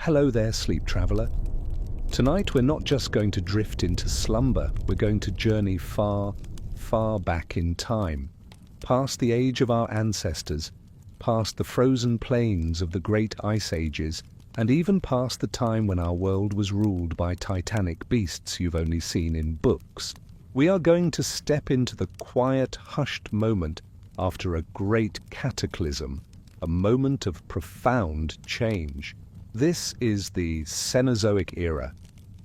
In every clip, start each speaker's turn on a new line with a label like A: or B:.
A: Hello there, sleep traveler. Tonight we're not just going to drift into slumber, we're going to journey far, far back in time, past the age of our ancestors, past the frozen plains of the great ice ages, and even past the time when our world was ruled by titanic beasts you've only seen in books. We are going to step into the quiet, hushed moment after a great cataclysm, a moment of profound change. This is the Cenozoic Era.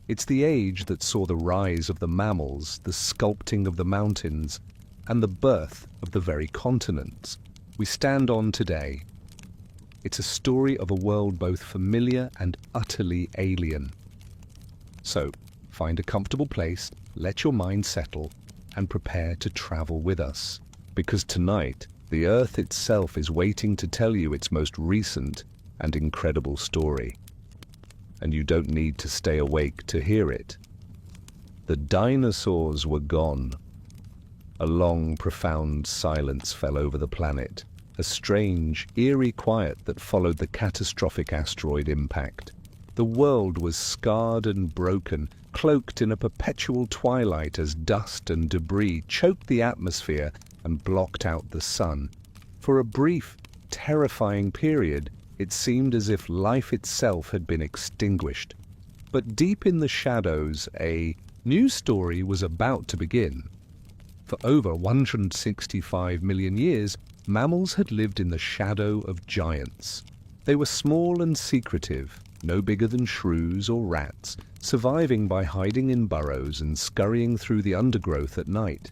A: It's the age that saw the rise of the mammals, the sculpting of the mountains, and the birth of the very continents we stand on today. It's a story of a world both familiar and utterly alien. So, find a comfortable place, let your mind settle, and prepare to travel with us. Because tonight, the Earth itself is waiting to tell you its most recent and incredible story. And you don't need to stay awake to hear it. The dinosaurs were gone. A long, profound silence fell over the planet, a strange, eerie quiet that followed the catastrophic asteroid impact. The world was scarred and broken, cloaked in a perpetual twilight as dust and debris choked the atmosphere and blocked out the sun. For a brief, terrifying period, it seemed as if life itself had been extinguished. But deep in the shadows, a new story was about to begin. For over 165 million years, mammals had lived in the shadow of giants. They were small and secretive, no bigger than shrews or rats, surviving by hiding in burrows and scurrying through the undergrowth at night.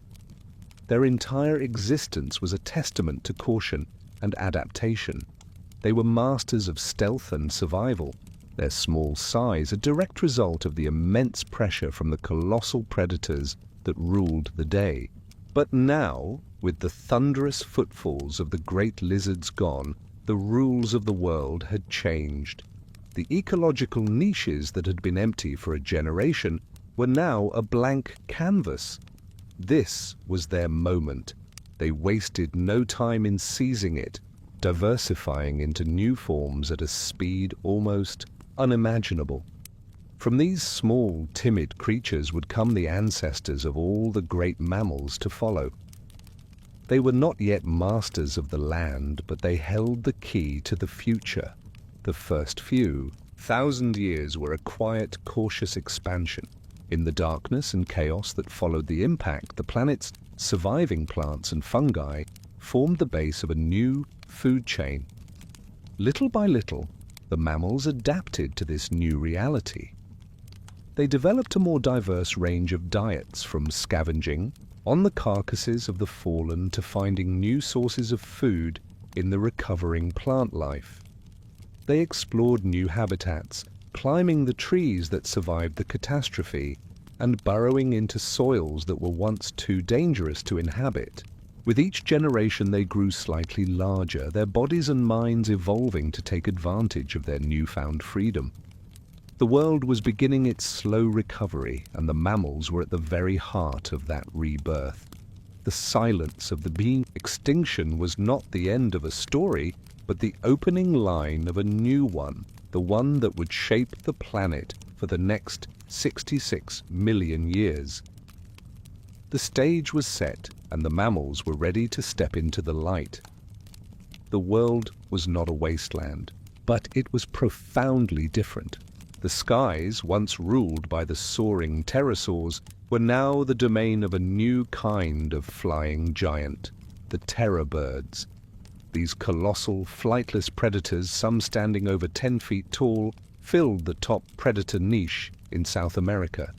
A: Their entire existence was a testament to caution and adaptation. They were masters of stealth and survival, their small size a direct result of the immense pressure from the colossal predators that ruled the day. But now, with the thunderous footfalls of the great lizards gone, the rules of the world had changed. The ecological niches that had been empty for a generation were now a blank canvas. This was their moment. They wasted no time in seizing it, diversifying into new forms at a speed almost unimaginable. From these small, timid creatures would come the ancestors of all the great mammals to follow. They were not yet masters of the land, but they held the key to the future. The first few thousand years were a quiet, cautious expansion. In the darkness and chaos that followed the impact, the planet's surviving plants and fungi formed the base of a new food chain. Little by little, the mammals adapted to this new reality. They developed a more diverse range of diets, from scavenging on the carcasses of the fallen to finding new sources of food in the recovering plant life. They explored new habitats, climbing the trees that survived the catastrophe and burrowing into soils that were once too dangerous to inhabit. With each generation they grew slightly larger, their bodies and minds evolving to take advantage of their newfound freedom. The world was beginning its slow recovery, and the mammals were at the very heart of that rebirth. The silence of the extinction was not the end of a story, but the opening line of a new one, the one that would shape the planet for the next 66 million years. The stage was set, and the mammals were ready to step into the light. The world was not a wasteland, but it was profoundly different. The skies, once ruled by the soaring pterosaurs, were now the domain of a new kind of flying giant, the terror birds. These colossal, flightless predators, some standing over 10 feet tall, filled the top predator niche in South America.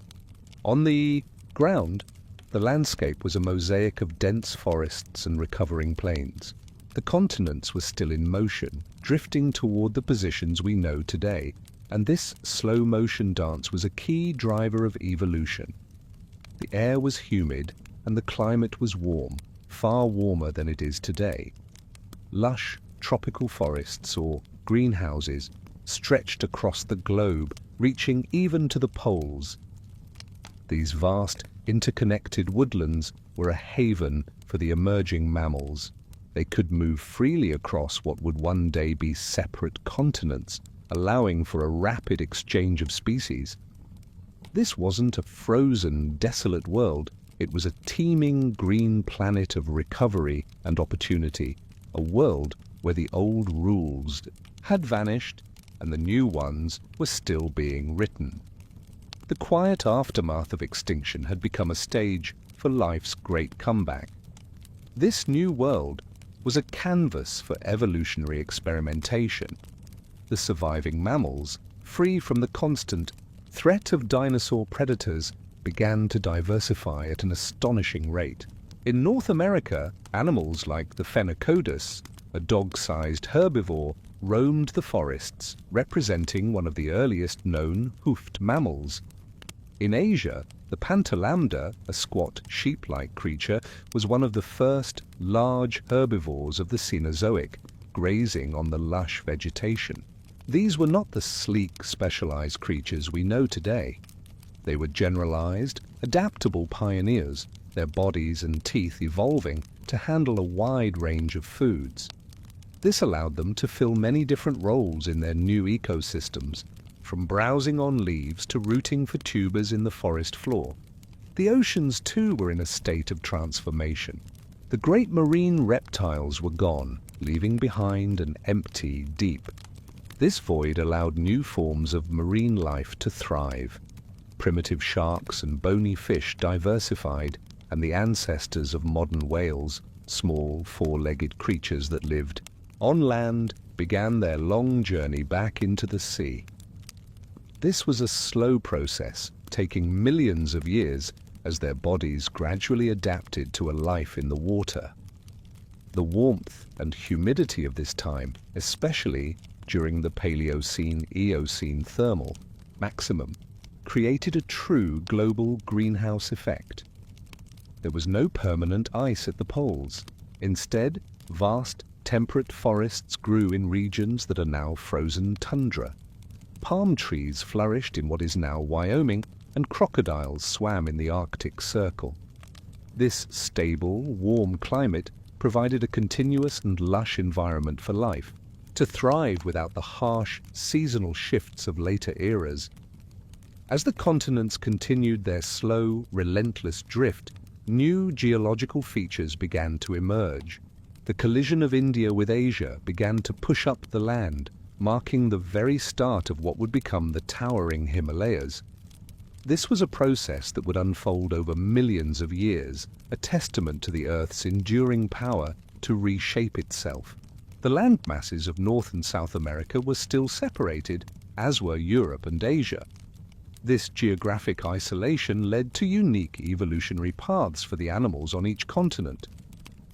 A: On the ground, the landscape was a mosaic of dense forests and recovering plains. The continents were still in motion, drifting toward the positions we know today, and this slow-motion dance was a key driver of evolution. The air was humid, and the climate was warm, far warmer than it is today. Lush, tropical forests, or greenhouses, stretched across the globe, reaching even to the poles. These vast, interconnected woodlands were a haven for the emerging mammals. They could move freely across what would one day be separate continents, allowing for a rapid exchange of species. This wasn't a frozen, desolate world. It was a teeming green planet of recovery and opportunity, a world where the old rules had vanished and the new ones were still being written. The quiet aftermath of extinction had become a stage for life's great comeback. This new world was a canvas for evolutionary experimentation. The surviving mammals, free from the constant threat of dinosaur predators, began to diversify at an astonishing rate. In North America, animals like the phenacodus, a dog-sized herbivore, roamed the forests, representing one of the earliest known hoofed mammals. In Asia, the pantolambda, a squat sheep-like creature, was one of the first large herbivores of the Cenozoic, grazing on the lush vegetation. These were not the sleek, specialized creatures we know today. They were generalized, adaptable pioneers, their bodies and teeth evolving to handle a wide range of foods. This allowed them to fill many different roles in their new ecosystems, from browsing on leaves to rooting for tubers in the forest floor. The oceans, too, were in a state of transformation. The great marine reptiles were gone, leaving behind an empty deep. This void allowed new forms of marine life to thrive. Primitive sharks and bony fish diversified, and the ancestors of modern whales, small four-legged creatures that lived on land, began their long journey back into the sea. This was a slow process, taking millions of years as their bodies gradually adapted to a life in the water. The warmth and humidity of this time, especially during the paleocene-eocene thermal maximum, created a true global greenhouse effect. There was no permanent ice at the poles. Instead, vast temperate forests grew in regions that are now frozen tundra. Palm trees flourished in what is now Wyoming, and crocodiles swam in the Arctic Circle. This stable, warm climate provided a continuous and lush environment for life, to thrive without the harsh, seasonal shifts of later eras. As the continents continued their slow, relentless drift, new geological features began to emerge. The collision of India with Asia began to push up the land, marking the very start of what would become the towering Himalayas. This was a process that would unfold over millions of years, a testament to the Earth's enduring power to reshape itself. The landmasses of North and South America were still separated, as were Europe and Asia. This geographic isolation led to unique evolutionary paths for the animals on each continent.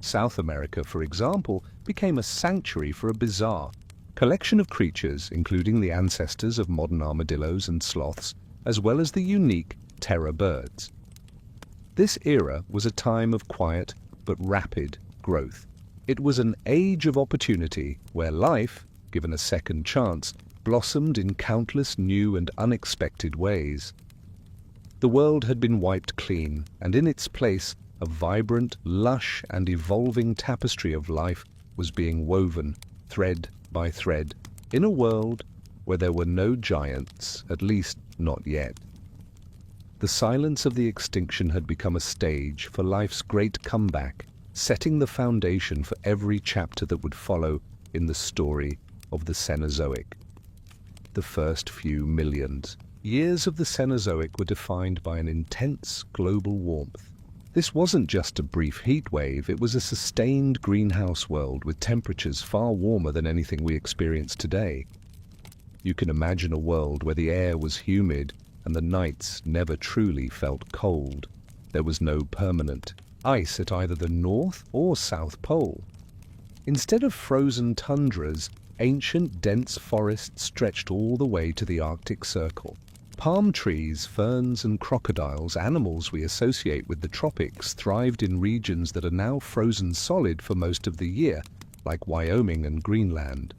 A: South America, for example, became a sanctuary for a bizarre collection of creatures, including the ancestors of modern armadillos and sloths, as well as the unique terror birds. This era was a time of quiet but rapid growth. It was an age of opportunity where life, given a second chance, blossomed in countless new and unexpected ways. The world had been wiped clean, and in its place, a vibrant, lush, and evolving tapestry of life was being woven, thread by thread, in a world where there were no giants, at least not yet. The silence of the extinction had become a stage for life's great comeback, setting the foundation for every chapter that would follow in the story of the Cenozoic. The first few millions years of the Cenozoic were defined by an intense global warmth. This wasn't just a brief heat wave, it was a sustained greenhouse world with temperatures far warmer than anything we experience today. You can imagine a world where the air was humid and the nights never truly felt cold. There was no permanent ice at either the North or South Pole. Instead of frozen tundras, ancient dense forests stretched all the way to the Arctic Circle. Palm trees, ferns, and crocodiles, animals we associate with the tropics, thrived in regions that are now frozen solid for most of the year, like Wyoming and Greenland.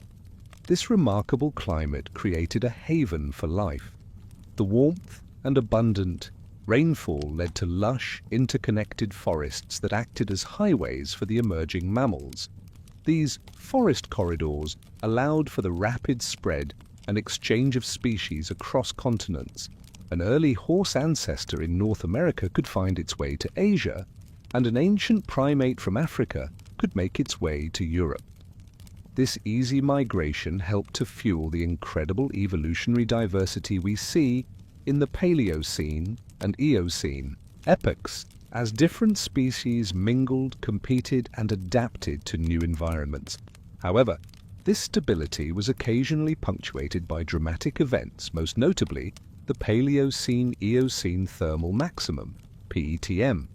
A: This remarkable climate created a haven for life. The warmth and abundant rainfall led to lush, interconnected forests that acted as highways for the emerging mammals. These forest corridors allowed for the rapid spread an exchange of species across continents. An early horse ancestor in North America could find its way to Asia, and an ancient primate from Africa could make its way to Europe. This easy migration helped to fuel the incredible evolutionary diversity we see in the Paleocene and Eocene epochs, as different species mingled, competed, and adapted to new environments. However, this stability was occasionally punctuated by dramatic events, most notably the Paleocene-Eocene thermal maximum, PETM.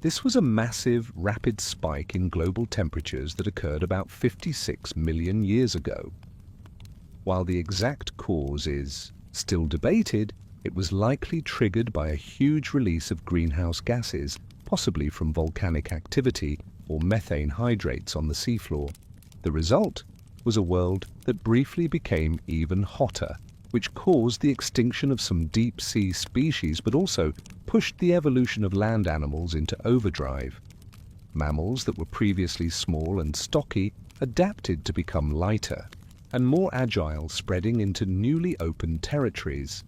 A: This was a massive, rapid spike in global temperatures that occurred about 56 million years ago. While the exact cause is still debated, it was likely triggered by a huge release of greenhouse gases, possibly from volcanic activity or methane hydrates on the seafloor. The result was a world that briefly became even hotter, which caused the extinction of some deep-sea species but also pushed the evolution of land animals into overdrive. Mammals that were previously small and stocky adapted to become lighter and more agile, spreading into newly opened territories.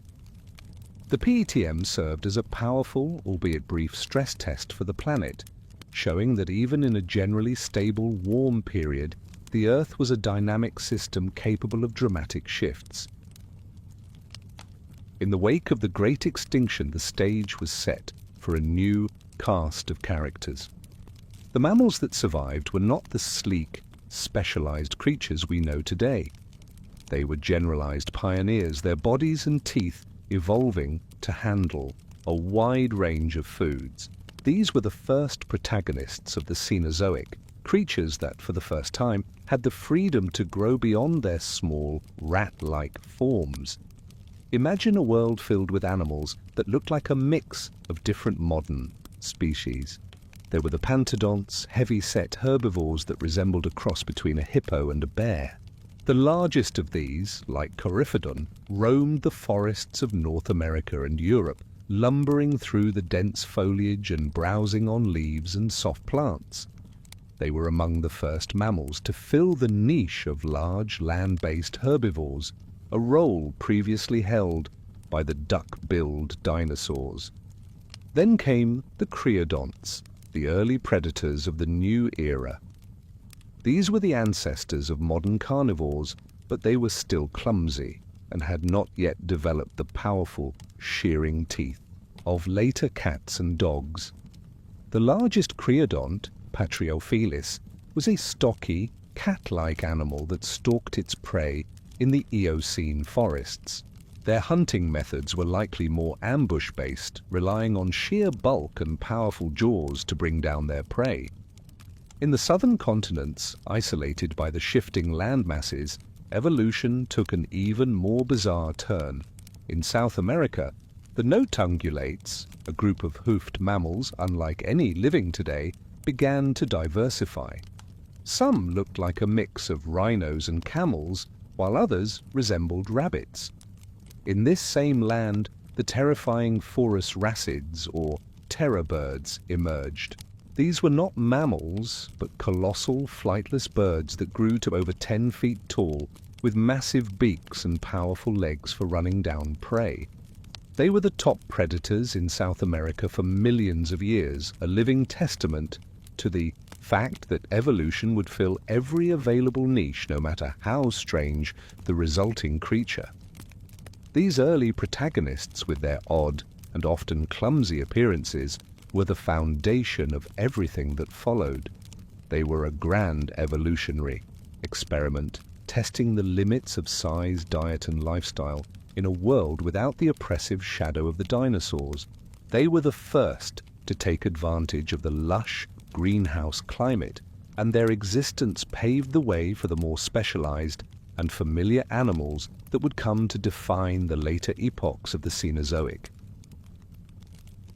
A: The PETM served as a powerful, albeit brief, stress test for the planet, showing that even in a generally stable, warm period, the Earth was a dynamic system capable of dramatic shifts. In the wake of the Great Extinction, the stage was set for a new cast of characters. The mammals that survived were not the sleek, specialized creatures we know today. They were generalized pioneers, their bodies and teeth evolving to handle a wide range of foods. These were the first protagonists of the Cenozoic, creatures that, for the first time, had the freedom to grow beyond their small, rat-like forms. Imagine a world filled with animals that looked like a mix of different modern species. There were the pantodonts, heavy-set herbivores that resembled a cross between a hippo and a bear. The largest of these, like Coryphodon, roamed the forests of North America and Europe, lumbering through the dense foliage and browsing on leaves and soft plants. They were among the first mammals to fill the niche of large land-based herbivores, a role previously held by the duck-billed dinosaurs. Then came the creodonts, the early predators of the new era. These were the ancestors of modern carnivores, but they were still clumsy and had not yet developed the powerful, shearing teeth of later cats and dogs. The largest creodont, Patriofelis, was a stocky, cat-like animal that stalked its prey in the Eocene forests. Their hunting methods were likely more ambush-based, relying on sheer bulk and powerful jaws to bring down their prey. In the southern continents, isolated by the shifting land masses, evolution took an even more bizarre turn. In South America, the notungulates, a group of hoofed mammals unlike any living today, began to diversify. Some looked like a mix of rhinos and camels, while others resembled rabbits. In this same land, the terrifying Forus racids, or terror birds, emerged. These were not mammals, but colossal, flightless birds that grew to over 10 feet tall, with massive beaks and powerful legs for running down prey. They were the top predators in South America for millions of years, a living testament to the fact that evolution would fill every available niche, no matter how strange the resulting creature. These early protagonists, with their odd and often clumsy appearances, were the foundation of everything that followed. They were a grand evolutionary experiment, testing the limits of size, diet, and lifestyle in a world without the oppressive shadow of the dinosaurs. They were the first to take advantage of the lush greenhouse climate, and their existence paved the way for the more specialized and familiar animals that would come to define the later epochs of the Cenozoic.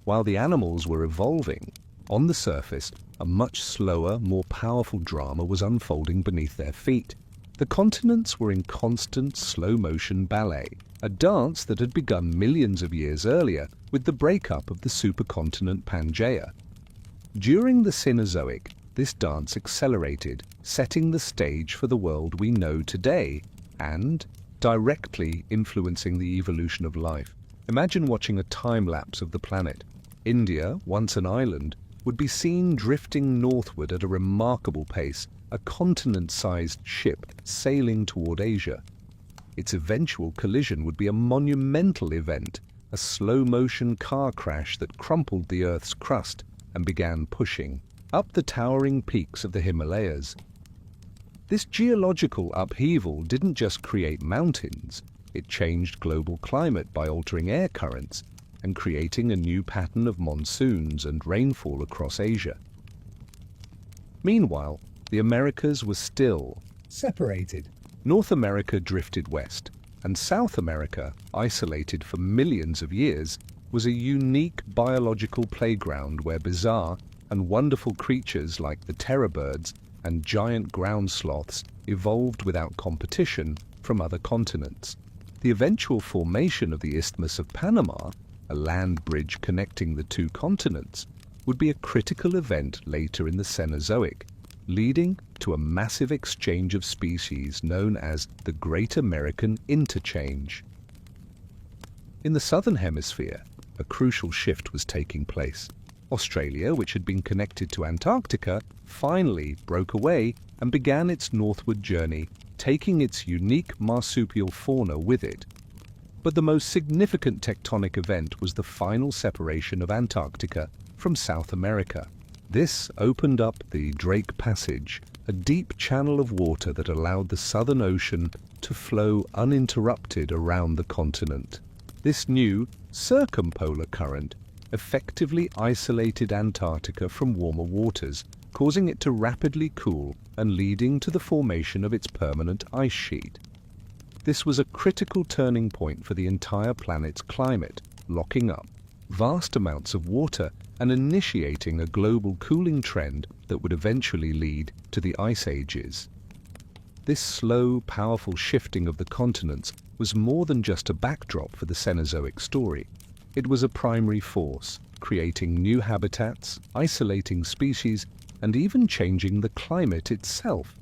A: While the animals were evolving, on the surface, a much slower, more powerful drama was unfolding beneath their feet. The continents were in constant slow-motion ballet, a dance that had begun millions of years earlier with the breakup of the supercontinent Pangaea. During the Cenozoic, this dance accelerated, setting the stage for the world we know today, and, directly influencing the evolution of life. Imagine watching a time-lapse of the planet. India, once an island, would be seen drifting northward at a remarkable pace, a continent-sized ship sailing toward Asia. Its eventual collision would be a monumental event, a slow-motion car crash that crumpled the Earth's crust and began pushing up the towering peaks of the Himalayas. This geological upheaval didn't just create mountains, it changed global climate by altering air currents and creating a new pattern of monsoons and rainfall across Asia. Meanwhile, the Americas were still separated. North America drifted west, and South America, isolated for millions of years, was a unique biological playground where bizarre and wonderful creatures like the terror birds and giant ground sloths evolved without competition from other continents. The eventual formation of the Isthmus of Panama, a land bridge connecting the two continents, would be a critical event later in the Cenozoic, leading to a massive exchange of species known as the Great American Interchange. In the southern hemisphere, a crucial shift was taking place. Australia, which had been connected to Antarctica, finally broke away and began its northward journey, taking its unique marsupial fauna with it. But the most significant tectonic event was the final separation of Antarctica from South America. This opened up the Drake Passage, a deep channel of water that allowed the Southern Ocean to flow uninterrupted around the continent. This new circumpolar current effectively isolated Antarctica from warmer waters, causing it to rapidly cool and leading to the formation of its permanent ice sheet. This was a critical turning point for the entire planet's climate, locking up vast amounts of water and initiating a global cooling trend that would eventually lead to the ice ages. This slow, powerful shifting of the continents was more than just a backdrop for the Cenozoic story. It was a primary force, creating new habitats, isolating species, and even changing the climate itself.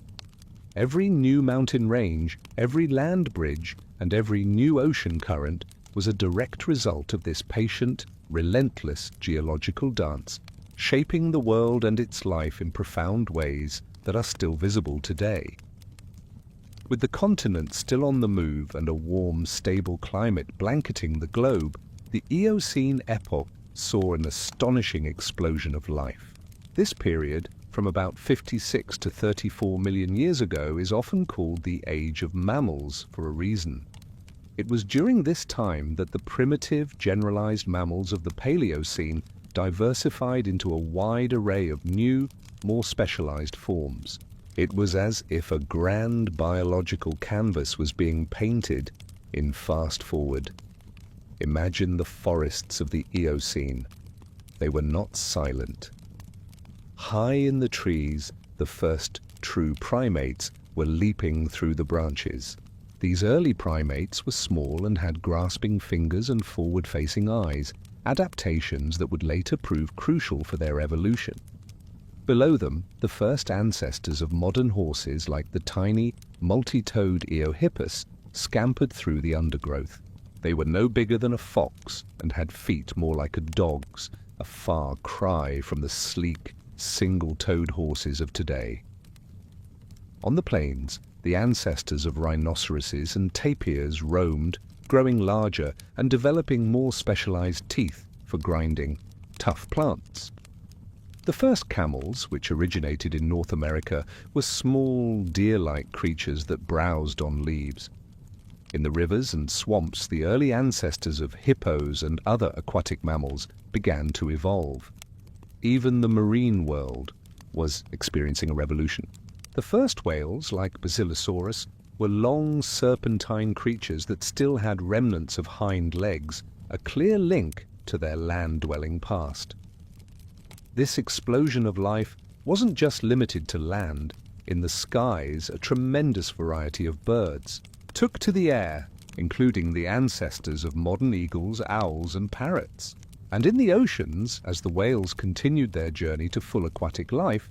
A: Every new mountain range, every land bridge, and every new ocean current was a direct result of this patient, relentless geological dance, shaping the world and its life in profound ways that are still visible today. With the continent still on the move and a warm, stable climate blanketing the globe, the Eocene epoch saw an astonishing explosion of life. This period, from about 56 to 34 million years ago, is often called the Age of Mammals for a reason. It was during this time that the primitive, generalized mammals of the Paleocene diversified into a wide array of new, more specialized forms. It was as if a grand biological canvas was being painted in fast forward. Imagine the forests of the Eocene. They were not silent. High in the trees, the first true primates were leaping through the branches. These early primates were small and had grasping fingers and forward-facing eyes, adaptations that would later prove crucial for their evolution. Below them, the first ancestors of modern horses like the tiny, multi-toed Eohippus scampered through the undergrowth. They were no bigger than a fox and had feet more like a dog's, a far cry from the sleek, single-toed horses of today. On the plains, the ancestors of rhinoceroses and tapirs roamed, growing larger and developing more specialized teeth for grinding tough plants. The first camels, which originated in North America, were small, deer-like creatures that browsed on leaves. In the rivers and swamps, the early ancestors of hippos and other aquatic mammals began to evolve. Even the marine world was experiencing a revolution. The first whales, like Basilosaurus, were long, serpentine creatures that still had remnants of hind legs, a clear link to their land-dwelling past. This explosion of life wasn't just limited to land. In the skies, a tremendous variety of birds took to the air, including the ancestors of modern eagles, owls, and parrots. And in the oceans, as the whales continued their journey to full aquatic life,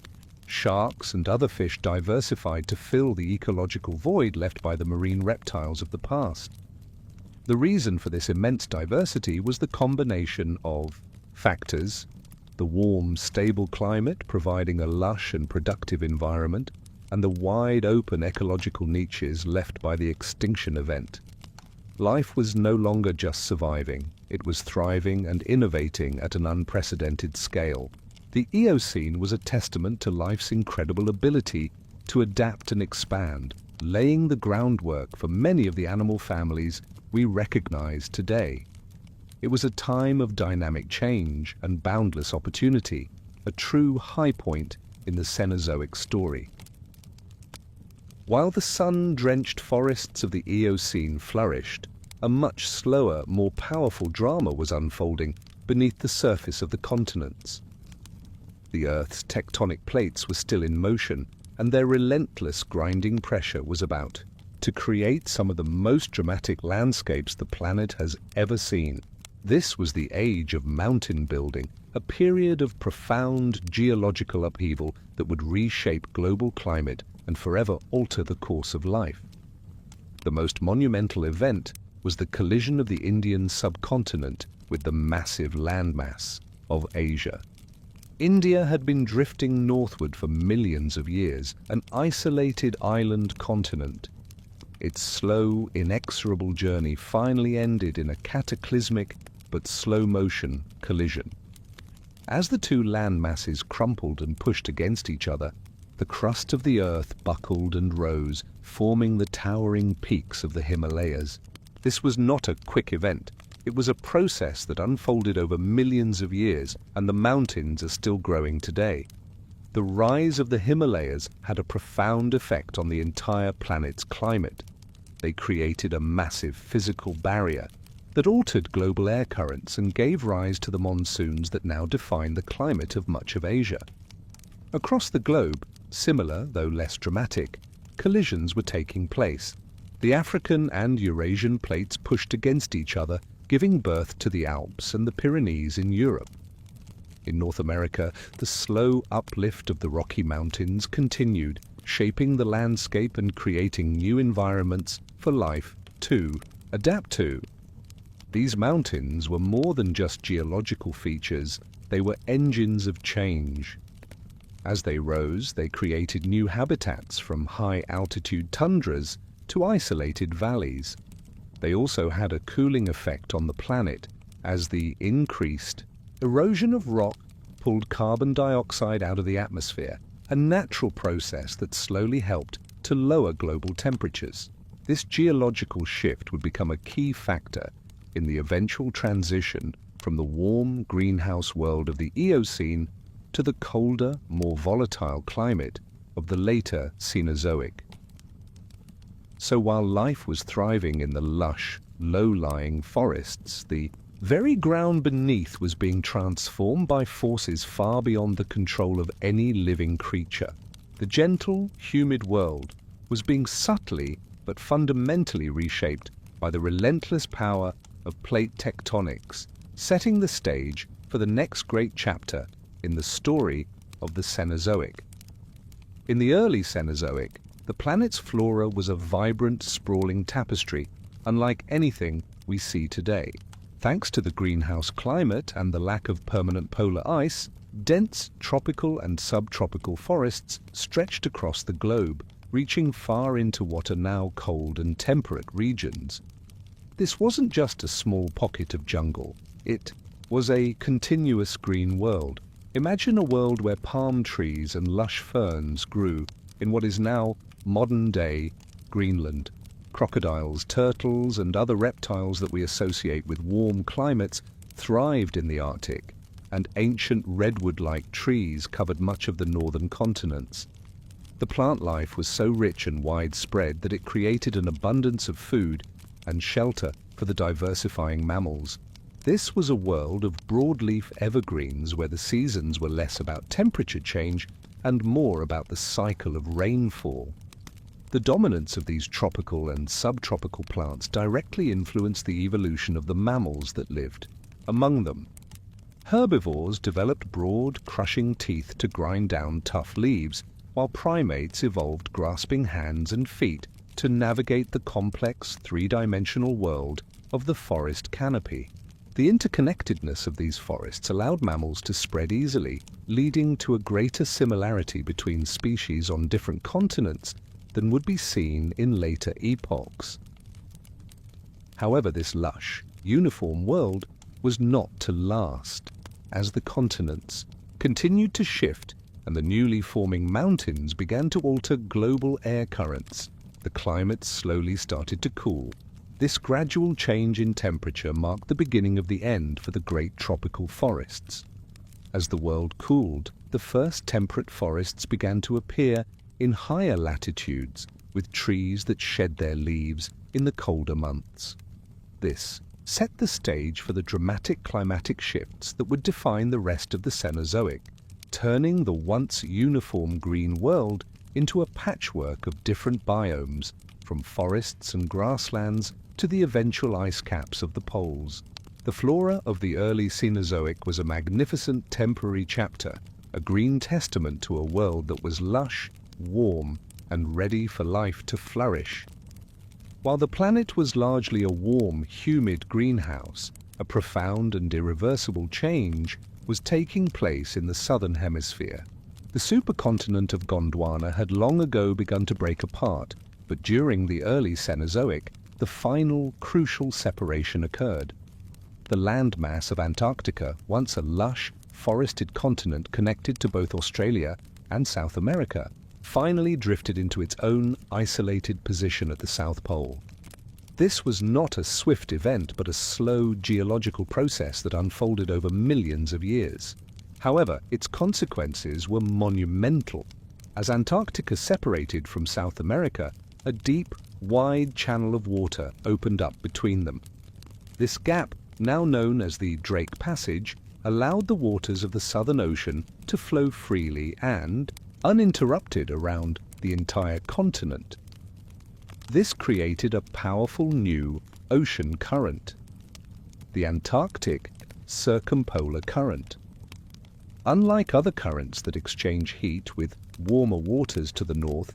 A: Sharks and other fish diversified to fill the ecological void left by the marine reptiles of the past. The reason for this immense diversity was the combination of factors: the warm, stable climate providing a lush and productive environment, and the wide-open ecological niches left by the extinction event. Life was no longer just surviving, it was thriving and innovating at an unprecedented scale. The Eocene was a testament to life's incredible ability to adapt and expand, laying the groundwork for many of the animal families we recognize today. It was a time of dynamic change and boundless opportunity, a true high point in the Cenozoic story. While the sun-drenched forests of the Eocene flourished, a much slower, more powerful drama was unfolding beneath the surface of the continents. The Earth's tectonic plates were still in motion, and their relentless grinding pressure was about to create some of the most dramatic landscapes the planet has ever seen. This was the age of mountain building, a period of profound geological upheaval that would reshape global climate and forever alter the course of life. The most monumental event was the collision of the Indian subcontinent with the massive landmass of Asia. India had been drifting northward for millions of years, an isolated island continent. Its slow, inexorable journey finally ended in a cataclysmic but slow-motion collision. As the two land masses crumpled and pushed against each other, the crust of the Earth buckled and rose, forming the towering peaks of the Himalayas. This was not a quick event. It was a process that unfolded over millions of years, and the mountains are still growing today. The rise of the Himalayas had a profound effect on the entire planet's climate. They created a massive physical barrier that altered global air currents and gave rise to the monsoons that now define the climate of much of Asia. Across the globe, similar though less dramatic, collisions were taking place. The African and Eurasian plates pushed against each other, giving birth to the Alps and the Pyrenees in Europe. In North America, the slow uplift of the Rocky Mountains continued, shaping the landscape and creating new environments for life to adapt to. These mountains were more than just geological features, they were engines of change. As they rose, they created new habitats from high-altitude tundras to isolated valleys. They also had a cooling effect on the planet as the increased erosion of rock pulled carbon dioxide out of the atmosphere, a natural process that slowly helped to lower global temperatures. This geological shift would become a key factor in the eventual transition from the warm greenhouse world of the Eocene to the colder, more volatile climate of the later Cenozoic. So while life was thriving in the lush, low-lying forests, the very ground beneath was being transformed by forces far beyond the control of any living creature. The gentle, humid world was being subtly but fundamentally reshaped by the relentless power of plate tectonics, setting the stage for the next great chapter in the story of the Cenozoic. In the early Cenozoic, the planet's flora was a vibrant, sprawling tapestry, unlike anything we see today. Thanks to the greenhouse climate and the lack of permanent polar ice, dense tropical and subtropical forests stretched across the globe, reaching far into what are now cold and temperate regions. This wasn't just a small pocket of jungle. It was a continuous green world. Imagine a world where palm trees and lush ferns grew in what is now modern-day Greenland. Crocodiles, turtles, and other reptiles that we associate with warm climates thrived in the Arctic, and ancient redwood-like trees covered much of the northern continents. The plant life was so rich and widespread that it created an abundance of food and shelter for the diversifying mammals. This was a world of broadleaf evergreens where the seasons were less about temperature change and more about the cycle of rainfall. The dominance of these tropical and subtropical plants directly influenced the evolution of the mammals that lived among them. Herbivores developed broad, crushing teeth to grind down tough leaves, while primates evolved grasping hands and feet to navigate the complex three-dimensional world of the forest canopy. The interconnectedness of these forests allowed mammals to spread easily, leading to a greater similarity between species on different continents than would be seen in later epochs. However, this lush, uniform world was not to last. As the continents continued to shift and the newly forming mountains began to alter global air currents, the climate slowly started to cool. This gradual change in temperature marked the beginning of the end for the great tropical forests. As the world cooled, the first temperate forests began to appear in higher latitudes, with trees that shed their leaves in the colder months. This set the stage for the dramatic climatic shifts that would define the rest of the Cenozoic, turning the once uniform green world into a patchwork of different biomes, from forests and grasslands to the eventual ice caps of the poles. The flora of the early Cenozoic was a magnificent temporary chapter, a green testament to a world that was lush, warm, and ready for life to flourish. While the planet was largely a warm, humid greenhouse, a profound and irreversible change was taking place in the southern hemisphere. The supercontinent of Gondwana had long ago begun to break apart, but during the early Cenozoic, the final, crucial separation occurred. The landmass of Antarctica, once a lush, forested continent connected to both Australia and South America, finally drifted into its own isolated position at the South Pole. This was not a swift event, but a slow geological process that unfolded over millions of years. However, its consequences were monumental. As Antarctica separated from South America, a deep, wide channel of water opened up between them. This gap, now known as the Drake Passage, allowed the waters of the Southern Ocean to flow freely and uninterrupted around the entire continent. This created a powerful new ocean current, the Antarctic Circumpolar Current. Unlike other currents that exchange heat with warmer waters to the north,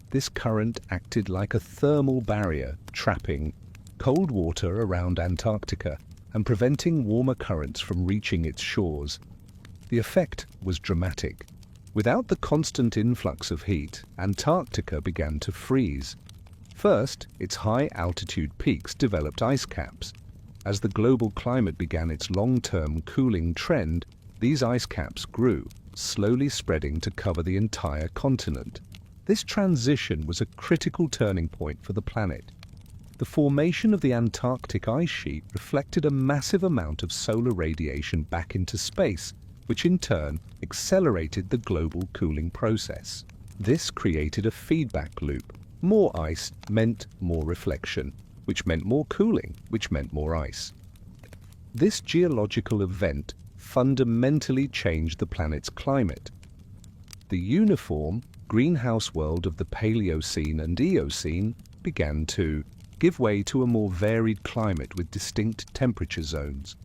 A: this current acted like a thermal barrier, trapping cold water around Antarctica and preventing warmer currents from reaching its shores. The effect was dramatic. Without the constant influx of heat, Antarctica began to freeze. First, its high-altitude peaks developed ice caps. As the global climate began its long-term cooling trend, these ice caps grew, slowly spreading to cover the entire continent. This transition was a critical turning point for the planet. The formation of the Antarctic ice sheet reflected a massive amount of solar radiation back into space, which in turn accelerated the global cooling process. This created a feedback loop. More ice meant more reflection, which meant more cooling, which meant more ice. This geological event fundamentally changed the planet's climate. The uniform greenhouse world of the Paleocene and Eocene began to give way to a more varied climate with distinct temperature zones.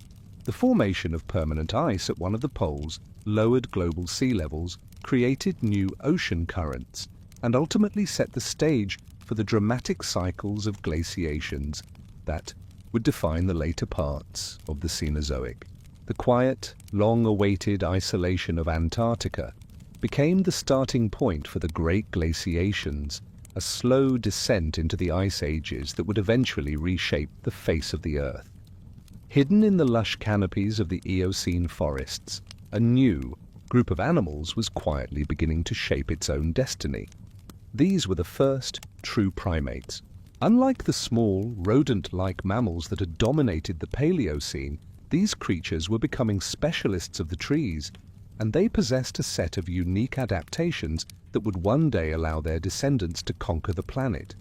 A: The formation of permanent ice at one of the poles lowered global sea levels, created new ocean currents, and ultimately set the stage for the dramatic cycles of glaciations that would define the later parts of the Cenozoic. The quiet, long-awaited isolation of Antarctica became the starting point for the Great Glaciations, a slow descent into the ice ages that would eventually reshape the face of the Earth. Hidden in the lush canopies of the Eocene forests, a new group of animals was quietly beginning to shape its own destiny. These were the first true primates. Unlike the small, rodent-like mammals that had dominated the Paleocene, these creatures were becoming specialists of the trees, and they possessed a set of unique adaptations that would one day allow their descendants to conquer the planet.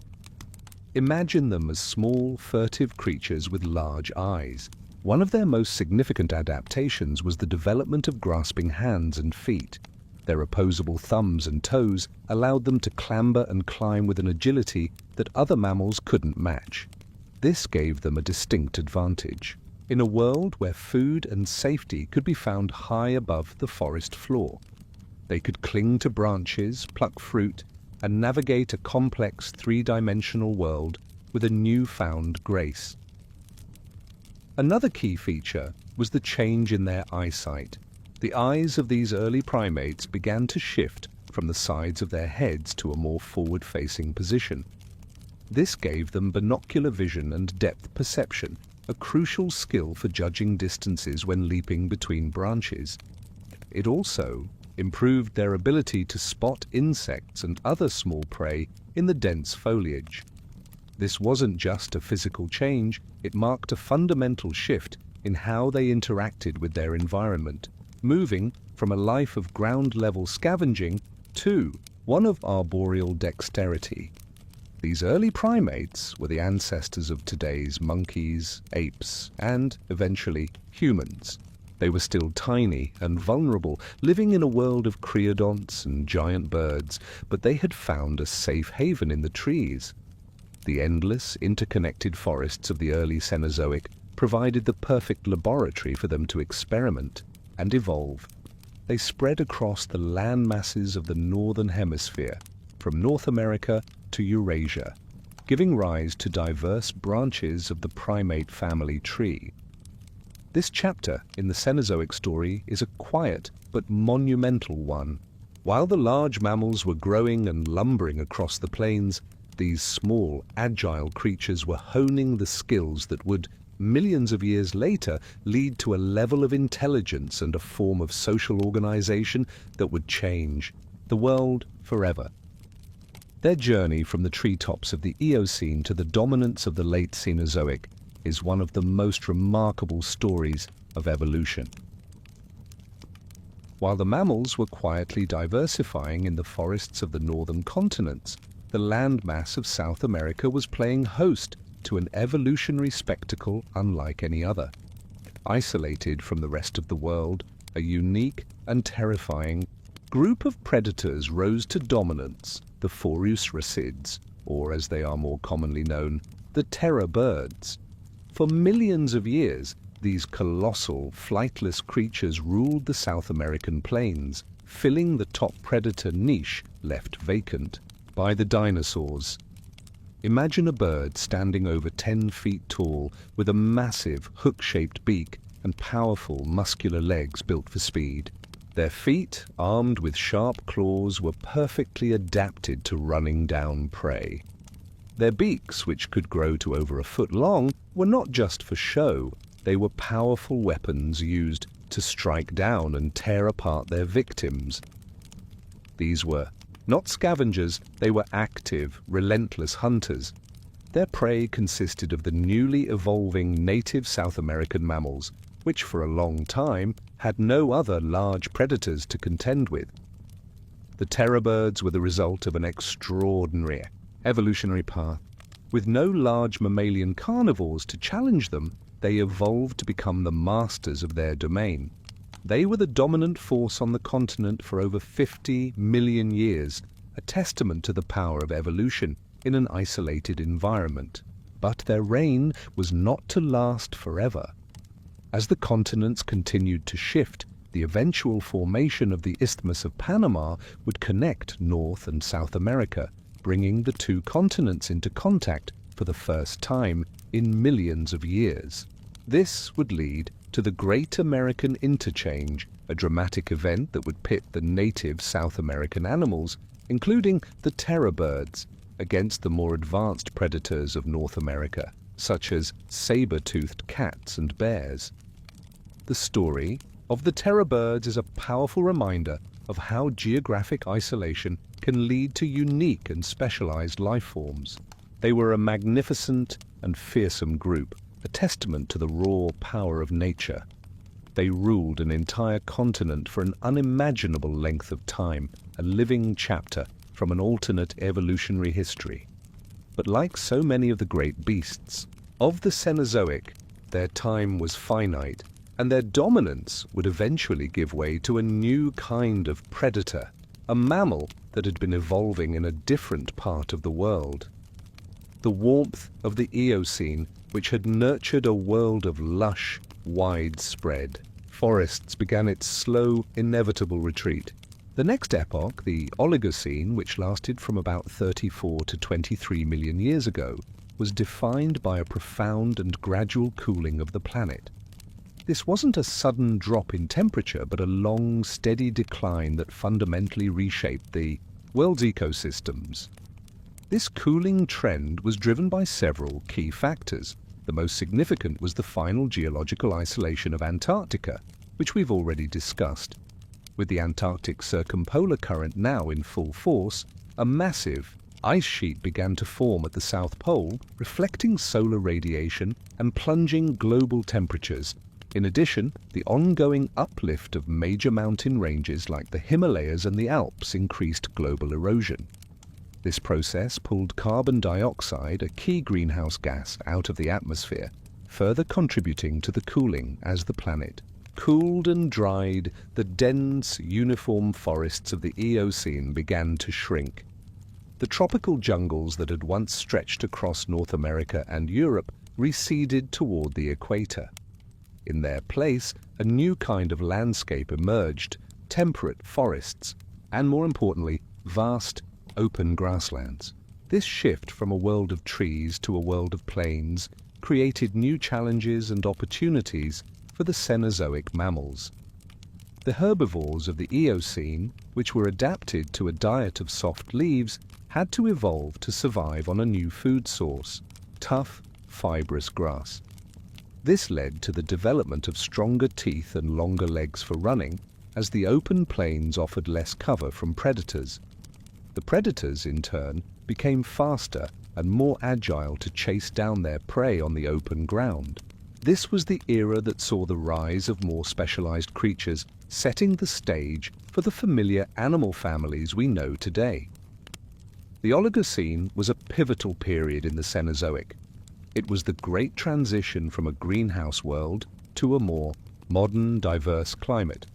A: Imagine them as small, furtive creatures with large eyes. One of their most significant adaptations was the development of grasping hands and feet. Their opposable thumbs and toes allowed them to clamber and climb with an agility that other mammals couldn't match. This gave them a distinct advantage. in a world where food and safety could be found high above the forest floor. They could cling to branches, pluck fruit, and navigate a complex three-dimensional world with a newfound grace. Another key feature was the change in their eyesight. The eyes of these early primates began to shift from the sides of their heads to a more forward-facing position. This gave them binocular vision and depth perception, a crucial skill for judging distances when leaping between branches. It also improved their ability to spot insects and other small prey in the dense foliage. This wasn't just a physical change, it marked a fundamental shift in how they interacted with their environment, moving from a life of ground-level scavenging to one of arboreal dexterity. These early primates were the ancestors of today's monkeys, apes, and, eventually, humans. They were still tiny and vulnerable, living in a world of creodonts and giant birds, but they had found a safe haven in the trees. The endless, interconnected forests of the early Cenozoic provided the perfect laboratory for them to experiment and evolve. They spread across the land masses of the northern hemisphere, from North America to Eurasia, giving rise to diverse branches of the primate family tree. This chapter in the Cenozoic story is a quiet but monumental one. While the large mammals were growing and lumbering across the plains, these small, agile creatures were honing the skills that would, millions of years later, lead to a level of intelligence and a form of social organization that would change the world forever. Their journey from the treetops of the Eocene to the dominance of the late Cenozoic is one of the most remarkable stories of evolution. While the mammals were quietly diversifying in the forests of the northern continents, the landmass of South America was playing host to an evolutionary spectacle unlike any other. Isolated from the rest of the world, a unique and terrifying group of predators rose to dominance, the Forusrasids, or as they are more commonly known, the terror birds. For millions of years, these colossal, flightless creatures ruled the South American plains, filling the top predator niche left vacant by the dinosaurs. Imagine a bird standing over 10 feet tall with a massive hook-shaped beak and powerful muscular legs built for speed. Their feet, armed with sharp claws, were perfectly adapted to running down prey. Their beaks, which could grow to over a foot long, were not just for show. They were powerful weapons used to strike down and tear apart their victims. These were not scavengers, they were active, relentless hunters. Their prey consisted of the newly evolving native South American mammals, which for a long time had no other large predators to contend with. The terror birds were the result of an extraordinary evolutionary path. With no large mammalian carnivores to challenge them, they evolved to become the masters of their domain. They were the dominant force on the continent for over 50 million years, a testament to the power of evolution in an isolated environment. But their reign was not to last forever. As the continents continued to shift, the eventual formation of the Isthmus of Panama would connect North and South America, bringing the two continents into contact for the first time in millions of years. This would lead to the Great American Interchange, a dramatic event that would pit the native South American animals, including the terror birds, against the more advanced predators of North America, such as saber-toothed cats and bears. The story of the terror birds is a powerful reminder of how geographic isolation can lead to unique and specialized life forms. They were a magnificent and fearsome group, a testament to the raw power of nature. They ruled an entire continent for an unimaginable length of time, a living chapter from an alternate evolutionary history. But like so many of the great beasts of the Cenozoic, their time was finite, and their dominance would eventually give way to a new kind of predator, a mammal that had been evolving in a different part of the world. The warmth of the Eocene, which had nurtured a world of lush, widespread. Forests began its slow, inevitable retreat. The next epoch, the Oligocene, which lasted from about 34 to 23 million years ago, was defined by a profound and gradual cooling of the planet. This wasn't a sudden drop in temperature, but a long, steady decline that fundamentally reshaped the world's ecosystems. This cooling trend was driven by several key factors. The most significant was the final geological isolation of Antarctica, which we've already discussed. With the Antarctic circumpolar current now in full force, a massive ice sheet began to form at the South Pole, reflecting solar radiation and plunging global temperatures. In addition, the ongoing uplift of major mountain ranges like the Himalayas and the Alps increased global erosion. This process pulled carbon dioxide, a key greenhouse gas, out of the atmosphere, further contributing to the cooling. As the planet cooled and dried, the dense, uniform forests of the Eocene began to shrink. The tropical jungles that had once stretched across North America and Europe receded toward the equator. In their place, a new kind of landscape emerged: temperate forests, and more importantly, vast, open grasslands. This shift from a world of trees to a world of plains created new challenges and opportunities for the Cenozoic mammals. The herbivores of the Eocene, which were adapted to a diet of soft leaves, had to evolve to survive on a new food source: tough, fibrous grass. This led to the development of stronger teeth and longer legs for running, as the open plains offered less cover from predators. The predators, in turn, became faster and more agile to chase down their prey on the open ground. This was the era that saw the rise of more specialized creatures, setting the stage for the familiar animal families we know today. The Oligocene was a pivotal period in the Cenozoic. It was the great transition from a greenhouse world to a more modern, diverse climate.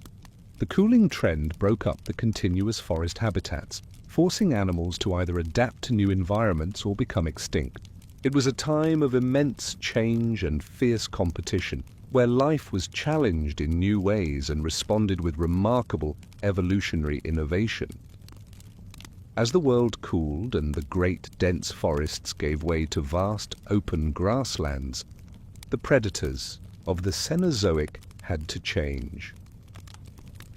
A: The cooling trend broke up the continuous forest habitats, forcing animals to either adapt to new environments or become extinct. It was a time of immense change and fierce competition, where life was challenged in new ways and responded with remarkable evolutionary innovation. As the world cooled and the great dense forests gave way to vast open grasslands, the predators of the Cenozoic had to change.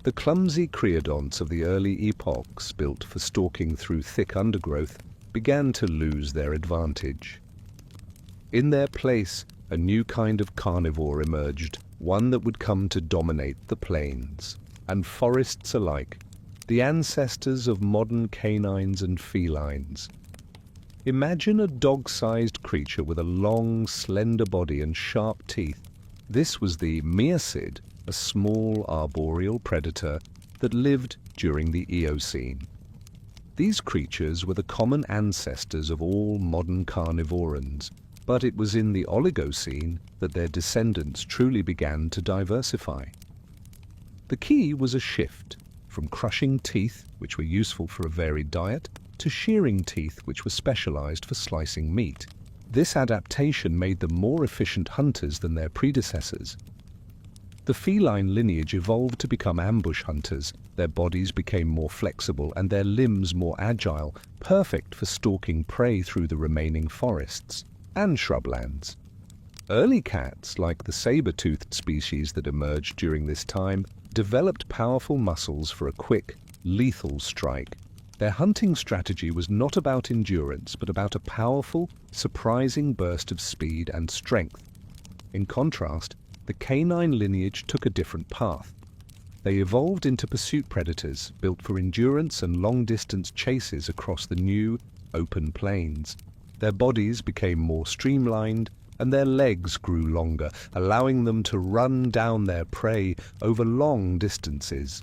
A: The clumsy creodonts of the early epochs, built for stalking through thick undergrowth, began to lose their advantage. In their place, a new kind of carnivore emerged, one that would come to dominate the plains and forests alike, the ancestors of modern canines and felines. Imagine a dog-sized creature with a long, slender body and sharp teeth. This was the meercid, a small arboreal predator that lived during the Eocene. These creatures were the common ancestors of all modern carnivorans, but it was in the Oligocene that their descendants truly began to diversify. The key was a shift from crushing teeth, which were useful for a varied diet, to shearing teeth, which were specialized for slicing meat. This adaptation made them more efficient hunters than their predecessors. The feline lineage evolved to become ambush hunters. Their bodies became more flexible and their limbs more agile, perfect for stalking prey through the remaining forests and shrublands. Early cats, like the saber-toothed species that emerged during this time, developed powerful muscles for a quick, lethal strike. Their hunting strategy was not about endurance, but about a powerful, surprising burst of speed and strength. In contrast, the canine lineage took a different path. They evolved into pursuit predators, built for endurance and long-distance chases across the new, open plains. Their bodies became more streamlined, and their legs grew longer, allowing them to run down their prey over long distances.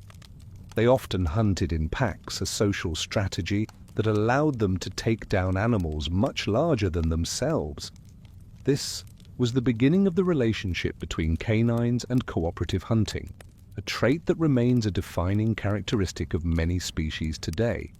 A: They often hunted in packs, a social strategy that allowed them to take down animals much larger than themselves. This was the beginning of the relationship between canines and cooperative hunting, a trait that remains a defining characteristic of many species today.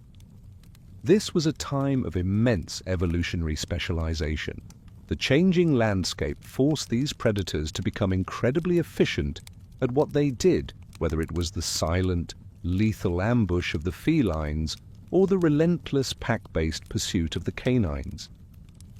A: This was a time of immense evolutionary specialization. The The changing landscape forced these predators to become incredibly efficient at what they did, whether it was the silent, lethal ambush of the felines or the relentless pack-based pursuit of the canines.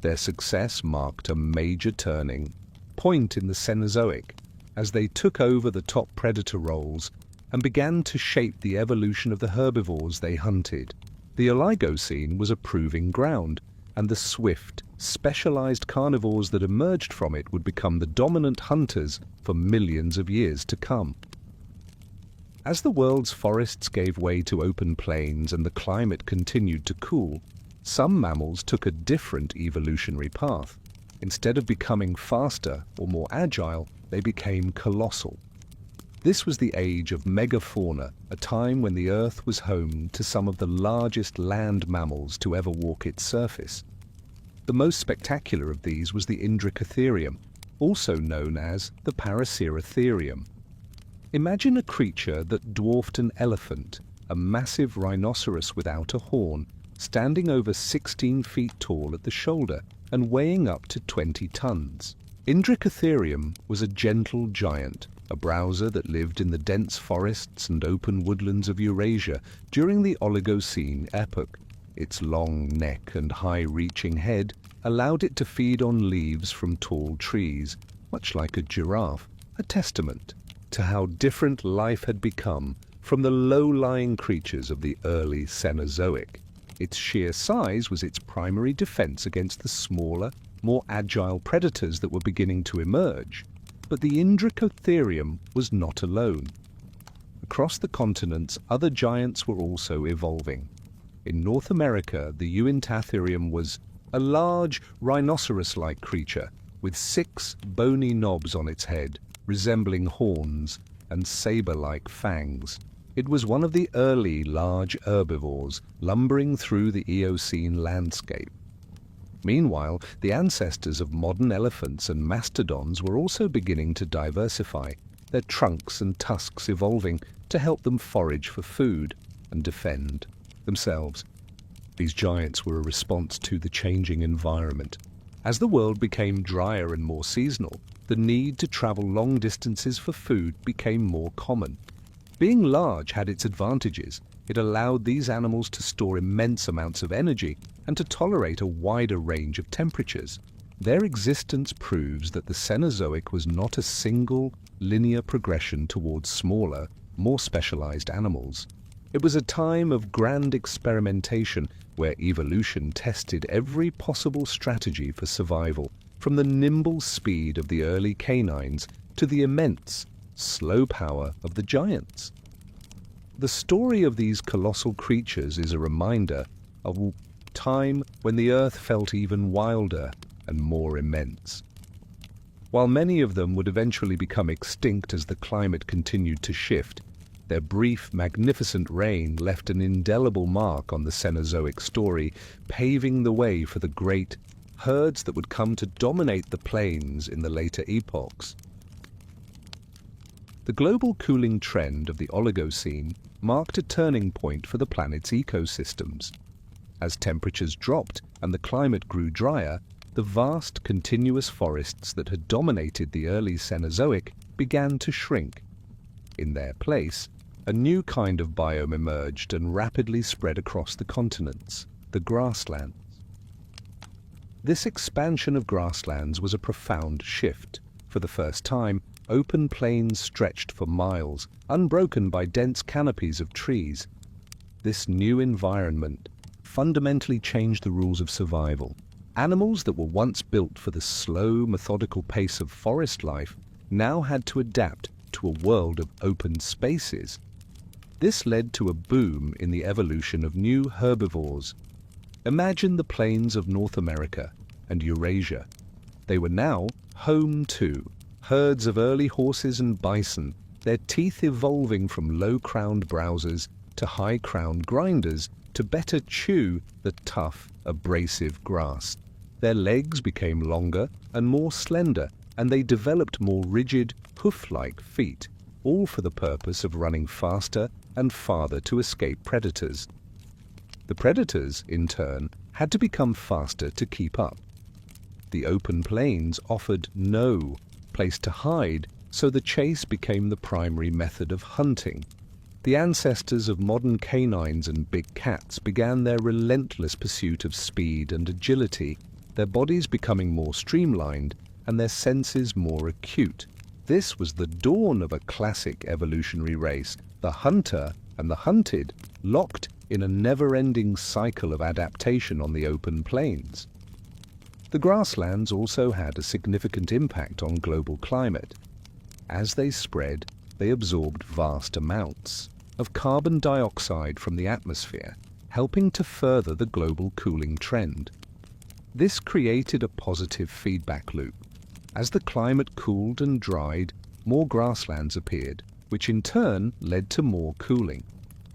A: Their success marked a major turning point in the Cenozoic as they took over the top predator roles and began to shape the evolution of the herbivores they hunted. The Oligocene was a proving ground, and the swift, specialized carnivores that emerged from it would become the dominant hunters for millions of years to come. As the world's forests gave way to open plains and the climate continued to cool, some mammals took a different evolutionary path. Instead of becoming faster or more agile, they became colossal. This was the age of megafauna, a time when the Earth was home to some of the largest land mammals to ever walk its surface. The most spectacular of these was the Indricotherium, also known as the Paraceratherium. Imagine a creature that dwarfed an elephant, a massive rhinoceros without a horn, standing over 16 feet tall at the shoulder and weighing up to 20 tons. Indricotherium was a gentle giant, a browser that lived in the dense forests and open woodlands of Eurasia during the Oligocene epoch. Its long neck and high-reaching head allowed it to feed on leaves from tall trees, much like a giraffe, a testament to how different life had become from the low-lying creatures of the early Cenozoic. Its sheer size was its primary defense against the smaller, more agile predators that were beginning to emerge. But the Indricotherium was not alone. Across the continents, other giants were also evolving. In North America, the Uintatherium was a large, rhinoceros-like creature with 6 bony knobs on its head, resembling horns and saber-like fangs. It was one of the early large herbivores lumbering through the Eocene landscape. Meanwhile, the ancestors of modern elephants and mastodons were also beginning to diversify, their trunks and tusks evolving to help them forage for food and defend themselves. These giants were a response to the changing environment. As the world became drier and more seasonal, the need to travel long distances for food became more common. Being large had its advantages. It allowed these animals to store immense amounts of energy and to tolerate a wider range of temperatures. Their existence proves that the Cenozoic was not a single, linear progression towards smaller, more specialized animals. It was a time of grand experimentation where evolution tested every possible strategy for survival, from the nimble speed of the early canines to the immense, slow power of the giants. The story of these colossal creatures is a reminder of a time when the Earth felt even wilder and more immense. While many of them would eventually become extinct as the climate continued to shift, their brief, magnificent reign left an indelible mark on the Cenozoic story, paving the way for the great herds that would come to dominate the plains in the later epochs. The global cooling trend of the Oligocene marked a turning point for the planet's ecosystems. As temperatures dropped and the climate grew drier, the vast continuous forests that had dominated the early Cenozoic began to shrink. In their place, a new kind of biome emerged and rapidly spread across the continents, the grasslands. This expansion of grasslands was a profound shift. For the first time, open plains stretched for miles, unbroken by dense canopies of trees. This new environment fundamentally changed the rules of survival. Animals that were once built for the slow, methodical pace of forest life now had to adapt to a world of open spaces. This led to a boom in the evolution of new herbivores. Imagine the plains of North America and Eurasia. They were now home to herds of early horses and bison, their teeth evolving from low-crowned browsers to high-crowned grinders to better chew the tough, abrasive grass. Their legs became longer and more slender, and they developed more rigid, hoof-like feet, all for the purpose of running faster and farther to escape predators. The predators, in turn, had to become faster to keep up. the open plains offered no place to hide, so the chase became the primary method of hunting. The ancestors of modern canines and big cats began their relentless pursuit of speed and agility, their bodies becoming more streamlined and their senses more acute. This was the dawn of a classic evolutionary race, the hunter and the hunted, locked in a never-ending cycle of adaptation on the open plains. The grasslands also had a significant impact on global climate. As they spread, they absorbed vast amounts of carbon dioxide from the atmosphere, helping to further the global cooling trend. This created a positive feedback loop. As the climate cooled and dried, more grasslands appeared, which in turn led to more cooling.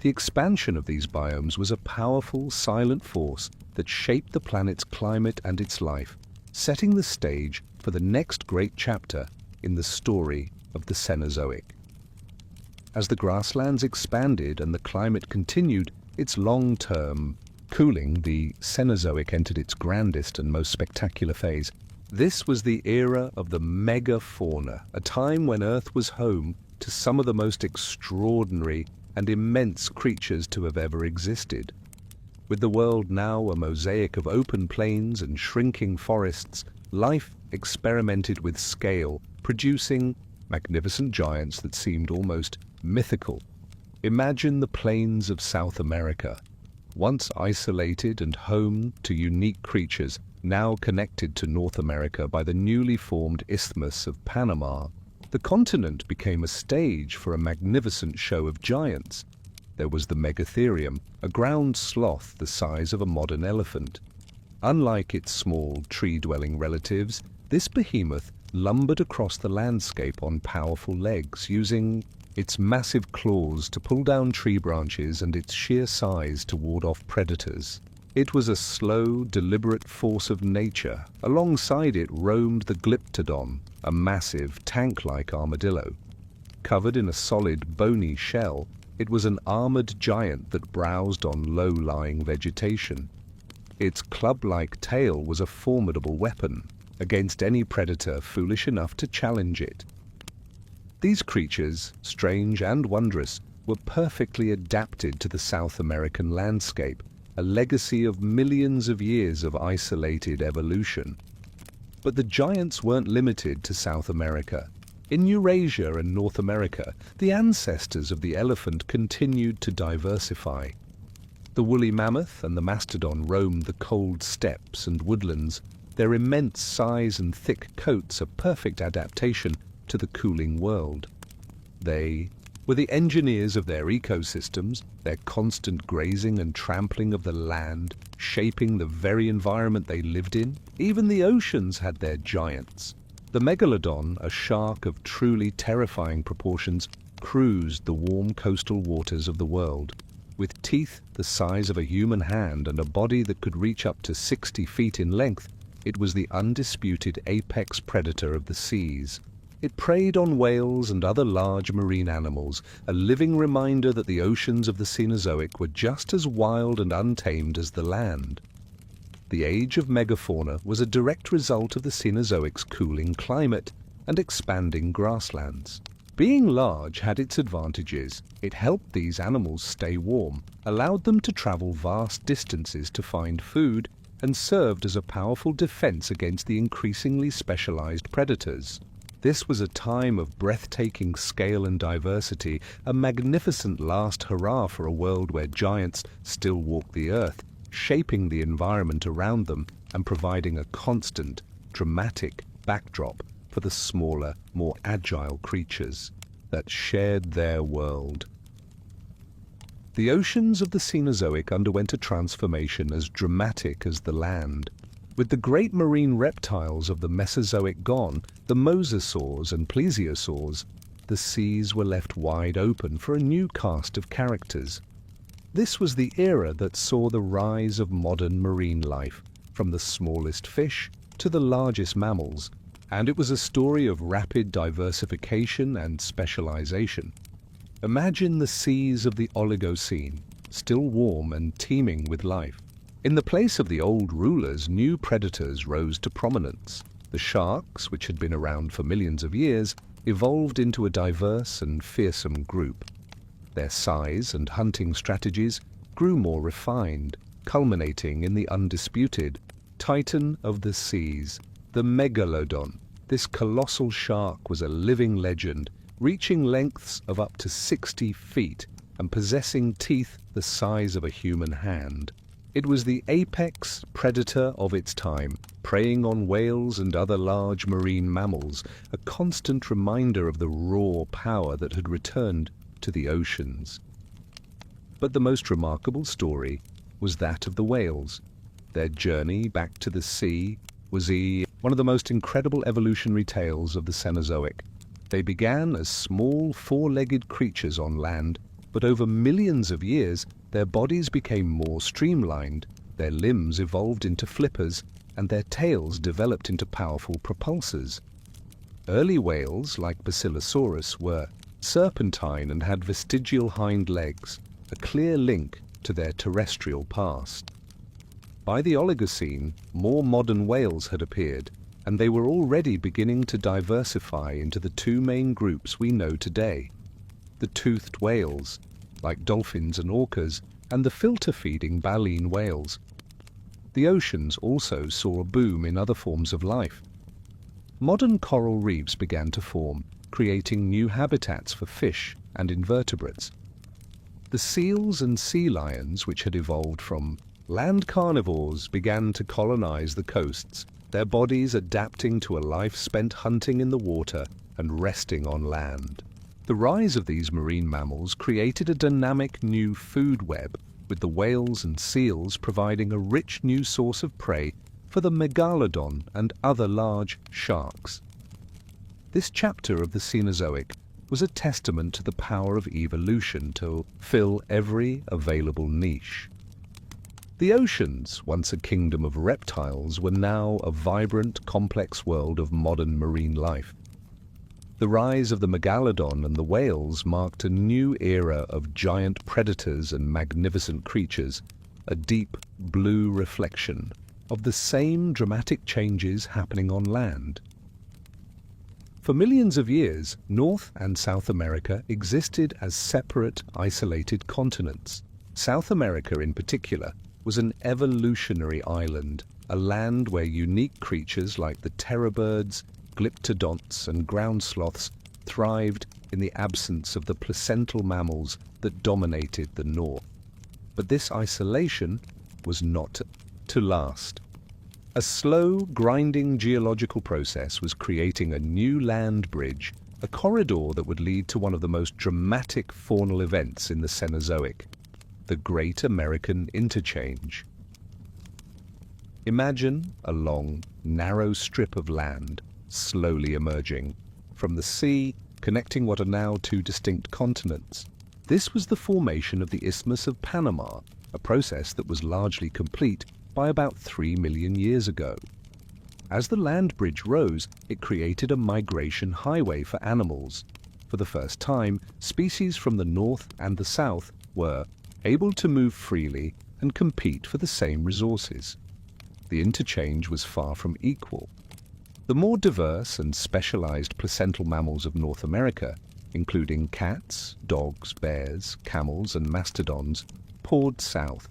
A: The expansion of these biomes was a powerful, silent force that shaped the planet's climate and its life, setting the stage for the next great chapter in the story of the Cenozoic. As the grasslands expanded and the climate continued its long-term cooling, the Cenozoic entered its grandest and most spectacular phase. This was the era of the megafauna, a time when Earth was home to some of the most extraordinary and immense creatures to have ever existed. With the world now a mosaic of open plains and shrinking forests, life experimented with scale, producing magnificent giants that seemed almost mythical. Imagine the plains of South America, once isolated and home to unique creatures, now connected to North America by the newly formed Isthmus of Panama. The continent became a stage for a magnificent show of giants. There was the Megatherium, a ground sloth the size of a modern elephant. Unlike its small, tree-dwelling relatives, this behemoth lumbered across the landscape on powerful legs, using its massive claws to pull down tree branches and its sheer size to ward off predators. It was a slow, deliberate force of nature. Alongside it roamed the Glyptodon, a massive, tank-like armadillo. Covered in a solid, bony shell, it was an armored giant that browsed on low-lying vegetation. Its club-like tail was a formidable weapon against any predator foolish enough to challenge it. These creatures, strange and wondrous, were perfectly adapted to the South American landscape, a legacy of millions of years of isolated evolution. But the giants weren't limited to South America. In Eurasia and North America, the ancestors of the elephant continued to diversify. The woolly mammoth and the mastodon roamed the cold steppes and woodlands, their immense size and thick coats a perfect adaptation to the cooling world. They were the engineers of their ecosystems, their constant grazing and trampling of the land, shaping the very environment they lived in. Even the oceans had their giants. The megalodon, a shark of truly terrifying proportions, cruised the warm coastal waters of the world. With teeth the size of a human hand and a body that could reach up to 60 feet in length, it was the undisputed apex predator of the seas. It preyed on whales and other large marine animals, a living reminder that the oceans of the Cenozoic were just as wild and untamed as the land. The age of megafauna was a direct result of the Cenozoic's cooling climate and expanding grasslands. Being large had its advantages. It helped these animals stay warm, allowed them to travel vast distances to find food, and served as a powerful defense against the increasingly specialized predators. This was a time of breathtaking scale and diversity, a magnificent last hurrah for a world where giants still walk the earth, shaping the environment around them and providing a constant, dramatic backdrop for the smaller, more agile creatures that shared their world. The oceans of the Cenozoic underwent a transformation as dramatic as the land. With the great marine reptiles of the Mesozoic gone, the mosasaurs and plesiosaurs, the seas were left wide open for a new cast of characters. This was the era that saw the rise of modern marine life, from the smallest fish to the largest mammals, and it was a story of rapid diversification and specialization. Imagine the seas of the Oligocene, still warm and teeming with life. In the place of the old rulers, new predators rose to prominence. The sharks, which had been around for millions of years, evolved into a diverse and fearsome group. Their size and hunting strategies grew more refined, culminating in the undisputed titan of the seas, the megalodon. This colossal shark was a living legend, reaching lengths of up to 60 feet and possessing teeth the size of a human hand. It was the apex predator of its time, preying on whales and other large marine mammals, a constant reminder of the raw power that had returned to the oceans. But the most remarkable story was that of the whales. Their journey back to the sea was one of the most incredible evolutionary tales of the Cenozoic. They began as small, four-legged creatures on land, but over millions of years, their bodies became more streamlined, their limbs evolved into flippers, and their tails developed into powerful propulsors. Early whales, like Basilosaurus, were serpentine and had vestigial hind legs, a clear link to their terrestrial past. By the Oligocene, more modern whales had appeared, and they were already beginning to diversify into the two main groups we know today: the toothed whales, like dolphins and orcas, and the filter-feeding baleen whales. The oceans also saw a boom in other forms of life. Modern coral reefs began to form, creating new habitats for fish and invertebrates. The seals and sea lions, which had evolved from land carnivores, began to colonize the coasts, their bodies adapting to a life spent hunting in the water and resting on land. The rise of these marine mammals created a dynamic new food web, with the whales and seals providing a rich new source of prey for the megalodon and other large sharks. This chapter of the Cenozoic was a testament to the power of evolution to fill every available niche. The oceans, once a kingdom of reptiles, were now a vibrant, complex world of modern marine life. The rise of the megalodon and the whales marked a new era of giant predators and magnificent creatures, a deep blue reflection of the same dramatic changes happening on land. For millions of years, North and South America existed as separate, isolated continents. South America, in particular, was an evolutionary island, a land where unique creatures like the terror birds, glyptodonts, and ground sloths thrived in the absence of the placental mammals that dominated the north. But this isolation was not to last. A slow, grinding geological process was creating a new land bridge, a corridor that would lead to one of the most dramatic faunal events in the Cenozoic: the Great American Interchange. Imagine a long, narrow strip of land slowly emerging from the sea, connecting what are now two distinct continents. This was the formation of the Isthmus of Panama, a process that was largely complete by about 3 million years ago. As the land bridge rose, it created a migration highway for animals. For the first time, species from the north and the south were able to move freely and compete for the same resources. The interchange was far from equal. The more diverse and specialized placental mammals of North America, including cats, dogs, bears, camels, and mastodons, poured south.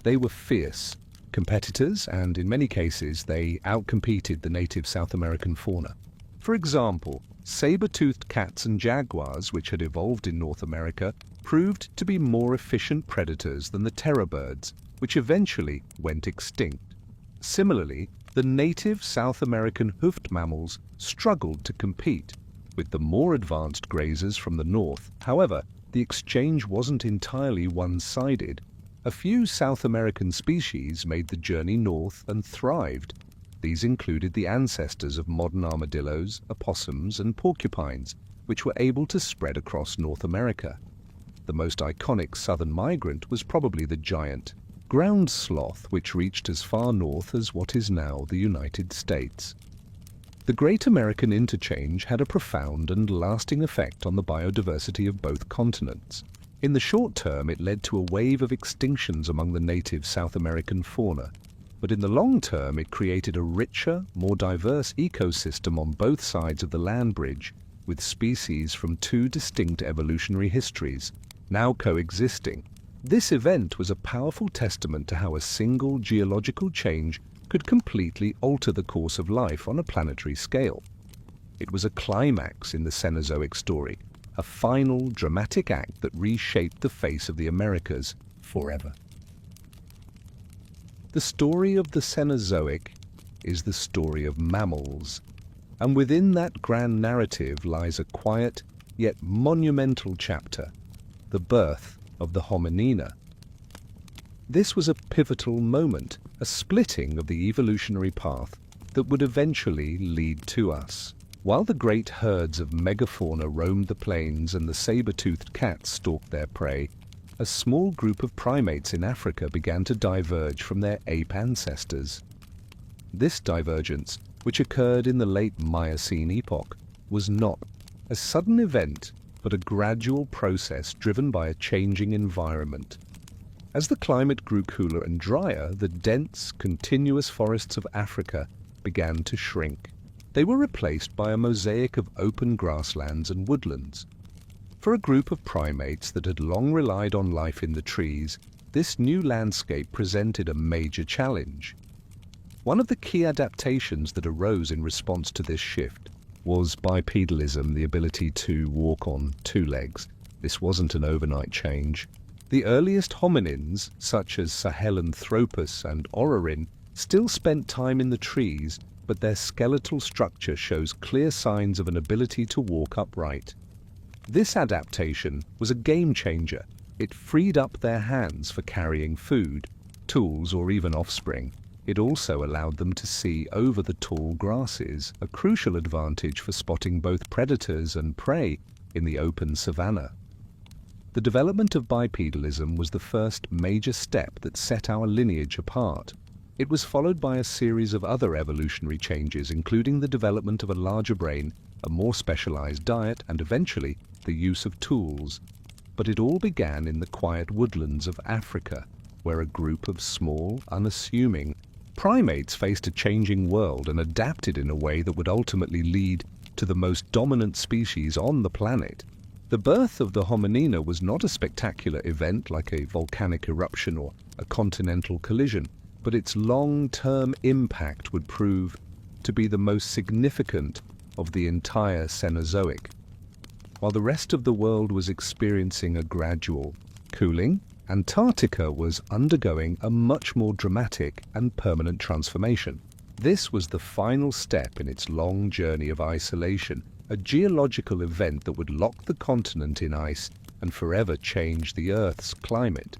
A: They were fierce competitors, and in many cases they outcompeted the native South American fauna. For example, saber-toothed cats and jaguars, which had evolved in North America, proved to be more efficient predators than the terror birds, which eventually went extinct. Similarly, the native South American hoofed mammals struggled to compete with the more advanced grazers from the north. However, the exchange wasn't entirely one-sided. A few South American species made the journey north and thrived. These included the ancestors of modern armadillos, opossums, and porcupines, which were able to spread across North America. The most iconic southern migrant was probably the giant ground sloth, which reached as far north as what is now the United States. The Great American Interchange had a profound and lasting effect on the biodiversity of both continents. In the short term, it led to a wave of extinctions among the native South American fauna, but in the long term it created a richer, more diverse ecosystem on both sides of the land bridge, with species from two distinct evolutionary histories now coexisting. This event was a powerful testament to how a single geological change could completely alter the course of life on a planetary scale. It was a climax in the Cenozoic story, a final dramatic act that reshaped the face of the Americas forever. The story of the Cenozoic is the story of mammals, and within that grand narrative lies a quiet yet monumental chapter, the birth of the hominina. This was a pivotal moment, a splitting of the evolutionary path that would eventually lead to us. While the great herds of megafauna roamed the plains and the saber-toothed cats stalked their prey, a small group of primates in Africa began to diverge from their ape ancestors. This divergence, which occurred in the late Miocene epoch, was not a sudden event but a gradual process driven by a changing environment. As the climate grew cooler and drier, the dense, continuous forests of Africa began to shrink. They were replaced by a mosaic of open grasslands and woodlands. For a group of primates that had long relied on life in the trees, this new landscape presented a major challenge. One of the key adaptations that arose in response to this shift was bipedalism, the ability to walk on two legs. This wasn't an overnight change. The earliest hominins, such as Sahelanthropus and Orrorin, still spent time in the trees, but their skeletal structure shows clear signs of an ability to walk upright. This adaptation was a game changer. It freed up their hands for carrying food, tools, or even offspring. It also allowed them to see over the tall grasses, a crucial advantage for spotting both predators and prey in the open savanna. The development of bipedalism was the first major step that set our lineage apart. It was followed by a series of other evolutionary changes, including the development of a larger brain, a more specialized diet, and eventually the use of tools. But it all began in the quiet woodlands of Africa, where a group of small, unassuming primates faced a changing world and adapted in a way that would ultimately lead to the most dominant species on the planet. The birth of the hominina was not a spectacular event like a volcanic eruption or a continental collision, but its long-term impact would prove to be the most significant of the entire Cenozoic. While the rest of the world was experiencing a gradual cooling, Antarctica was undergoing a much more dramatic and permanent transformation. This was the final step in its long journey of isolation, a geological event that would lock the continent in ice and forever change the Earth's climate.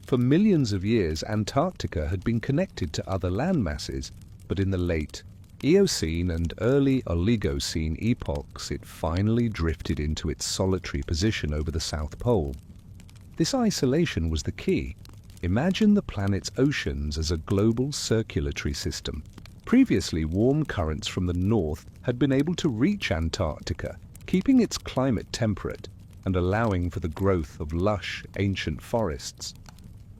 A: For millions of years, Antarctica had been connected to other landmasses, but in the late Eocene and early Oligocene epochs, it finally drifted into its solitary position over the South Pole. This isolation was the key. Imagine the planet's oceans as a global circulatory system. Previously, warm currents from the north had been able to reach Antarctica, keeping its climate temperate and allowing for the growth of lush, ancient forests.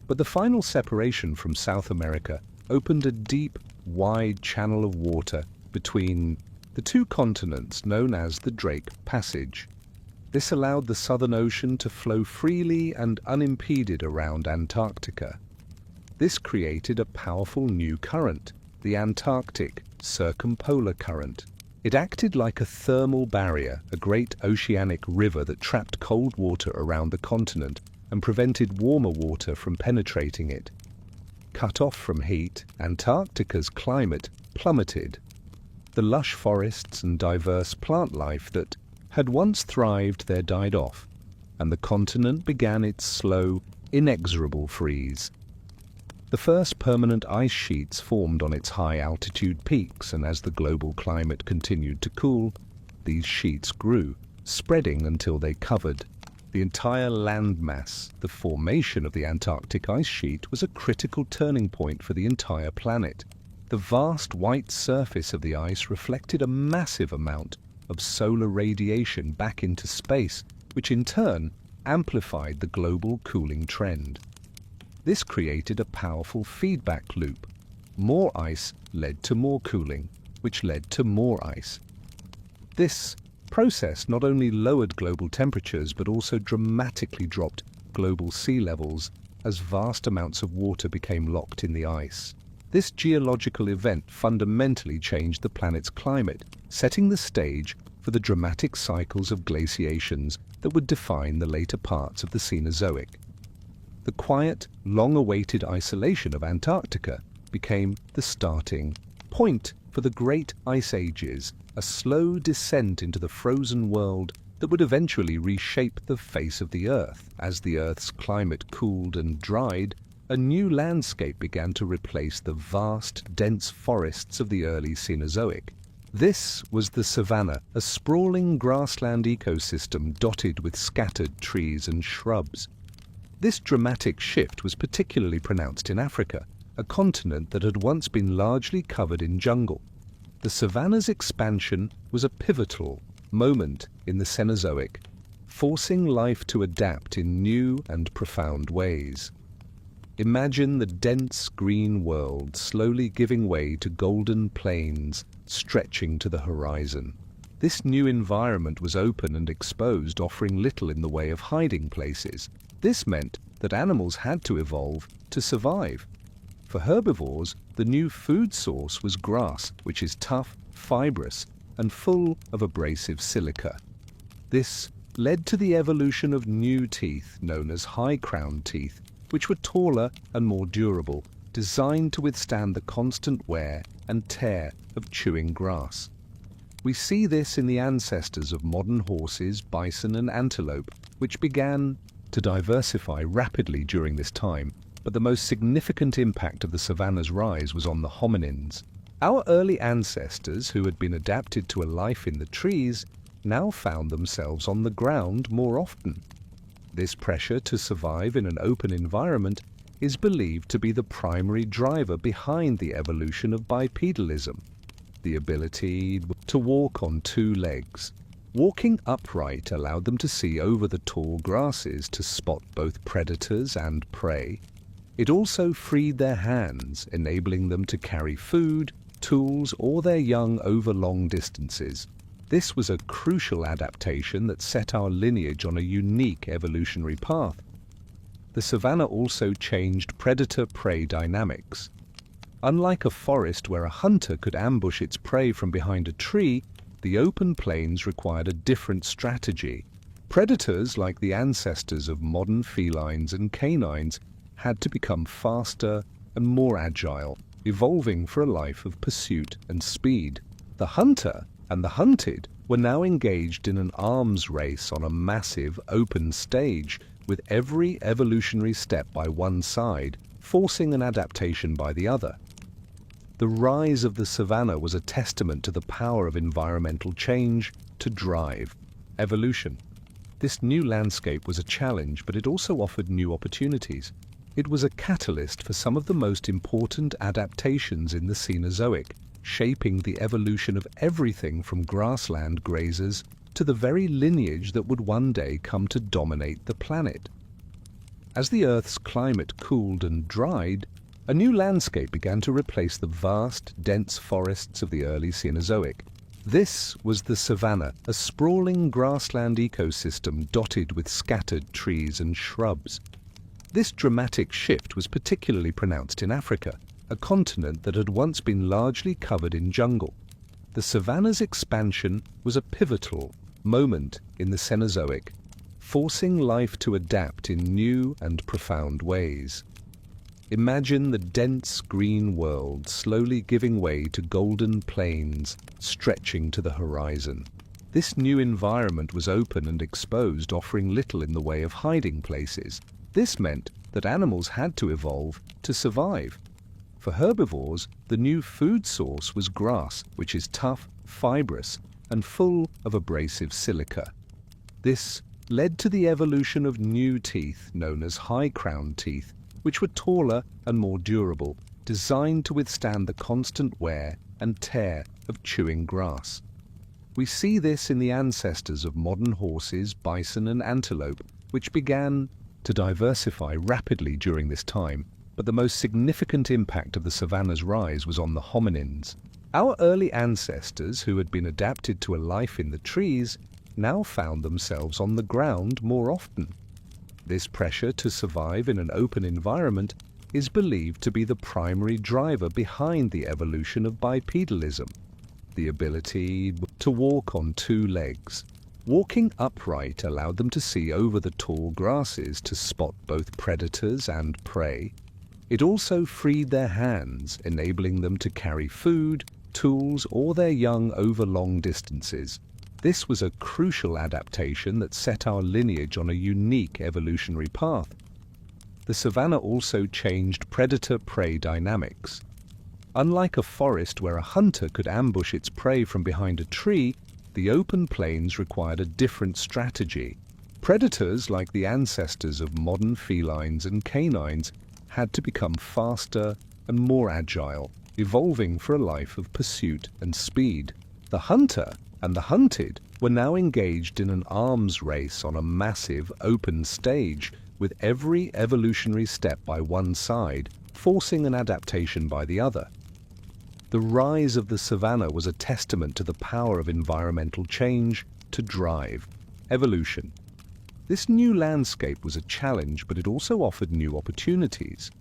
A: But the final separation from South America opened a deep, wide channel of water between the two continents known as the Drake Passage. This allowed the Southern Ocean to flow freely and unimpeded around Antarctica. This created a powerful new current, the Antarctic Circumpolar Current. It acted like a thermal barrier, a great oceanic river that trapped cold water around the continent and prevented warmer water from penetrating it. Cut off from heat, Antarctica's climate plummeted. The lush forests and diverse plant life that had once thrived there died off, and the continent began its slow, inexorable freeze. The first permanent ice sheets formed on its high-altitude peaks, and as the global climate continued to cool, these sheets grew, spreading until they covered the entire landmass. The formation of the Antarctic ice sheet was a critical turning point for the entire planet. The vast white surface of the ice reflected a massive amount of solar radiation back into space, which in turn amplified the global cooling trend. This created a powerful feedback loop. More ice led to more cooling, which led to more ice. This process not only lowered global temperatures but also dramatically dropped global sea levels as vast amounts of water became locked in the ice. This geological event fundamentally changed the planet's climate, setting the stage for the dramatic cycles of glaciations that would define the later parts of the Cenozoic. The quiet, long-awaited isolation of Antarctica became the starting point for the great ice ages, a slow descent into the frozen world that would eventually reshape the face of the Earth. As the Earth's climate cooled and dried, a new landscape began to replace the vast, dense forests of the early Cenozoic. This was the savanna, a sprawling grassland ecosystem dotted with scattered trees and shrubs. This dramatic shift was particularly pronounced in Africa, a continent that had once been largely covered in jungle. The savanna's expansion was a pivotal moment in the Cenozoic, forcing life to adapt in new and profound ways. Imagine the dense green world slowly giving way to golden plains stretching to the horizon. This new environment was open and exposed, offering little in the way of hiding places. This meant that animals had to evolve to survive. For herbivores, the new food source was grass, which is tough, fibrous, and full of abrasive silica. This led to the evolution of new teeth known as high-crowned teeth, which were taller and more durable, designed to withstand the constant wear and tear of chewing grass. We see this in the ancestors of modern horses, bison, and antelope, which began to diversify rapidly during this time, but the most significant impact of the savanna's rise was on the hominins. Our early ancestors, who had been adapted to a life in the trees, now found themselves on the ground more often. This pressure to survive in an open environment is believed to be the primary driver behind the evolution of bipedalism, the ability to walk on two legs. Walking upright allowed them to see over the tall grasses to spot both predators and prey. It also freed their hands, enabling them to carry food, tools, or their young over long distances. This was a crucial adaptation that set our lineage on a unique evolutionary path. The savanna also changed predator-prey dynamics. Unlike a forest where a hunter could ambush its prey from behind a tree, the open plains required a different strategy. Predators, like the ancestors of modern felines and canines, had to become faster and more agile, evolving for a life of pursuit and speed. The hunter and the hunted were now engaged in an arms race on a massive open stage, with every evolutionary step by one side forcing an adaptation by the other. The rise of the savanna was a testament to the power of environmental change to drive evolution. This new landscape was a challenge, but it also offered new opportunities. It was a catalyst for some of the most important adaptations in the Cenozoic, shaping the evolution of everything from grassland grazers to the very lineage that would one day come to dominate the planet. As the Earth's climate cooled and dried, a new landscape began to replace the vast, dense forests of the early Cenozoic. This was the savanna, a sprawling grassland ecosystem dotted with scattered trees and shrubs. This dramatic shift was particularly pronounced in Africa, a continent that had once been largely covered in jungle. The savanna's expansion was a pivotal moment in the Cenozoic, forcing life to adapt in new and profound ways. Imagine the dense green world slowly giving way to golden plains stretching to the horizon. This new environment was open and exposed, offering little in the way of hiding places. This meant that animals had to evolve to survive. For herbivores, the new food source was grass, which is tough, fibrous, and full of abrasive silica. This led to the evolution of new teeth known as high-crowned teeth, which were taller and more durable, designed to withstand the constant wear and tear of chewing grass. We see this in the ancestors of modern horses, bison, and antelope, which began to diversify rapidly during this time, but the most significant impact of the savanna's rise was on the hominins. Our early ancestors, who had been adapted to a life in the trees, now found themselves on the ground more often. This pressure to survive in an open environment is believed to be the primary driver behind the evolution of bipedalism, the ability to walk on two legs. Walking upright allowed them to see over the tall grasses to spot both predators and prey. It also freed their hands, enabling them to carry food, tools, or their young over long distances. This was a crucial adaptation that set our lineage on a unique evolutionary path. The savanna also changed predator-prey dynamics. Unlike a forest where a hunter could ambush its prey from behind a tree, the open plains required a different strategy. Predators, like the ancestors of modern felines and canines, had to become faster and more agile, evolving for a life of pursuit and speed. The hunter and the hunted were now engaged in an arms race on a massive open stage, with every evolutionary step by one side forcing an adaptation by the other. The rise of the savanna was a testament to the power of environmental change to drive evolution. This new landscape was a challenge, but it also offered new opportunities.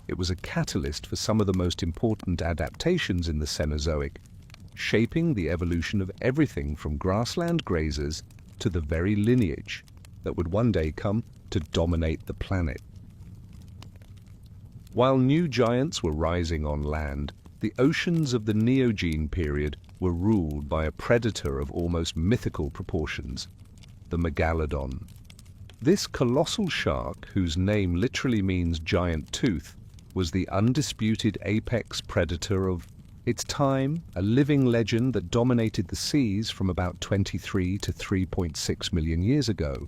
A: It was a catalyst for some of the most important adaptations in the Cenozoic, shaping the evolution of everything from grassland grazers to the very lineage that would one day come to dominate the planet. While new giants were rising on land, the oceans of the Neogene period were ruled by a predator of almost mythical proportions, the megalodon. This colossal shark, whose name literally means giant tooth, was the undisputed apex predator of its time, a living legend that dominated the seas from about 23 to 3.6 million years ago.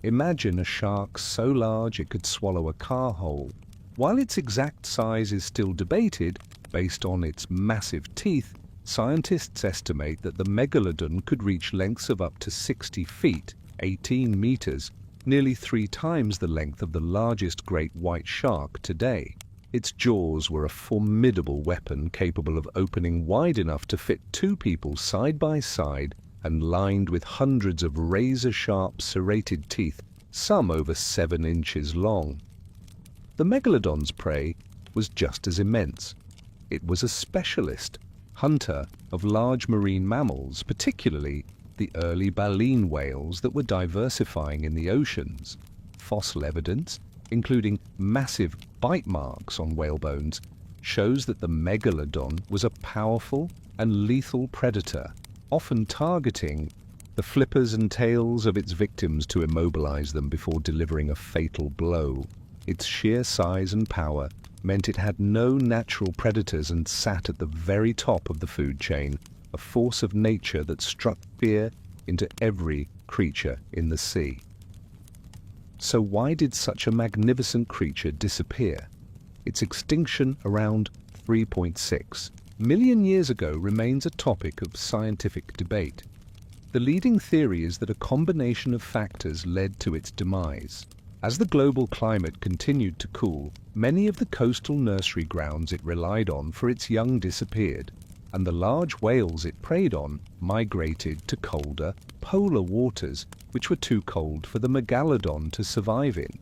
A: Imagine a shark so large it could swallow a car whole. While its exact size is still debated, based on its massive teeth, scientists estimate that the megalodon could reach lengths of up to 60 feet, 18 meters, nearly 3 times the length of the largest great white shark today. Its jaws were a formidable weapon capable of opening wide enough to fit 2 people side by side and lined with hundreds of razor-sharp serrated teeth, some over 7 inches long. The megalodon's prey was just as immense. It was a specialist hunter of large marine mammals, particularly the early baleen whales that were diversifying in the oceans. Fossil evidence, including massive bite marks on whale bones, shows that the megalodon was a powerful and lethal predator, often targeting the flippers and tails of its victims to immobilize them before delivering a fatal blow. Its sheer size and power meant it had no natural predators and sat at the very top of the food chain, a force of nature that struck fear into every creature in the sea. So why did such a magnificent creature disappear? Its extinction around 3.6 million years ago remains a topic of scientific debate. The leading theory is that a combination of factors led to its demise. As the global climate continued to cool, many of the coastal nursery grounds it relied on for its young disappeared, and the large whales it preyed on migrated to colder, polar waters, which were too cold for the megalodon to survive in.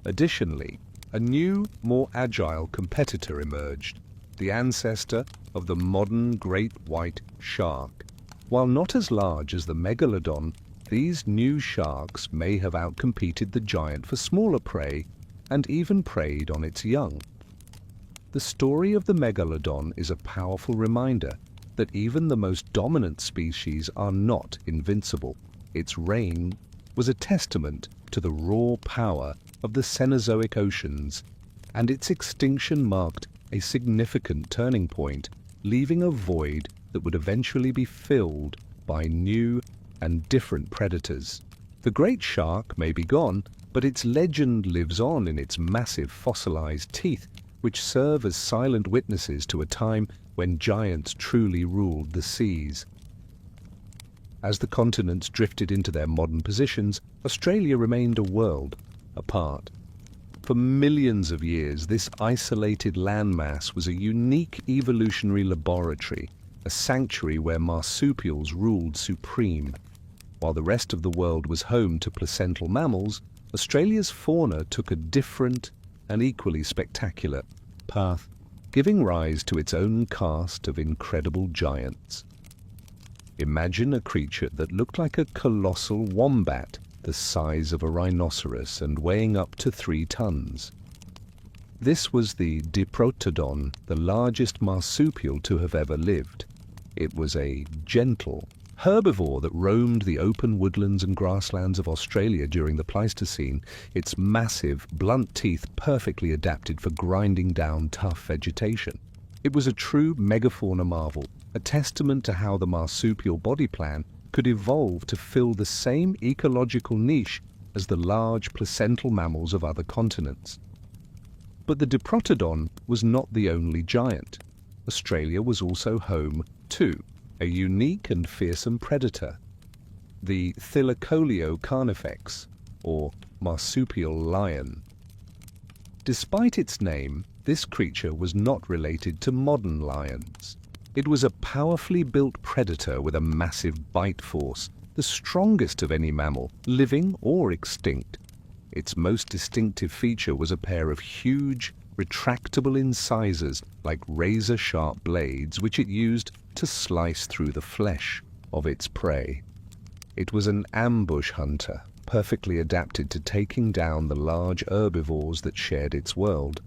A: Additionally, a new, more agile competitor emerged, the ancestor of the modern great white shark. While not as large as the megalodon, these new sharks may have outcompeted the giant for smaller prey and even preyed on its young. The story of the megalodon is a powerful reminder that even the most dominant species are not invincible. Its reign was a testament to the raw power of the Cenozoic oceans, and its extinction marked a significant turning point, leaving a void that would eventually be filled by new and different predators. The great shark may be gone, but its legend lives on in its massive fossilized teeth, which serve as silent witnesses to a time when giants truly ruled the seas. As the continents drifted into their modern positions, Australia remained a world apart. For millions of years, this isolated landmass was a unique evolutionary laboratory, a sanctuary where marsupials ruled supreme. While the rest of the world was home to placental mammals, Australia's fauna took a different and equally spectacular path, giving rise to its own cast of incredible giants. Imagine a creature that looked like a colossal wombat, the size of a rhinoceros and weighing up to 3 tons. This was the Diprotodon, the largest marsupial to have ever lived. It was a gentle herbivore that roamed the open woodlands and grasslands of Australia during the Pleistocene, its massive, blunt teeth perfectly adapted for grinding down tough vegetation. It was a true megafauna marvel, a testament to how the marsupial body plan could evolve to fill the same ecological niche as the large placental mammals of other continents. But the Diprotodon was not the only giant. Australia was also home to a unique and fearsome predator, the Thylacoleo carnifex, or marsupial lion. Despite its name, this creature was not related to modern lions. It was a powerfully built predator with a massive bite force, the strongest of any mammal, living or extinct. Its most distinctive feature was a pair of huge, retractable incisors like razor-sharp blades which it used to slice through the flesh of its prey. It was an ambush hunter, perfectly adapted to taking down the large herbivores that shared its world.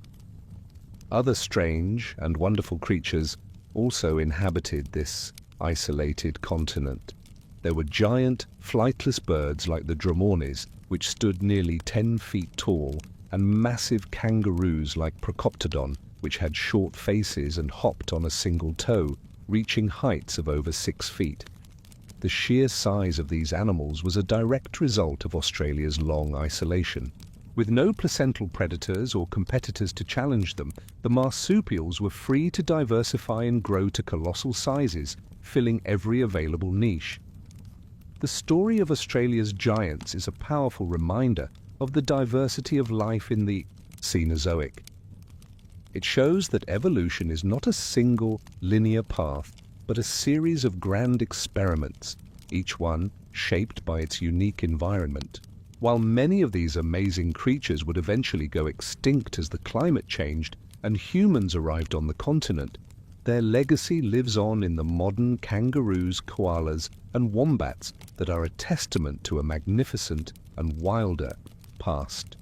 A: Other strange and wonderful creatures also inhabited this isolated continent. There were giant, flightless birds like the dromones, which stood nearly 10 feet tall, and massive kangaroos like Procoptodon, which had short faces and hopped on a single toe, reaching heights of over 6 feet. The sheer size of these animals was a direct result of Australia's long isolation. With no placental predators or competitors to challenge them, the marsupials were free to diversify and grow to colossal sizes, filling every available niche. The story of Australia's giants is a powerful reminder of the diversity of life in the Cenozoic. It shows that evolution is not a single, linear path, but a series of grand experiments, each one shaped by its unique environment. While many of these amazing creatures would eventually go extinct as the climate changed and humans arrived on the continent, their legacy lives on in the modern kangaroos, koalas, and wombats that are a testament to a magnificent and wilder past.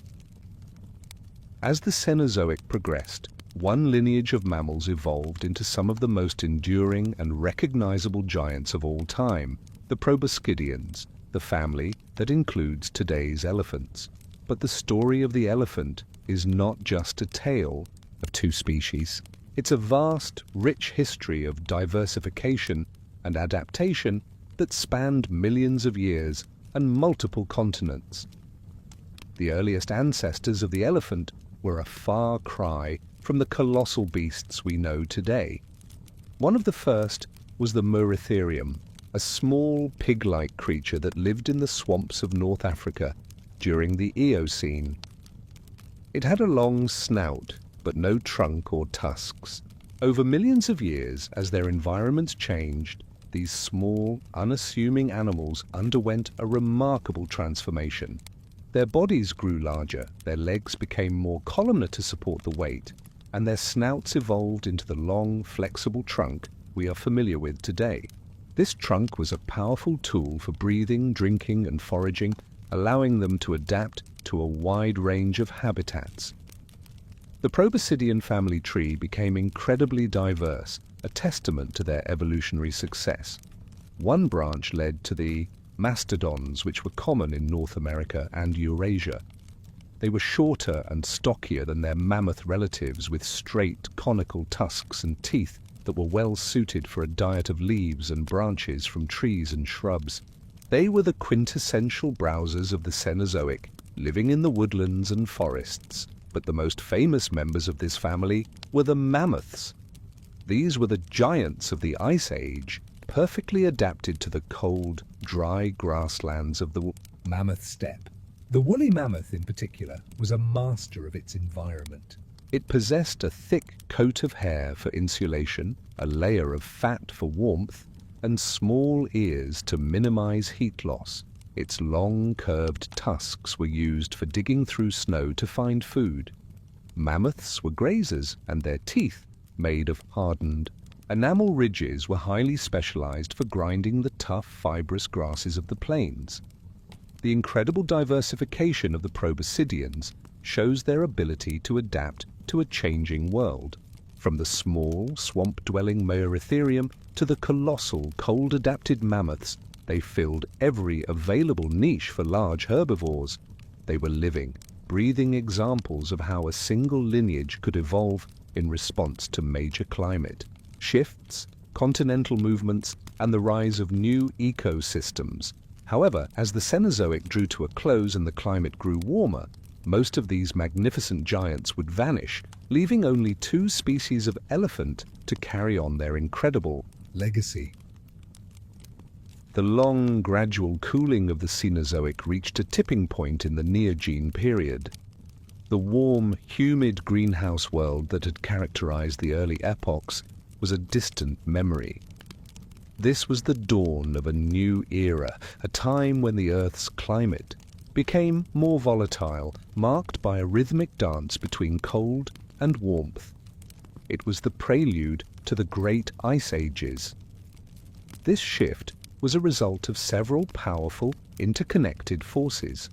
A: As the Cenozoic progressed, one lineage of mammals evolved into some of the most enduring and recognizable giants of all time, the proboscideans, the family that includes today's elephants. But the story of the elephant is not just a tale of 2 species. It's a vast, rich history of diversification and adaptation that spanned millions of years and multiple continents. The earliest ancestors of the elephant were a far cry from the colossal beasts we know today. One of the first was the Merytherium, a small pig-like creature that lived in the swamps of North Africa during the Eocene. It had a long snout, but no trunk or tusks. Over millions of years, as their environments changed, these small, unassuming animals underwent a remarkable transformation. Their bodies grew larger, their legs became more columnar to support the weight, and their snouts evolved into the long, flexible trunk we are familiar with today. This trunk was a powerful tool for breathing, drinking, and foraging, allowing them to adapt to a wide range of habitats. The proboscidean family tree became incredibly diverse, a testament to their evolutionary success. One branch led to the mastodons, which were common in North America and Eurasia. They were shorter and stockier than their mammoth relatives, with straight, conical tusks and teeth that were well suited for a diet of leaves and branches from trees and shrubs. They were the quintessential browsers of the Cenozoic, living in the woodlands and forests. But the most famous members of this family were the mammoths. These were the giants of the Ice Age perfectly adapted to the cold, dry grasslands of the mammoth steppe. The woolly mammoth, in particular, was a master of its environment. It possessed a thick coat of hair for insulation, a layer of fat for warmth, and small ears to minimize heat loss. Its long, curved tusks were used for digging through snow to find food. Mammoths were grazers, and their teeth, made of hardened enamel ridges, were highly specialized for grinding the tough, fibrous grasses of the plains. The incredible diversification of the proboscideans shows their ability to adapt to a changing world. From the small, swamp-dwelling Meoritherium to the colossal, cold-adapted mammoths, they filled every available niche for large herbivores. They were living, breathing examples of how a single lineage could evolve in response to major climate shifts, continental movements, and the rise of new ecosystems. However, as the Cenozoic drew to a close and the climate grew warmer, most of these magnificent giants would vanish, leaving only 2 species of elephant to carry on their incredible legacy. The long, gradual cooling of the Cenozoic reached a tipping point in the Neogene period. The warm, humid greenhouse world that had characterized the early epochs was a distant memory. This was the dawn of a new era, a time when the Earth's climate became more volatile, marked by a rhythmic dance between cold and warmth. It was the prelude to the great ice ages. This shift was a result of several powerful, interconnected forces.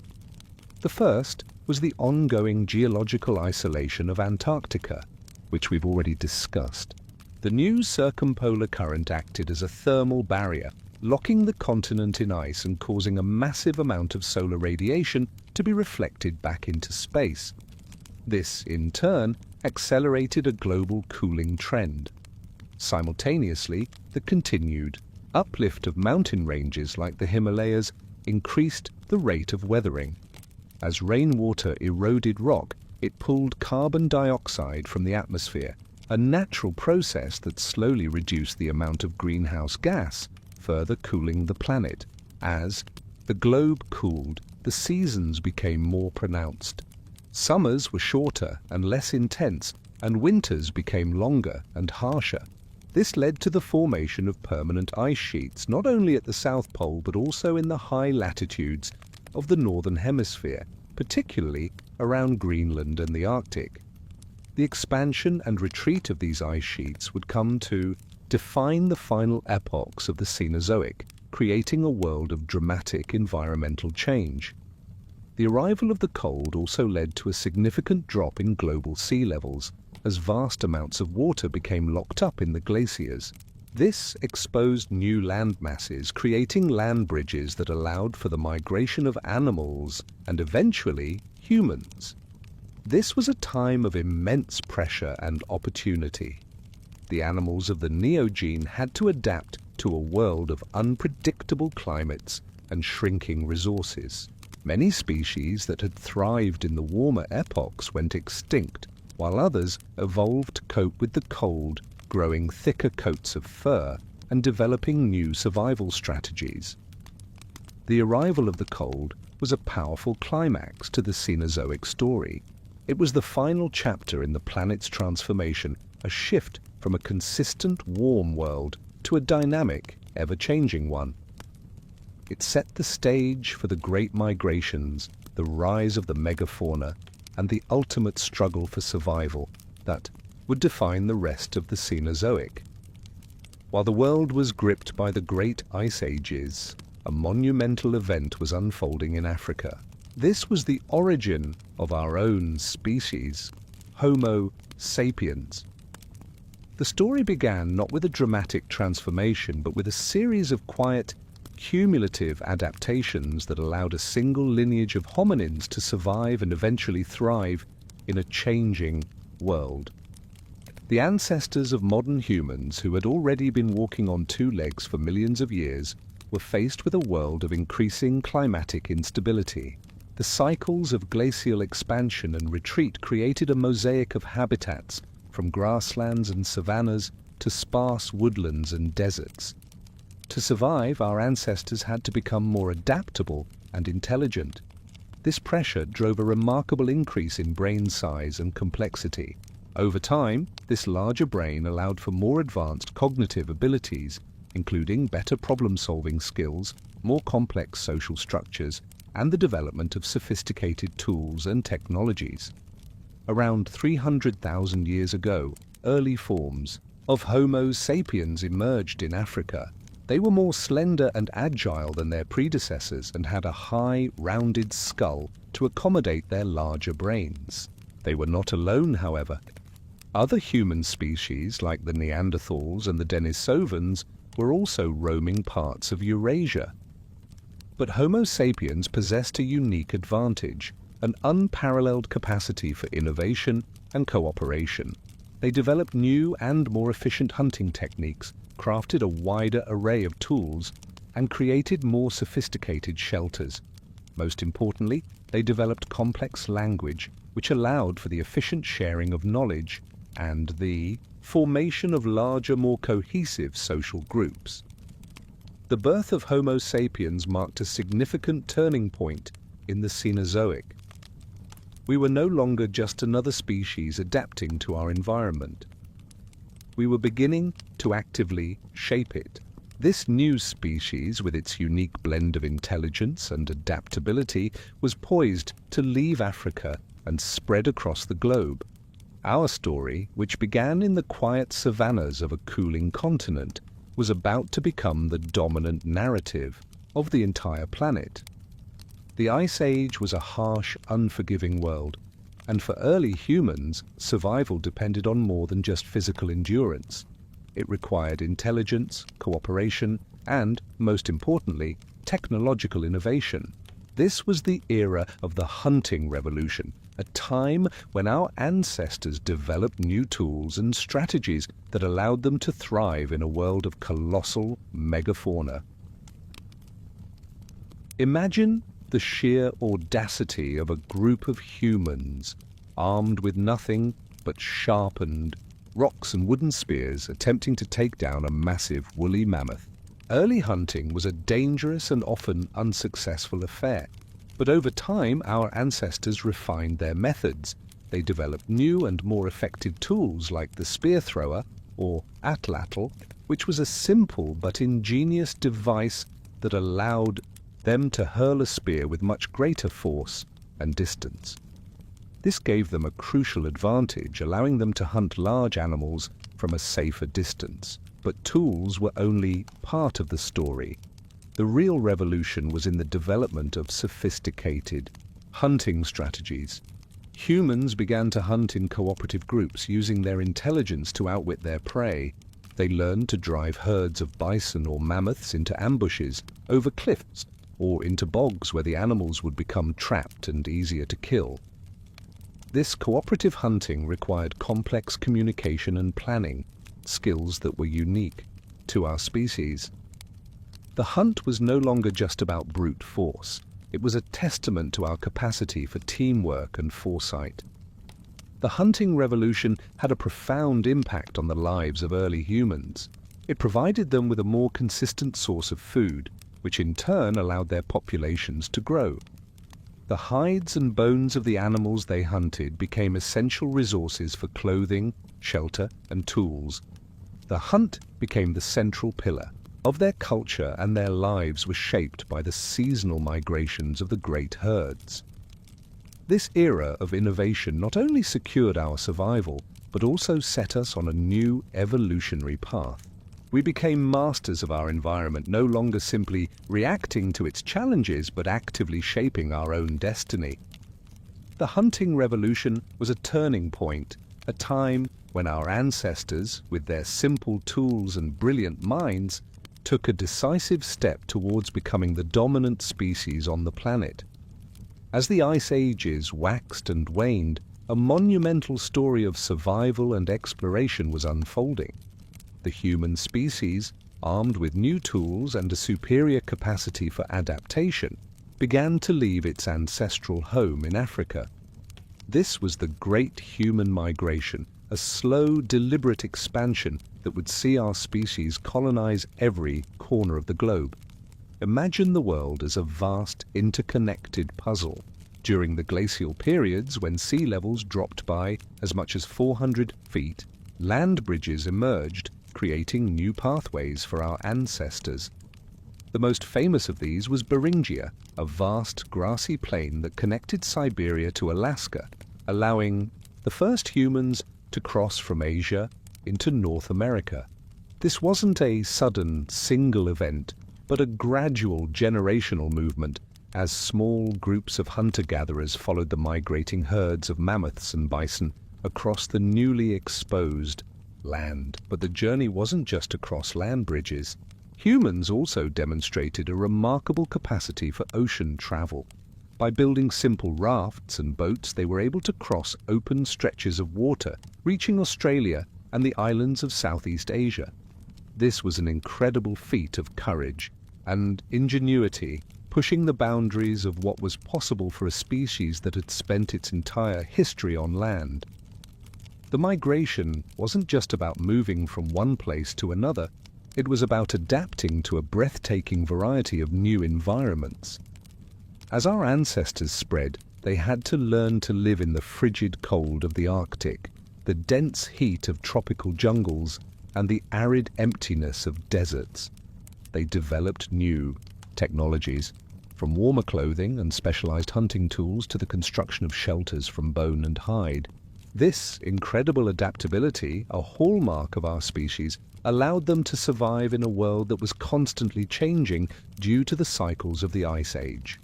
A: The first was the ongoing geological isolation of Antarctica, which we've already discussed. The new circumpolar current acted as a thermal barrier, locking the continent in ice and causing a massive amount of solar radiation to be reflected back into space. This, in turn, accelerated a global cooling trend. Simultaneously, the continued uplift of mountain ranges like the Himalayas increased the rate of weathering. As rainwater eroded rock, it pulled carbon dioxide from the atmosphere, a natural process that slowly reduced the amount of greenhouse gas, further cooling the planet. As the globe cooled, the seasons became more pronounced. Summers were shorter and less intense, and winters became longer and harsher. This led to the formation of permanent ice sheets, not only at the South Pole but also in the high latitudes of the Northern Hemisphere, particularly around Greenland and the Arctic. The expansion and retreat of these ice sheets would come to define the final epochs of the Cenozoic, creating a world of dramatic environmental change. The arrival of the cold also led to a significant drop in global sea levels, as vast amounts of water became locked up in the glaciers. This exposed new land masses, creating land bridges that allowed for the migration of animals and eventually humans. This was a time of immense pressure and opportunity. The animals of the Neogene had to adapt to a world of unpredictable climates and shrinking resources. Many species that had thrived in the warmer epochs went extinct, while others evolved to cope with the cold, growing thicker coats of fur and developing new survival strategies. The arrival of the cold was a powerful climax to the Cenozoic story. It was the final chapter in the planet's transformation, a shift from a consistent warm world to a dynamic, ever-changing one. It set the stage for the great migrations, the rise of the megafauna, and the ultimate struggle for survival that would define the rest of the Cenozoic. While the world was gripped by the great ice ages, a monumental event was unfolding in Africa. This was the origin of our own species, Homo sapiens. The story began not with a dramatic transformation, but with a series of quiet, cumulative adaptations that allowed a single lineage of hominins to survive and eventually thrive in a changing world. The ancestors of modern humans, who had already been walking on 2 legs for millions of years, were faced with a world of increasing climatic instability. The cycles of glacial expansion and retreat created a mosaic of habitats, from grasslands and savannas to sparse woodlands and deserts. To survive, our ancestors had to become more adaptable and intelligent. This pressure drove a remarkable increase in brain size and complexity. Over time, this larger brain allowed for more advanced cognitive abilities, including better problem-solving skills, more complex social structures, and the development of sophisticated tools and technologies. Around 300,000 years ago, early forms of Homo sapiens emerged in Africa. They were more slender and agile than their predecessors and had a high, rounded skull to accommodate their larger brains. They were not alone, however. Other human species, like the Neanderthals and the Denisovans, were also roaming parts of Eurasia. But Homo sapiens possessed a unique advantage, an unparalleled capacity for innovation and cooperation. They developed new and more efficient hunting techniques, crafted a wider array of tools, and created more sophisticated shelters. Most importantly, they developed complex language, which allowed for the efficient sharing of knowledge and the formation of larger, more cohesive social groups. The birth of Homo sapiens marked a significant turning point in the Cenozoic. We were no longer just another species adapting to our environment. We were beginning to actively shape it. This new species, with its unique blend of intelligence and adaptability, was poised to leave Africa and spread across the globe. Our story, which began in the quiet savannas of a cooling continent, was about to become the dominant narrative of the entire planet. The Ice Age was a harsh, unforgiving world, and for early humans, survival depended on more than just physical endurance. It required intelligence, cooperation, and, most importantly, technological innovation. This was the era of the hunting revolution, a time when our ancestors developed new tools and strategies that allowed them to thrive in a world of colossal megafauna. Imagine the sheer audacity of a group of humans, armed with nothing but sharpened rocks and wooden spears, attempting to take down a massive woolly mammoth. Early hunting was a dangerous and often unsuccessful affair, but over time our ancestors refined their methods. They developed new and more effective tools like the spear thrower, or atlatl, which was a simple but ingenious device that allowed them to hurl a spear with much greater force and distance. This gave them a crucial advantage, allowing them to hunt large animals from a safer distance. But tools were only part of the story. The real revolution was in the development of sophisticated hunting strategies. Humans began to hunt in cooperative groups, using their intelligence to outwit their prey. They learned to drive herds of bison or mammoths into ambushes, over cliffs, or into bogs where the animals would become trapped and easier to kill. This cooperative hunting required complex communication and planning, skills that were unique to our species. The hunt was no longer just about brute force. It was a testament to our capacity for teamwork and foresight. The hunting revolution had a profound impact on the lives of early humans. It provided them with a more consistent source of food, which in turn allowed their populations to grow. The hides and bones of the animals they hunted became essential resources for clothing, shelter, and tools. The hunt became the central pillar of their culture, and their lives were shaped by the seasonal migrations of the great herds. This era of innovation not only secured our survival, but also set us on a new evolutionary path. We became masters of our environment, no longer simply reacting to its challenges, but actively shaping our own destiny. The hunting revolution was a turning point, a time when our ancestors, with their simple tools and brilliant minds, took a decisive step towards becoming the dominant species on the planet. As the ice ages waxed and waned, a monumental story of survival and exploration was unfolding. The human species, armed with new tools and a superior capacity for adaptation, began to leave its ancestral home in Africa. This was the Great Human Migration, a slow, deliberate expansion that would see our species colonize every corner of the globe. Imagine the world as a vast, interconnected puzzle. During the glacial periods, when sea levels dropped by as much as 400 feet, land bridges emerged, creating new pathways for our ancestors. The most famous of these was Beringia, a vast grassy plain that connected Siberia to Alaska, allowing the first humans to cross from Asia into North America. This wasn't a sudden, single event, but a gradual generational movement as small groups of hunter-gatherers followed the migrating herds of mammoths and bison across the newly exposed land. But the journey wasn't just across land bridges. Humans also demonstrated a remarkable capacity for ocean travel. By building simple rafts and boats, they were able to cross open stretches of water, reaching Australia and the islands of Southeast Asia. This was an incredible feat of courage and ingenuity, pushing the boundaries of what was possible for a species that had spent its entire history on land. The migration wasn't just about moving from one place to another, it was about adapting to a breathtaking variety of new environments. As our ancestors spread, they had to learn to live in the frigid cold of the Arctic, the dense heat of tropical jungles, and the arid emptiness of deserts. They developed new technologies, from warmer clothing and specialized hunting tools to the construction of shelters from bone and hide. This incredible adaptability, a hallmark of our species, allowed them to survive in a world that was constantly changing due to the cycles of the Ice Age.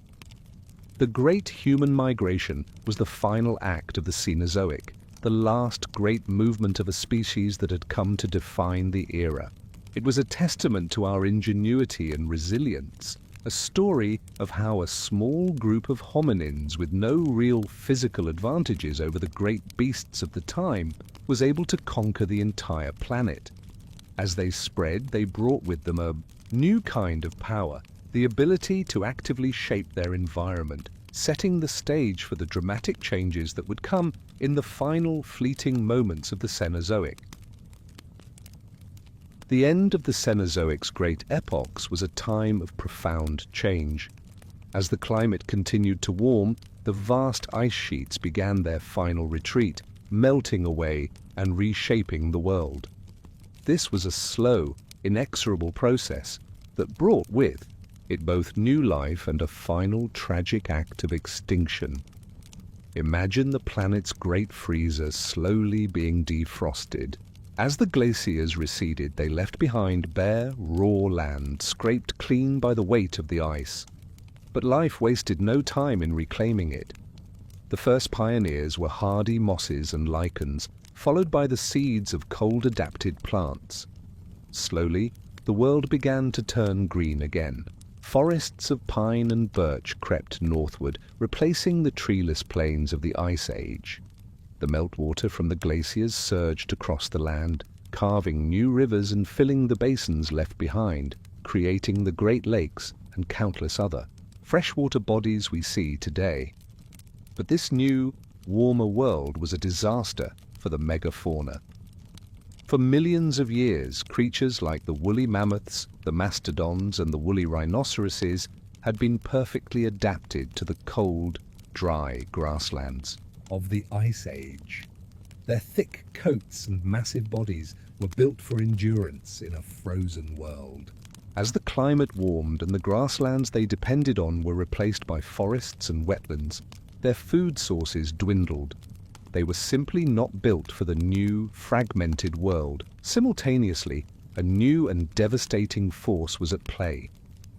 A: The Great Human Migration was the final act of the Cenozoic, the last great movement of a species that had come to define the era. It was a testament to our ingenuity and resilience, a story of how a small group of hominins with no real physical advantages over the great beasts of the time was able to conquer the entire planet. As they spread, they brought with them a new kind of power, the ability to actively shape their environment, setting the stage for the dramatic changes that would come in the final fleeting moments of the Cenozoic. The end of the Cenozoic's great epochs was a time of profound change. As the climate continued to warm, the vast ice sheets began their final retreat, melting away and reshaping the world. This was a slow, inexorable process that brought with it both new life and a final tragic act of extinction. Imagine the planet's great freezer slowly being defrosted. As the glaciers receded, they left behind bare, raw land, scraped clean by the weight of the ice. But life wasted no time in reclaiming it. The first pioneers were hardy mosses and lichens, followed by the seeds of cold-adapted plants. Slowly, the world began to turn green again. Forests of pine and birch crept northward, replacing the treeless plains of the Ice Age. The meltwater from the glaciers surged across the land, carving new rivers and filling the basins left behind, creating the Great Lakes and countless other freshwater bodies we see today. But this new, warmer world was a disaster for the megafauna. For millions of years, creatures like the woolly mammoths, the mastodons, and the woolly rhinoceroses had been perfectly adapted to the cold, dry grasslands of the Ice Age. Their thick coats and massive bodies were built for endurance in a frozen world. As the climate warmed and the grasslands they depended on were replaced by forests and wetlands, their food sources dwindled. They were simply not built for the new, fragmented world. Simultaneously, a new and devastating force was at play.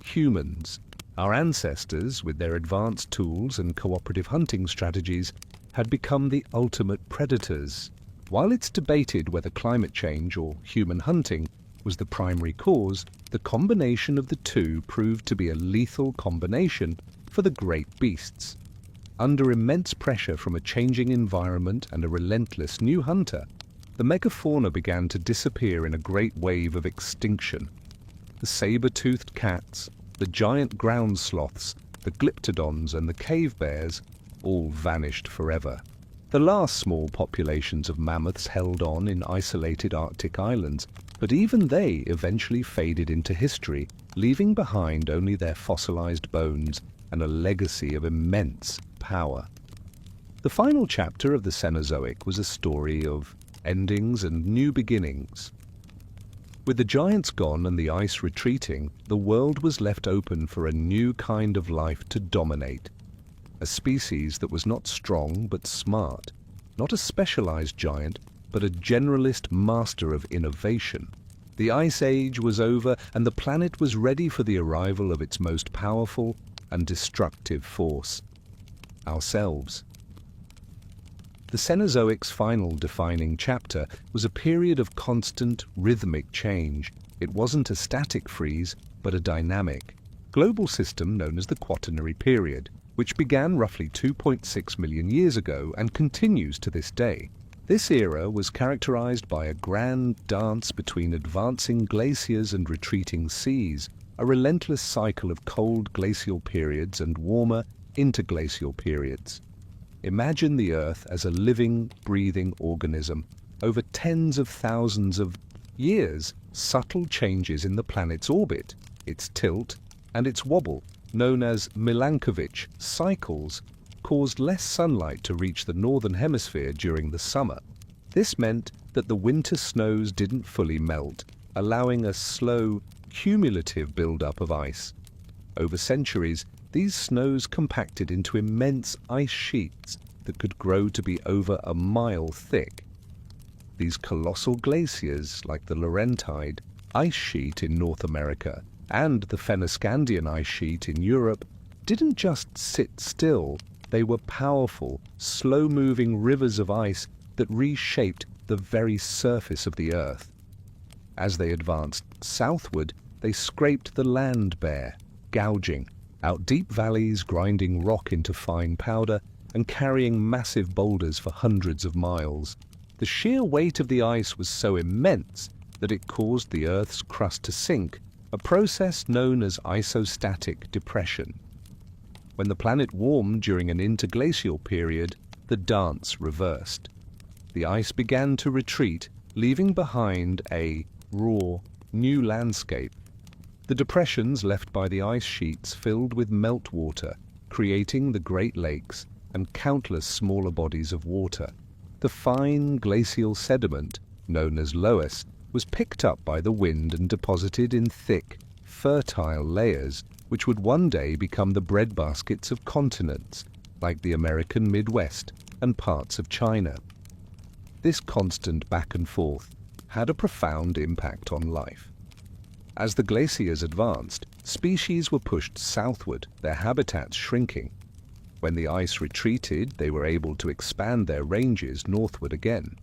A: Humans. Our ancestors, with their advanced tools and cooperative hunting strategies, had become the ultimate predators. While it's debated whether climate change or human hunting was the primary cause, the combination of the two proved to be a lethal combination for the great beasts. Under immense pressure from a changing environment and a relentless new hunter, the megafauna began to disappear in a great wave of extinction. The saber-toothed cats, the giant ground sloths, the glyptodons and the cave bears all vanished forever. The last small populations of mammoths held on in isolated Arctic islands, but even they eventually faded into history, leaving behind only their fossilized bones and a legacy of immense power. The final chapter of the Cenozoic was a story of endings and new beginnings. With the giants gone and the ice retreating, the world was left open for a new kind of life to dominate. A species that was not strong but smart, not a specialized giant, but a generalist master of innovation. The Ice Age was over and the planet was ready for the arrival of its most powerful and destructive force, ourselves. The Cenozoic's final defining chapter was a period of constant, rhythmic change. It wasn't a static freeze, but a dynamic, global system known as the Quaternary Period, which began roughly 2.6 million years ago and continues to this day. This era was characterized by a grand dance between advancing glaciers and retreating seas, a relentless cycle of cold glacial periods and warmer interglacial periods. Imagine the Earth as a living, breathing organism. Over tens of thousands of years, subtle changes in the planet's orbit, its tilt, and its wobble, known as Milankovitch cycles, caused less sunlight to reach the northern hemisphere during the summer. This meant that the winter snows didn't fully melt, allowing a slow, cumulative buildup of ice. Over centuries, these snows compacted into immense ice sheets that could grow to be over a mile thick. These colossal glaciers, like the Laurentide ice sheet in North America and the Fennoscandian ice sheet in Europe, didn't just sit still. They were powerful, slow-moving rivers of ice that reshaped the very surface of the Earth. As they advanced southward, they scraped the land bare, gouging out deep valleys, grinding rock into fine powder, and carrying massive boulders for hundreds of miles. The sheer weight of the ice was so immense that it caused the Earth's crust to sink, a process known as isostatic depression. When the planet warmed during an interglacial period, the dance reversed. The ice began to retreat, leaving behind a raw, new landscape. The depressions left by the ice sheets filled with meltwater, creating the Great Lakes and countless smaller bodies of water. The fine glacial sediment, known as loess, was picked up by the wind and deposited in thick, fertile layers, which would one day become the breadbaskets of continents, like the American Midwest and parts of China. This constant back and forth had a profound impact on life. As the glaciers advanced, species were pushed southward, their habitats shrinking. When the ice retreated, they were able to expand their ranges northward again.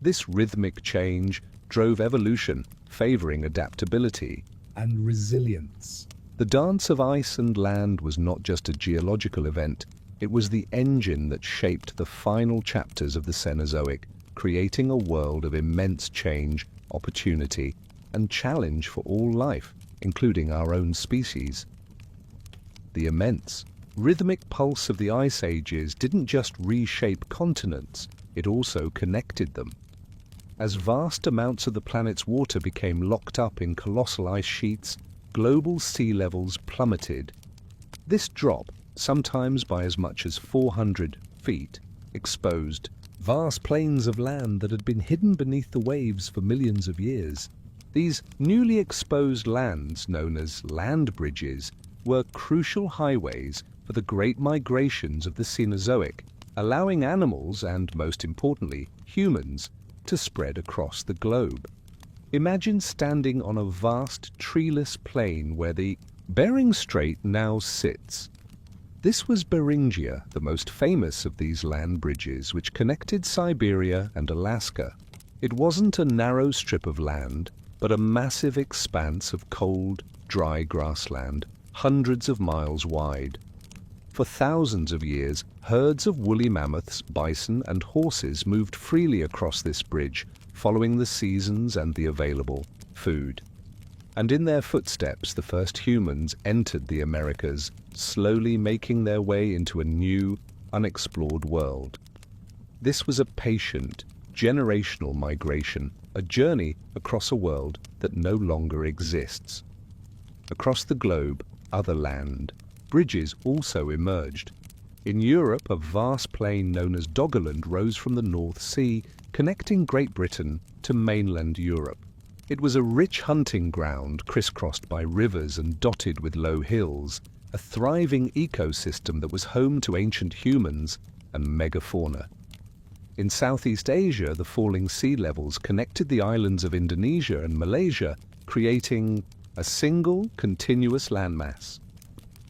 A: This rhythmic change drove evolution, favoring adaptability and resilience. The dance of ice and land was not just a geological event, it was the engine that shaped the final chapters of the Cenozoic, creating a world of immense change, opportunity, and challenge for all life, including our own species. The immense, rhythmic pulse of the ice ages didn't just reshape continents, it also connected them. As vast amounts of the planet's water became locked up in colossal ice sheets, global sea levels plummeted. This drop, sometimes by as much as 400 feet, exposed vast plains of land that had been hidden beneath the waves for millions of years. These newly exposed lands, known as land bridges, were crucial highways for the great migrations of the Cenozoic, allowing animals and, most importantly, humans, to spread across the globe. Imagine standing on a vast, treeless plain where the Bering Strait now sits. This was Beringia, the most famous of these land bridges, which connected Siberia and Alaska. It wasn't a narrow strip of land, but a massive expanse of cold, dry grassland, hundreds of miles wide. For thousands of years, herds of woolly mammoths, bison, and horses moved freely across this bridge, following the seasons and the available food. And in their footsteps, the first humans entered the Americas, slowly making their way into a new, unexplored world. This was a patient, generational migration, a journey across a world that no longer exists. Across the globe, other land bridges also emerged. In Europe, a vast plain known as Doggerland rose from the North Sea, connecting Great Britain to mainland Europe. It was a rich hunting ground crisscrossed by rivers and dotted with low hills, a thriving ecosystem that was home to ancient humans and megafauna. In Southeast Asia, the falling sea levels connected the islands of Indonesia and Malaysia, creating a single, continuous landmass.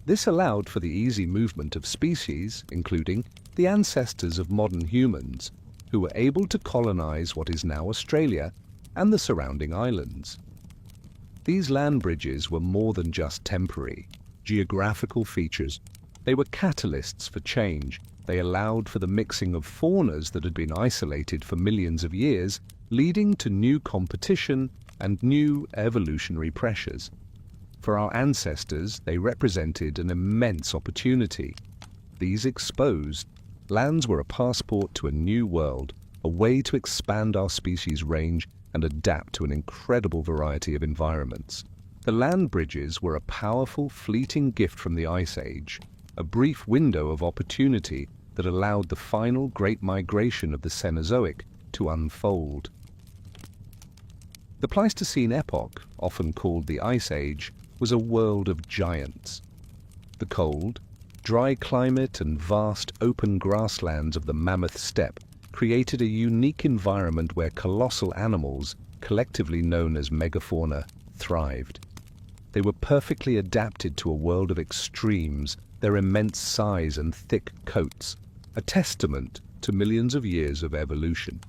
A: This allowed for the easy movement of species, including the ancestors of modern humans, who were able to colonize what is now Australia and the surrounding islands. These land bridges were more than just temporary, geographical features. They were catalysts for change. They allowed for the mixing of faunas that had been isolated for millions of years, leading to new competition and new evolutionary pressures. For our ancestors, they represented an immense opportunity. These exposed lands were a passport to a new world, a way to expand our species' range and adapt to an incredible variety of environments. The land bridges were a powerful, fleeting gift from the Ice Age, a brief window of opportunity that allowed the final great migration of the Cenozoic to unfold. The Pleistocene epoch, often called the Ice Age, was a world of giants. The cold, dry climate and vast open grasslands of the mammoth steppe created a unique environment where colossal animals, collectively known as megafauna, thrived. They were perfectly adapted to a world of extremes, their immense size and thick coats, a testament to millions of years of evolution.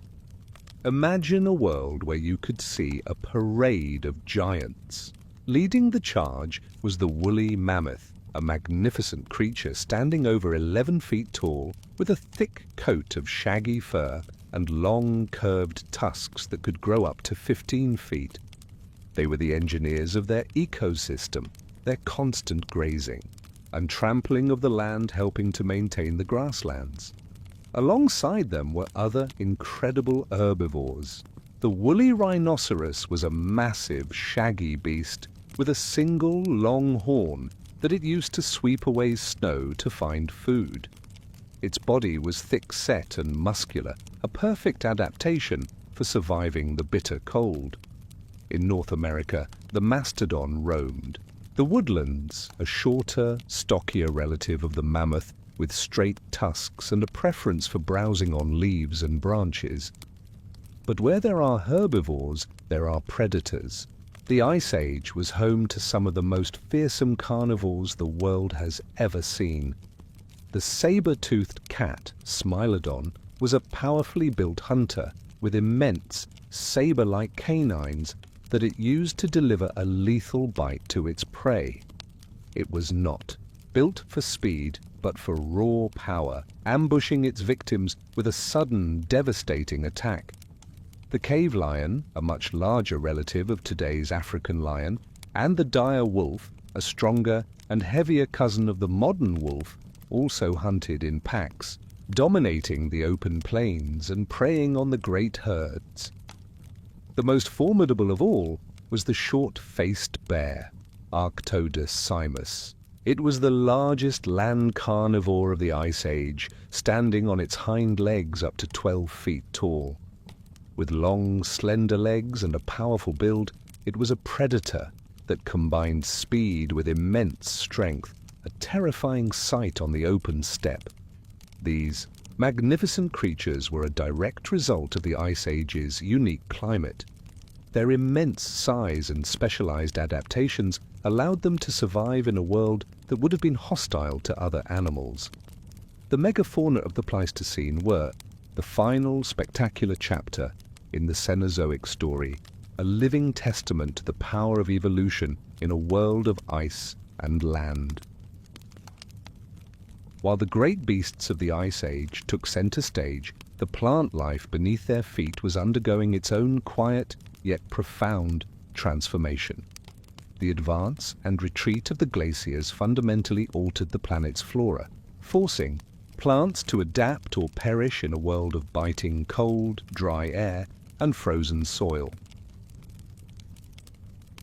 A: Imagine a world where you could see a parade of giants. Leading the charge was the woolly mammoth, a magnificent creature standing over 11 feet tall with a thick coat of shaggy fur and long curved tusks that could grow up to 15 feet. They were the engineers of their ecosystem, their constant grazing and trampling of the land helping to maintain the grasslands. Alongside them were other incredible herbivores. The woolly rhinoceros was a massive, shaggy beast with a single long horn that it used to sweep away snow to find food. Its body was thick-set and muscular, a perfect adaptation for surviving the bitter cold. In North America, the mastodon roamed. The woodlands, a shorter, stockier relative of the mammoth with straight tusks and a preference for browsing on leaves and branches. But where there are herbivores, there are predators. The Ice Age was home to some of the most fearsome carnivores the world has ever seen. The saber-toothed cat, Smilodon, was a powerfully built hunter with immense, saber-like canines that it used to deliver a lethal bite to its prey. It was not built for speed, but for raw power, ambushing its victims with a sudden, devastating attack. The cave lion, a much larger relative of today's African lion, and the dire wolf, a stronger and heavier cousin of the modern wolf, also hunted in packs, dominating the open plains and preying on the great herds. The most formidable of all was the short-faced bear, Arctodus simus. It was the largest land carnivore of the Ice Age, standing on its hind legs up to 12 feet tall. With long, slender legs and a powerful build, it was a predator that combined speed with immense strength, a terrifying sight on the open steppe. These magnificent creatures were a direct result of the Ice Age's unique climate. Their immense size and specialized adaptations allowed them to survive in a world that would have been hostile to other animals. The megafauna of the Pleistocene were the final spectacular chapter in the Cenozoic story, a living testament to the power of evolution in a world of ice and land. While the great beasts of the Ice Age took center stage, the plant life beneath their feet was undergoing its own quiet yet profound transformation. The advance and retreat of the glaciers fundamentally altered the planet's flora, forcing plants to adapt or perish in a world of biting cold, dry air and frozen soil.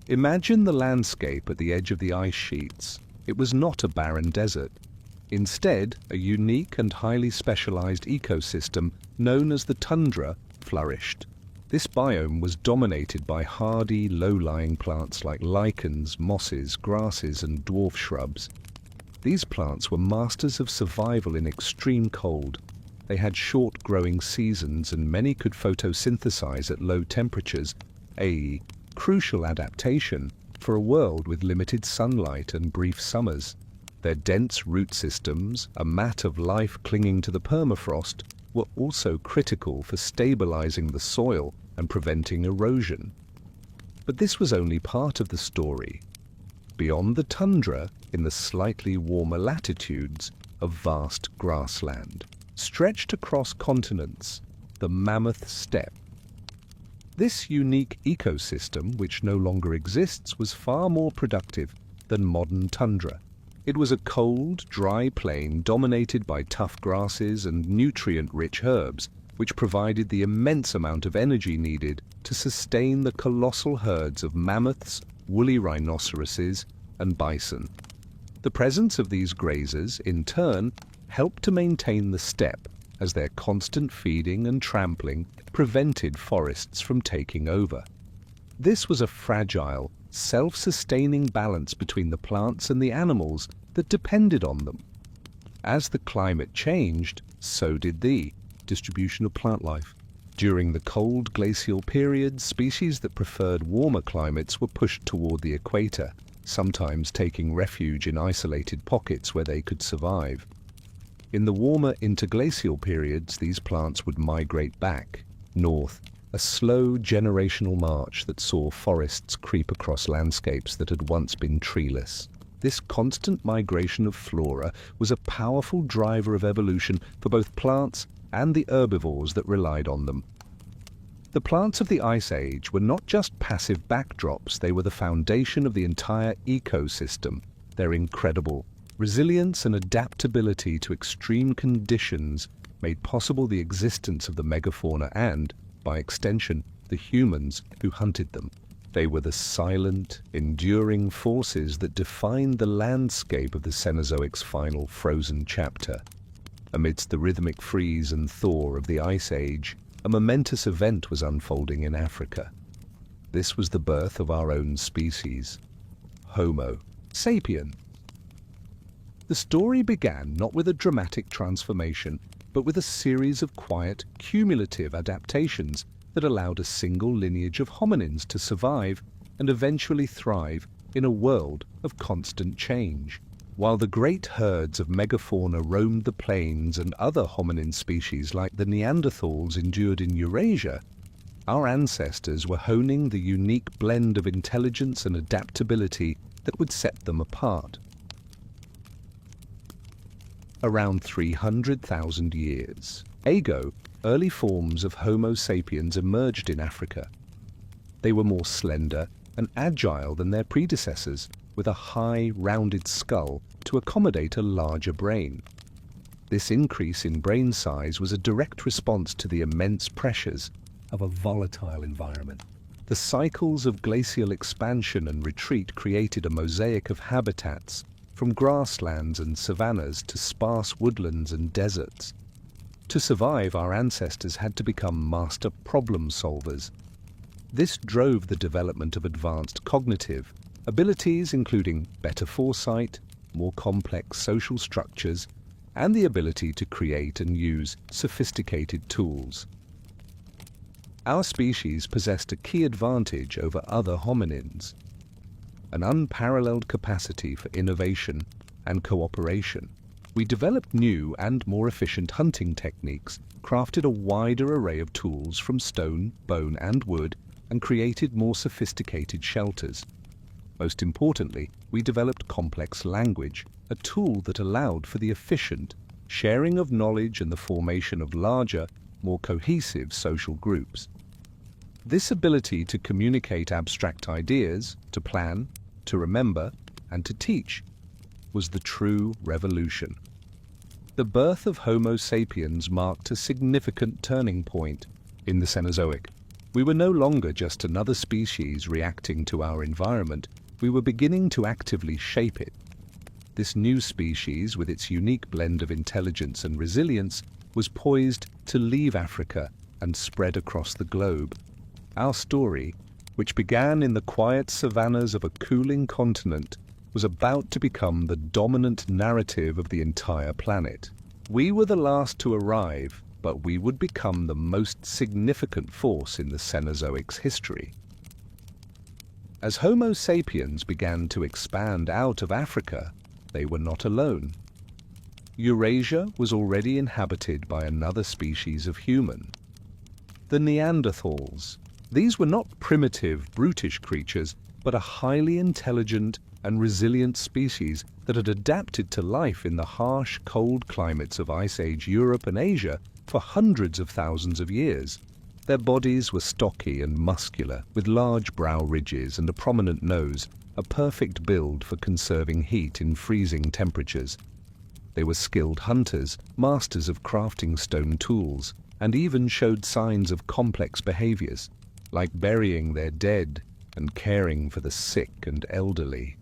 A: Imagine the landscape at the edge of the ice sheets. It was not a barren desert. Instead, a unique and highly specialized ecosystem known as the tundra flourished. This biome was dominated by hardy, low-lying plants like lichens, mosses, grasses, and dwarf shrubs. These plants were masters of survival in extreme cold. They had short growing seasons and many could photosynthesize at low temperatures, a crucial adaptation for a world with limited sunlight and brief summers. Their dense root systems, a mat of life clinging to the permafrost, were also critical for stabilizing the soil and preventing erosion. But this was only part of the story. Beyond the tundra, in the slightly warmer latitudes, a vast grassland stretched across continents, the mammoth steppe. This unique ecosystem, which no longer exists, was far more productive than modern tundra. It was a cold, dry plain dominated by tough grasses and nutrient-rich herbs, which provided the immense amount of energy needed to sustain the colossal herds of mammoths, woolly rhinoceroses, and bison. The presence of these grazers, in turn, helped to maintain the steppe, as their constant feeding and trampling prevented forests from taking over. This was a fragile, self-sustaining balance between the plants and the animals that depended on them. As the climate changed, so did the distribution of plant life. During the cold glacial periods, species that preferred warmer climates were pushed toward the equator, sometimes taking refuge in isolated pockets where they could survive. In the warmer interglacial periods, these plants would migrate back, north, a slow generational march that saw forests creep across landscapes that had once been treeless. This constant migration of flora was a powerful driver of evolution for both plants and the herbivores that relied on them. The plants of the Ice Age were not just passive backdrops, they were the foundation of the entire ecosystem. Their incredible resilience and adaptability to extreme conditions made possible the existence of the megafauna and, by extension, the humans who hunted them. They were the silent, enduring forces that defined the landscape of the Cenozoic's final frozen chapter. Amidst the rhythmic freeze and thaw of the Ice Age, a momentous event was unfolding in Africa. This was the birth of our own species, Homo sapien. The story began not with a dramatic transformation, but with a series of quiet, cumulative adaptations that allowed a single lineage of hominins to survive and eventually thrive in a world of constant change. While the great herds of megafauna roamed the plains and other hominin species like the Neanderthals endured in Eurasia, our ancestors were honing the unique blend of intelligence and adaptability that would set them apart. Around 300,000 years ago, early forms of Homo sapiens emerged in Africa. They were more slender and agile than their predecessors, with a high, rounded skull to accommodate a larger brain. This increase in brain size was a direct response to the immense pressures of a volatile environment. The cycles of glacial expansion and retreat created a mosaic of habitats, from grasslands and savannas to sparse woodlands and deserts. To survive, our ancestors had to become master problem solvers. This drove the development of advanced cognitive abilities, including better foresight, more complex social structures, and the ability to create and use sophisticated tools. Our species possessed a key advantage over other hominins: an unparalleled capacity for innovation and cooperation. We developed new and more efficient hunting techniques, crafted a wider array of tools from stone, bone, and wood, and created more sophisticated shelters. Most importantly, we developed complex language, a tool that allowed for the efficient sharing of knowledge and the formation of larger, more cohesive social groups. This ability to communicate abstract ideas, to plan, to remember, and to teach was the true revolution. The birth of Homo sapiens marked a significant turning point in the Cenozoic. We were no longer just another species reacting to our environment, we were beginning to actively shape it. This new species, with its unique blend of intelligence and resilience, was poised to leave Africa and spread across the globe. Our story, which began in the quiet savannas of a cooling continent, was about to become the dominant narrative of the entire planet. We were the last to arrive, but we would become the most significant force in the Cenozoic's history. As Homo sapiens began to expand out of Africa, they were not alone. Eurasia was already inhabited by another species of human, the Neanderthals. These were not primitive, brutish creatures, but a highly intelligent and resilient species that had adapted to life in the harsh, cold climates of Ice Age Europe and Asia for hundreds of thousands of years. Their bodies were stocky and muscular, with large brow ridges and a prominent nose, a perfect build for conserving heat in freezing temperatures. They were skilled hunters, masters of crafting stone tools, and even showed signs of complex behaviors, like burying their dead and caring for the sick and elderly.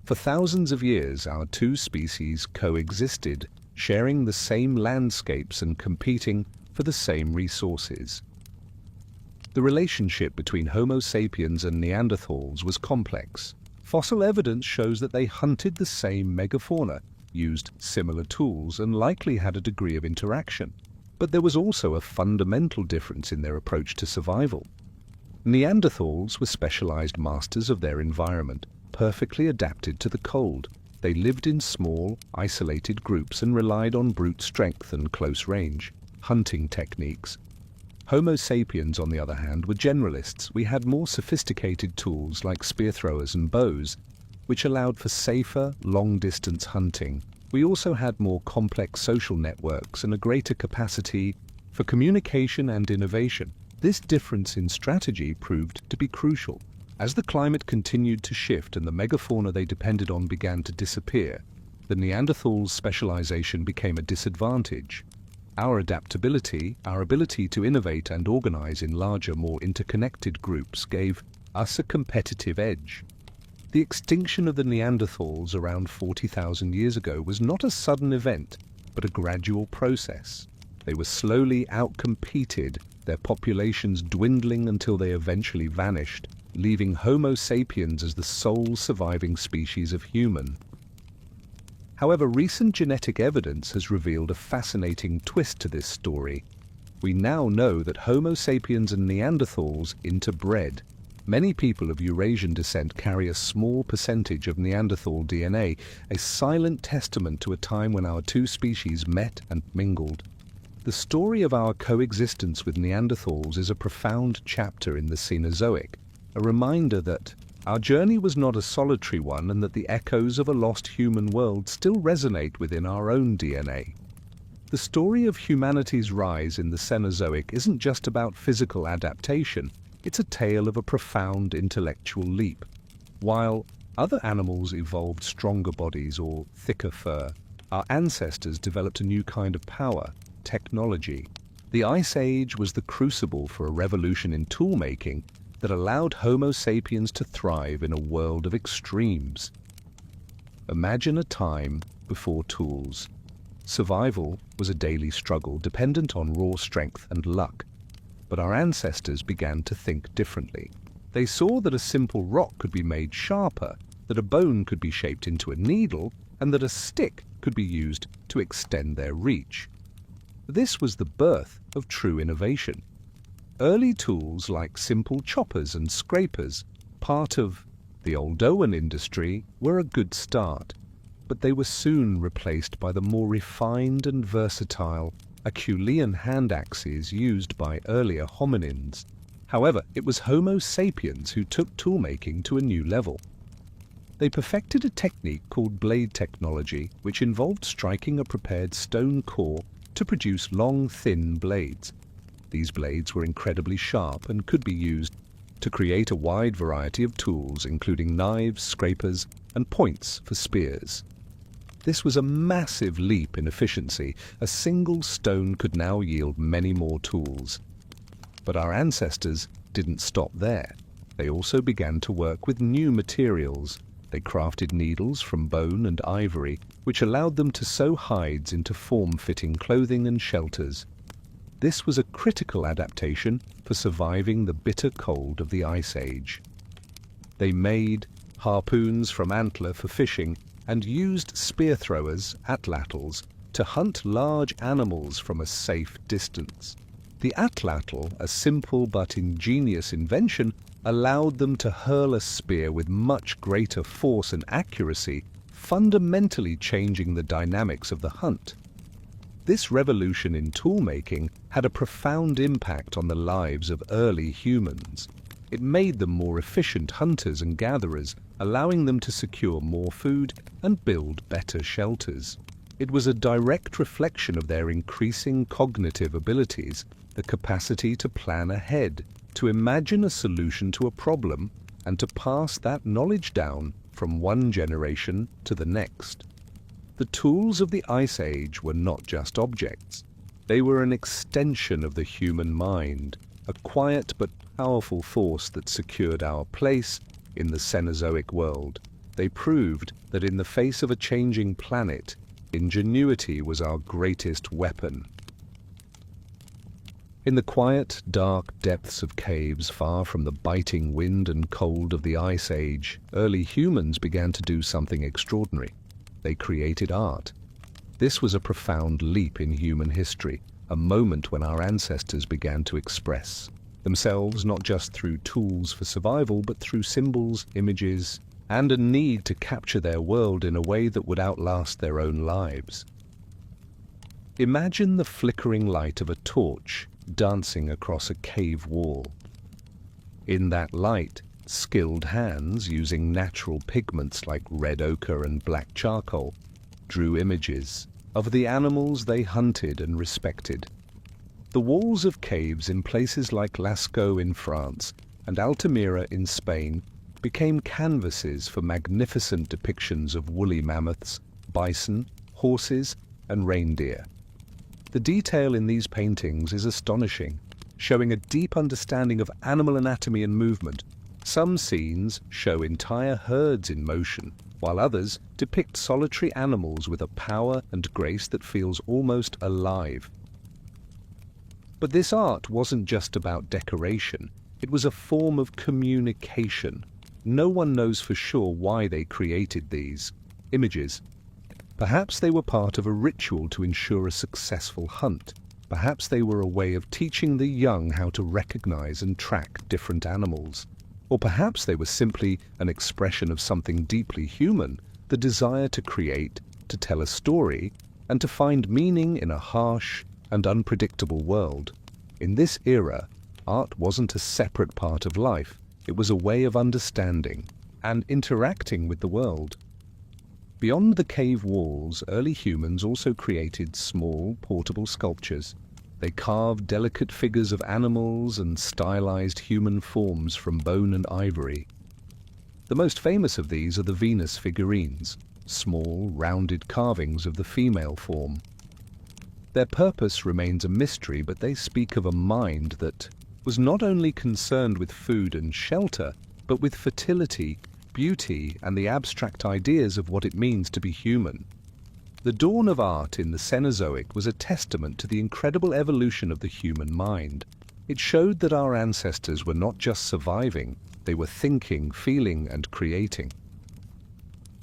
A: For thousands of years, our two species coexisted, sharing the same landscapes and competing for the same resources. The relationship between Homo sapiens and Neanderthals was complex. Fossil evidence shows that they hunted the same megafauna, used similar tools, and likely had a degree of interaction. But there was also a fundamental difference in their approach to survival. Neanderthals were specialized masters of their environment, perfectly adapted to the cold. They lived in small, isolated groups and relied on brute strength and close-range hunting techniques. Homo sapiens, on the other hand, were generalists. We had more sophisticated tools like spear throwers and bows, which allowed for safer, long-distance hunting. We also had more complex social networks and a greater capacity for communication and innovation. This difference in strategy proved to be crucial. As the climate continued to shift and the megafauna they depended on began to disappear, the Neanderthals' specialization became a disadvantage. Our adaptability, our ability to innovate and organize in larger, more interconnected groups gave us a competitive edge. The extinction of the Neanderthals around 40,000 years ago was not a sudden event, but a gradual process. They were slowly outcompeted, their populations dwindling until they eventually vanished, leaving Homo sapiens as the sole surviving species of human. However, recent genetic evidence has revealed a fascinating twist to this story. We now know that Homo sapiens and Neanderthals interbred. Many people of Eurasian descent carry a small percentage of Neanderthal DNA, a silent testament to a time when our two species met and mingled. The story of our coexistence with Neanderthals is a profound chapter in the Cenozoic, a reminder that our journey was not a solitary one and that the echoes of a lost human world still resonate within our own DNA. The story of humanity's rise in the Cenozoic isn't just about physical adaptation, it's a tale of a profound intellectual leap. While other animals evolved stronger bodies or thicker fur, our ancestors developed a new kind of power, technology. The Ice Age was the crucible for a revolution in tool-making that allowed Homo sapiens to thrive in a world of extremes. Imagine a time before tools. Survival was a daily struggle dependent on raw strength and luck. But our ancestors began to think differently. They saw that a simple rock could be made sharper, that a bone could be shaped into a needle, and that a stick could be used to extend their reach. This was the birth of true innovation. Early tools like simple choppers and scrapers, part of the Oldowan industry, were a good start, but they were soon replaced by the more refined and versatile Acheulean hand axes used by earlier hominins. However, it was Homo sapiens who took toolmaking to a new level. They perfected a technique called blade technology, which involved striking a prepared stone core to produce long, thin blades. These blades were incredibly sharp and could be used to create a wide variety of tools, including knives, scrapers, and points for spears. This was a massive leap in efficiency. A single stone could now yield many more tools. But our ancestors didn't stop there. They also began to work with new materials. They crafted needles from bone and ivory, which allowed them to sew hides into form-fitting clothing and shelters. This was a critical adaptation for surviving the bitter cold of the Ice Age. They made harpoons from antler for fishing and used spear throwers, atlatls, to hunt large animals from a safe distance. The atlatl, a simple but ingenious invention, allowed them to hurl a spear with much greater force and accuracy, fundamentally changing the dynamics of the hunt. This revolution in tool-making had a profound impact on the lives of early humans. It made them more efficient hunters and gatherers, allowing them to secure more food and build better shelters. It was a direct reflection of their increasing cognitive abilities, the capacity to plan ahead, to imagine a solution to a problem, and to pass that knowledge down from one generation to the next. The tools of the Ice Age were not just objects. They were an extension of the human mind, a quiet but powerful force that secured our place in the Cenozoic world. They proved that in the face of a changing planet, ingenuity was our greatest weapon. In the quiet, dark depths of caves far from the biting wind and cold of the Ice Age, early humans began to do something extraordinary. They created art. This was a profound leap in human history, a moment when our ancestors began to express themselves not just through tools for survival, but through symbols, images, and a need to capture their world in a way that would outlast their own lives. Imagine the flickering light of a torch dancing across a cave wall. In that light, skilled hands, using natural pigments like red ochre and black charcoal, drew images of the animals they hunted and respected. The walls of caves in places like Lascaux in France and Altamira in Spain became canvases for magnificent depictions of woolly mammoths, bison, horses, and reindeer. The detail in these paintings is astonishing, showing a deep understanding of animal anatomy and movement. Some scenes show entire herds in motion, while others depict solitary animals with a power and grace that feels almost alive. But this art wasn't just about decoration, it was a form of communication. No one knows for sure why they created these images. Perhaps they were part of a ritual to ensure a successful hunt. Perhaps they were a way of teaching the young how to recognize and track different animals. Or perhaps they were simply an expression of something deeply human, the desire to create, to tell a story, and to find meaning in a harsh and unpredictable world. In this era, art wasn't a separate part of life. It was a way of understanding and interacting with the world. Beyond the cave walls, early humans also created small, portable sculptures. They carved delicate figures of animals and stylized human forms from bone and ivory. The most famous of these are the Venus figurines, small, rounded carvings of the female form. Their purpose remains a mystery, but they speak of a mind that was not only concerned with food and shelter, but with fertility, beauty, and the abstract ideas of what it means to be human. The dawn of art in the Cenozoic was a testament to the incredible evolution of the human mind. It showed that our ancestors were not just surviving, they were thinking, feeling, and creating.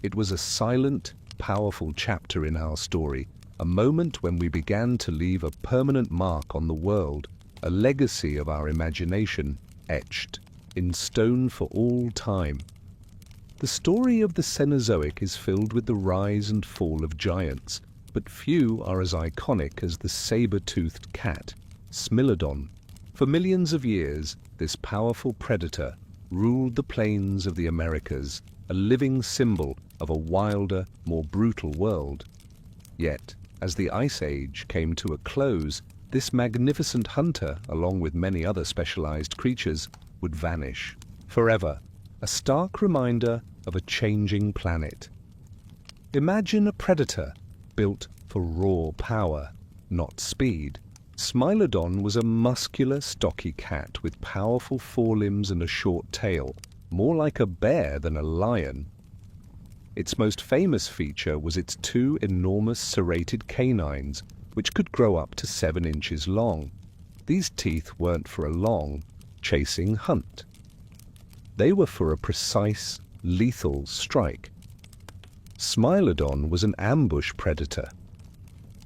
A: It was a silent, powerful chapter in our story, a moment when we began to leave a permanent mark on the world, a legacy of our imagination etched in stone for all time. The story of the Cenozoic is filled with the rise and fall of giants, but few are as iconic as the saber-toothed cat, Smilodon. For millions of years, this powerful predator ruled the plains of the Americas, a living symbol of a wilder, more brutal world. Yet, as the Ice Age came to a close, this magnificent hunter, along with many other specialized creatures, would vanish forever, a stark reminder of a changing planet. Imagine a predator built for raw power, not speed. Smilodon was a muscular, stocky cat with powerful forelimbs and a short tail, more like a bear than a lion. Its most famous feature was its two enormous serrated canines, which could grow up to 7 inches long. These teeth weren't for a long, chasing hunt. They were for a precise, lethal strike. Smilodon was an ambush predator.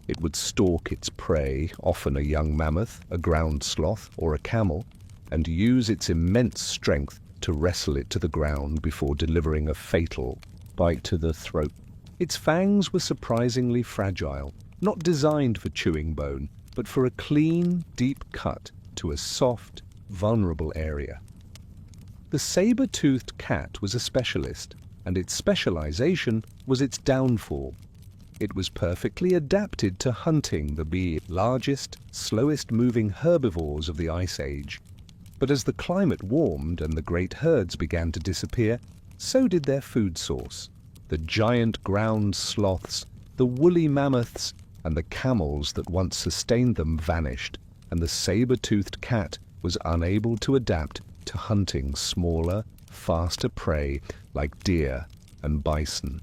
A: It would stalk its prey, often a young mammoth, a ground sloth, or a camel, and use its immense strength to wrestle it to the ground before delivering a fatal bite to the throat. Its fangs were surprisingly fragile, not designed for chewing bone, but for a clean, deep cut to a soft, vulnerable area. The saber-toothed cat was a specialist, and its specialization was its downfall. It was perfectly adapted to hunting the largest, slowest-moving herbivores of the Ice Age. But as the climate warmed and the great herds began to disappear, so did their food source. The giant ground sloths, the woolly mammoths, and the camels that once sustained them vanished, and the saber-toothed cat was unable to adapt to hunting smaller, faster prey like deer and bison.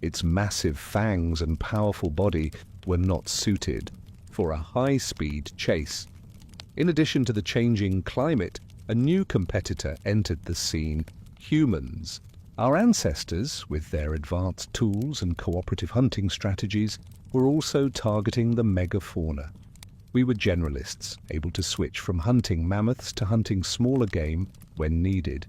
A: Its massive fangs and powerful body were not suited for a high-speed chase. In addition to the changing climate, a new competitor entered the scene: humans. Our ancestors, with their advanced tools and cooperative hunting strategies, were also targeting the megafauna. We were generalists, able to switch from hunting mammoths to hunting smaller game when needed.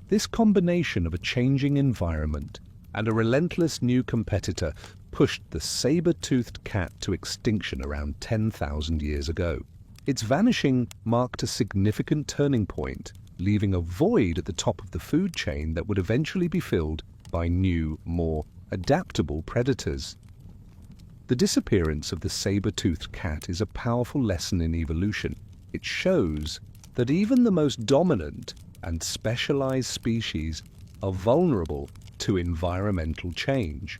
A: This combination of a changing environment and a relentless new competitor pushed the saber-toothed cat to extinction around 10,000 years ago. Its vanishing marked a significant turning point, leaving a void at the top of the food chain that would eventually be filled by new, more adaptable predators. The disappearance of the saber-toothed cat is a powerful lesson in evolution. It shows that even the most dominant and specialized species are vulnerable to environmental change.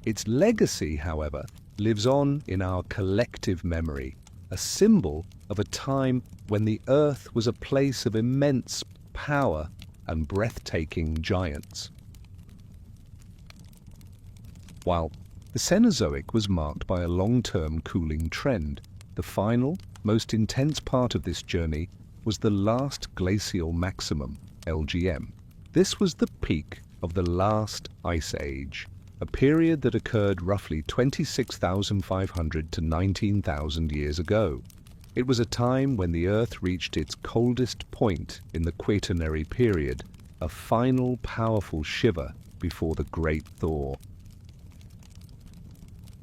A: Its legacy, however, lives on in our collective memory, a symbol of a time when the Earth was a place of immense power and breathtaking giants. While the Cenozoic was marked by a long-term cooling trend, the final, most intense part of this journey was the last glacial maximum, LGM. This was the peak of the last Ice Age, a period that occurred roughly 26,500 to 19,000 years ago. It was a time when the Earth reached its coldest point in the Quaternary period, a final powerful shiver before the Great Thaw.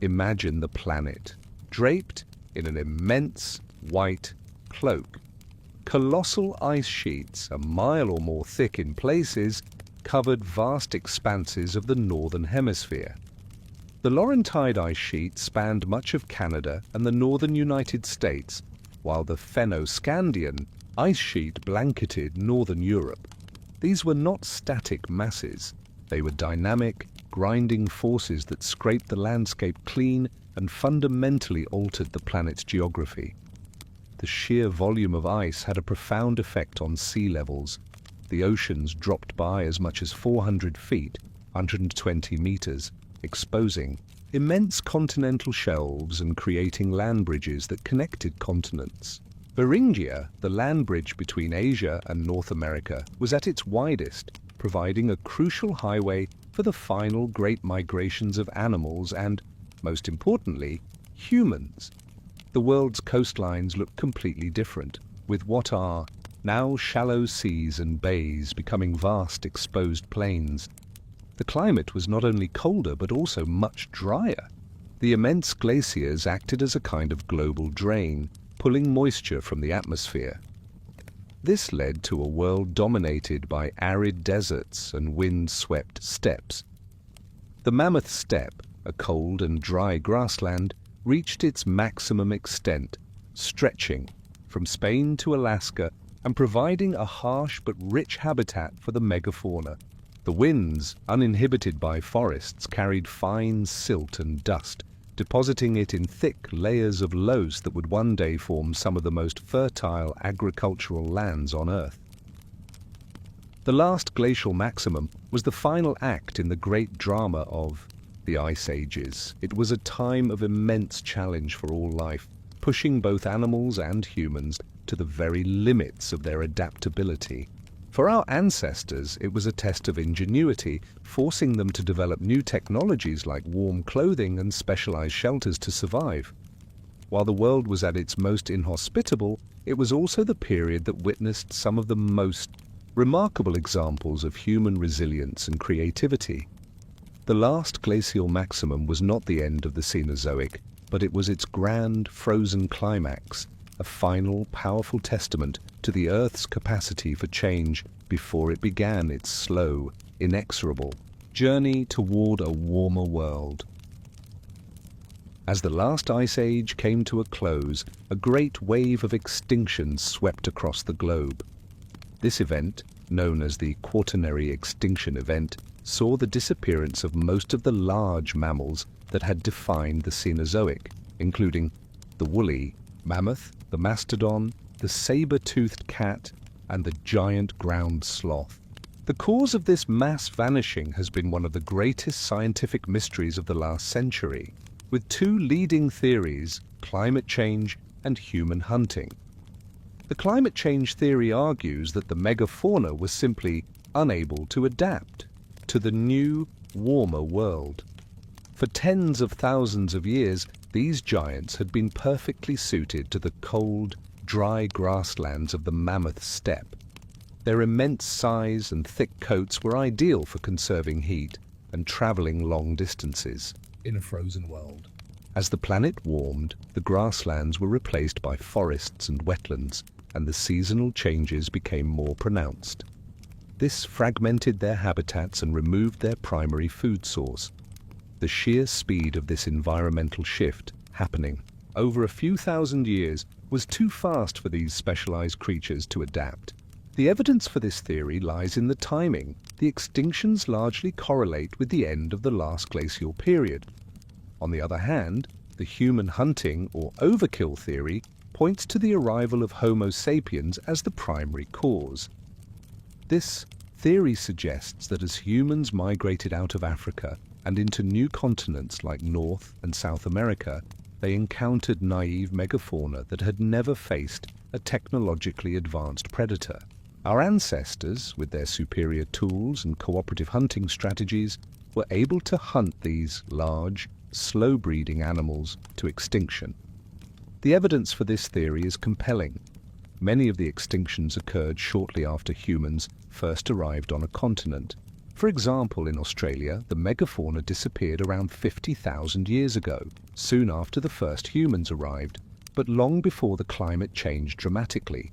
A: Imagine the planet, draped in an immense white cloak. Colossal ice sheets, a mile or more thick in places, covered vast expanses of the northern hemisphere. The Laurentide ice sheet spanned much of Canada and the northern United States, while the Fennoscandian ice sheet blanketed northern Europe. These were not static masses. They were dynamic, grinding forces that scraped the landscape clean and fundamentally altered the planet's geography. The sheer volume of ice had a profound effect on sea levels. The oceans dropped by as much as 400 feet, 120 meters, exposing immense continental shelves and creating land bridges that connected continents. Beringia, the land bridge between Asia and North America, was at its widest, providing a crucial highway for the final great migrations of animals and, most importantly, humans. The world's coastlines look completely different, with what are now shallow seas and bays becoming vast exposed plains. The climate was not only colder but also much drier. The immense glaciers acted as a kind of global drain, pulling moisture from the atmosphere. This led to a world dominated by arid deserts and wind-swept steppes. The Mammoth Steppe, a cold and dry grassland, reached its maximum extent, stretching from Spain to Alaska and providing a harsh but rich habitat for the megafauna. The winds, uninhibited by forests, carried fine silt and dust, depositing it in thick layers of loess that would one day form some of the most fertile agricultural lands on Earth. The last glacial maximum was the final act in the great drama of the Ice Ages. It was a time of immense challenge for all life, pushing both animals and humans to the very limits of their adaptability. For our ancestors, it was a test of ingenuity, forcing them to develop new technologies like warm clothing and specialized shelters to survive. While the world was at its most inhospitable, it was also the period that witnessed some of the most remarkable examples of human resilience and creativity. The last glacial maximum was not the end of the Cenozoic, but it was its grand, frozen climax, a final, powerful testament to the Earth's capacity for change before it began its slow, inexorable journey toward a warmer world. As the last ice age came to a close, a great wave of extinction swept across the globe. This event, known as the Quaternary Extinction Event, saw the disappearance of most of the large mammals that had defined the Cenozoic, including the woolly mammoth, the mastodon, the saber-toothed cat, and the giant ground sloth. The cause of this mass vanishing has been one of the greatest scientific mysteries of the last century, with two leading theories: climate change and human hunting. The climate change theory argues that the megafauna was simply unable to adapt to the new, warmer world. For tens of thousands of years, these giants had been perfectly suited to the cold, dry grasslands of the mammoth steppe. Their immense size and thick coats were ideal for conserving heat and traveling long distances in a frozen world. As the planet warmed, the grasslands were replaced by forests and wetlands, and the seasonal changes became more pronounced. This fragmented their habitats and removed their primary food source. The sheer speed of this environmental shift, happening over a few thousand years, was too fast for these specialized creatures to adapt. The evidence for this theory lies in the timing. The extinctions largely correlate with the end of the last glacial period. On the other hand, the human hunting or overkill theory points to the arrival of Homo sapiens as the primary cause. This theory suggests that as humans migrated out of Africa and into new continents like North and South America, they encountered naive megafauna that had never faced a technologically advanced predator. Our ancestors, with their superior tools and cooperative hunting strategies, were able to hunt these large, slow-breeding animals to extinction. The evidence for this theory is compelling. Many of the extinctions occurred shortly after humans first arrived on a continent. For example, in Australia, the megafauna disappeared around 50,000 years ago, soon after the first humans arrived, but long before the climate changed dramatically.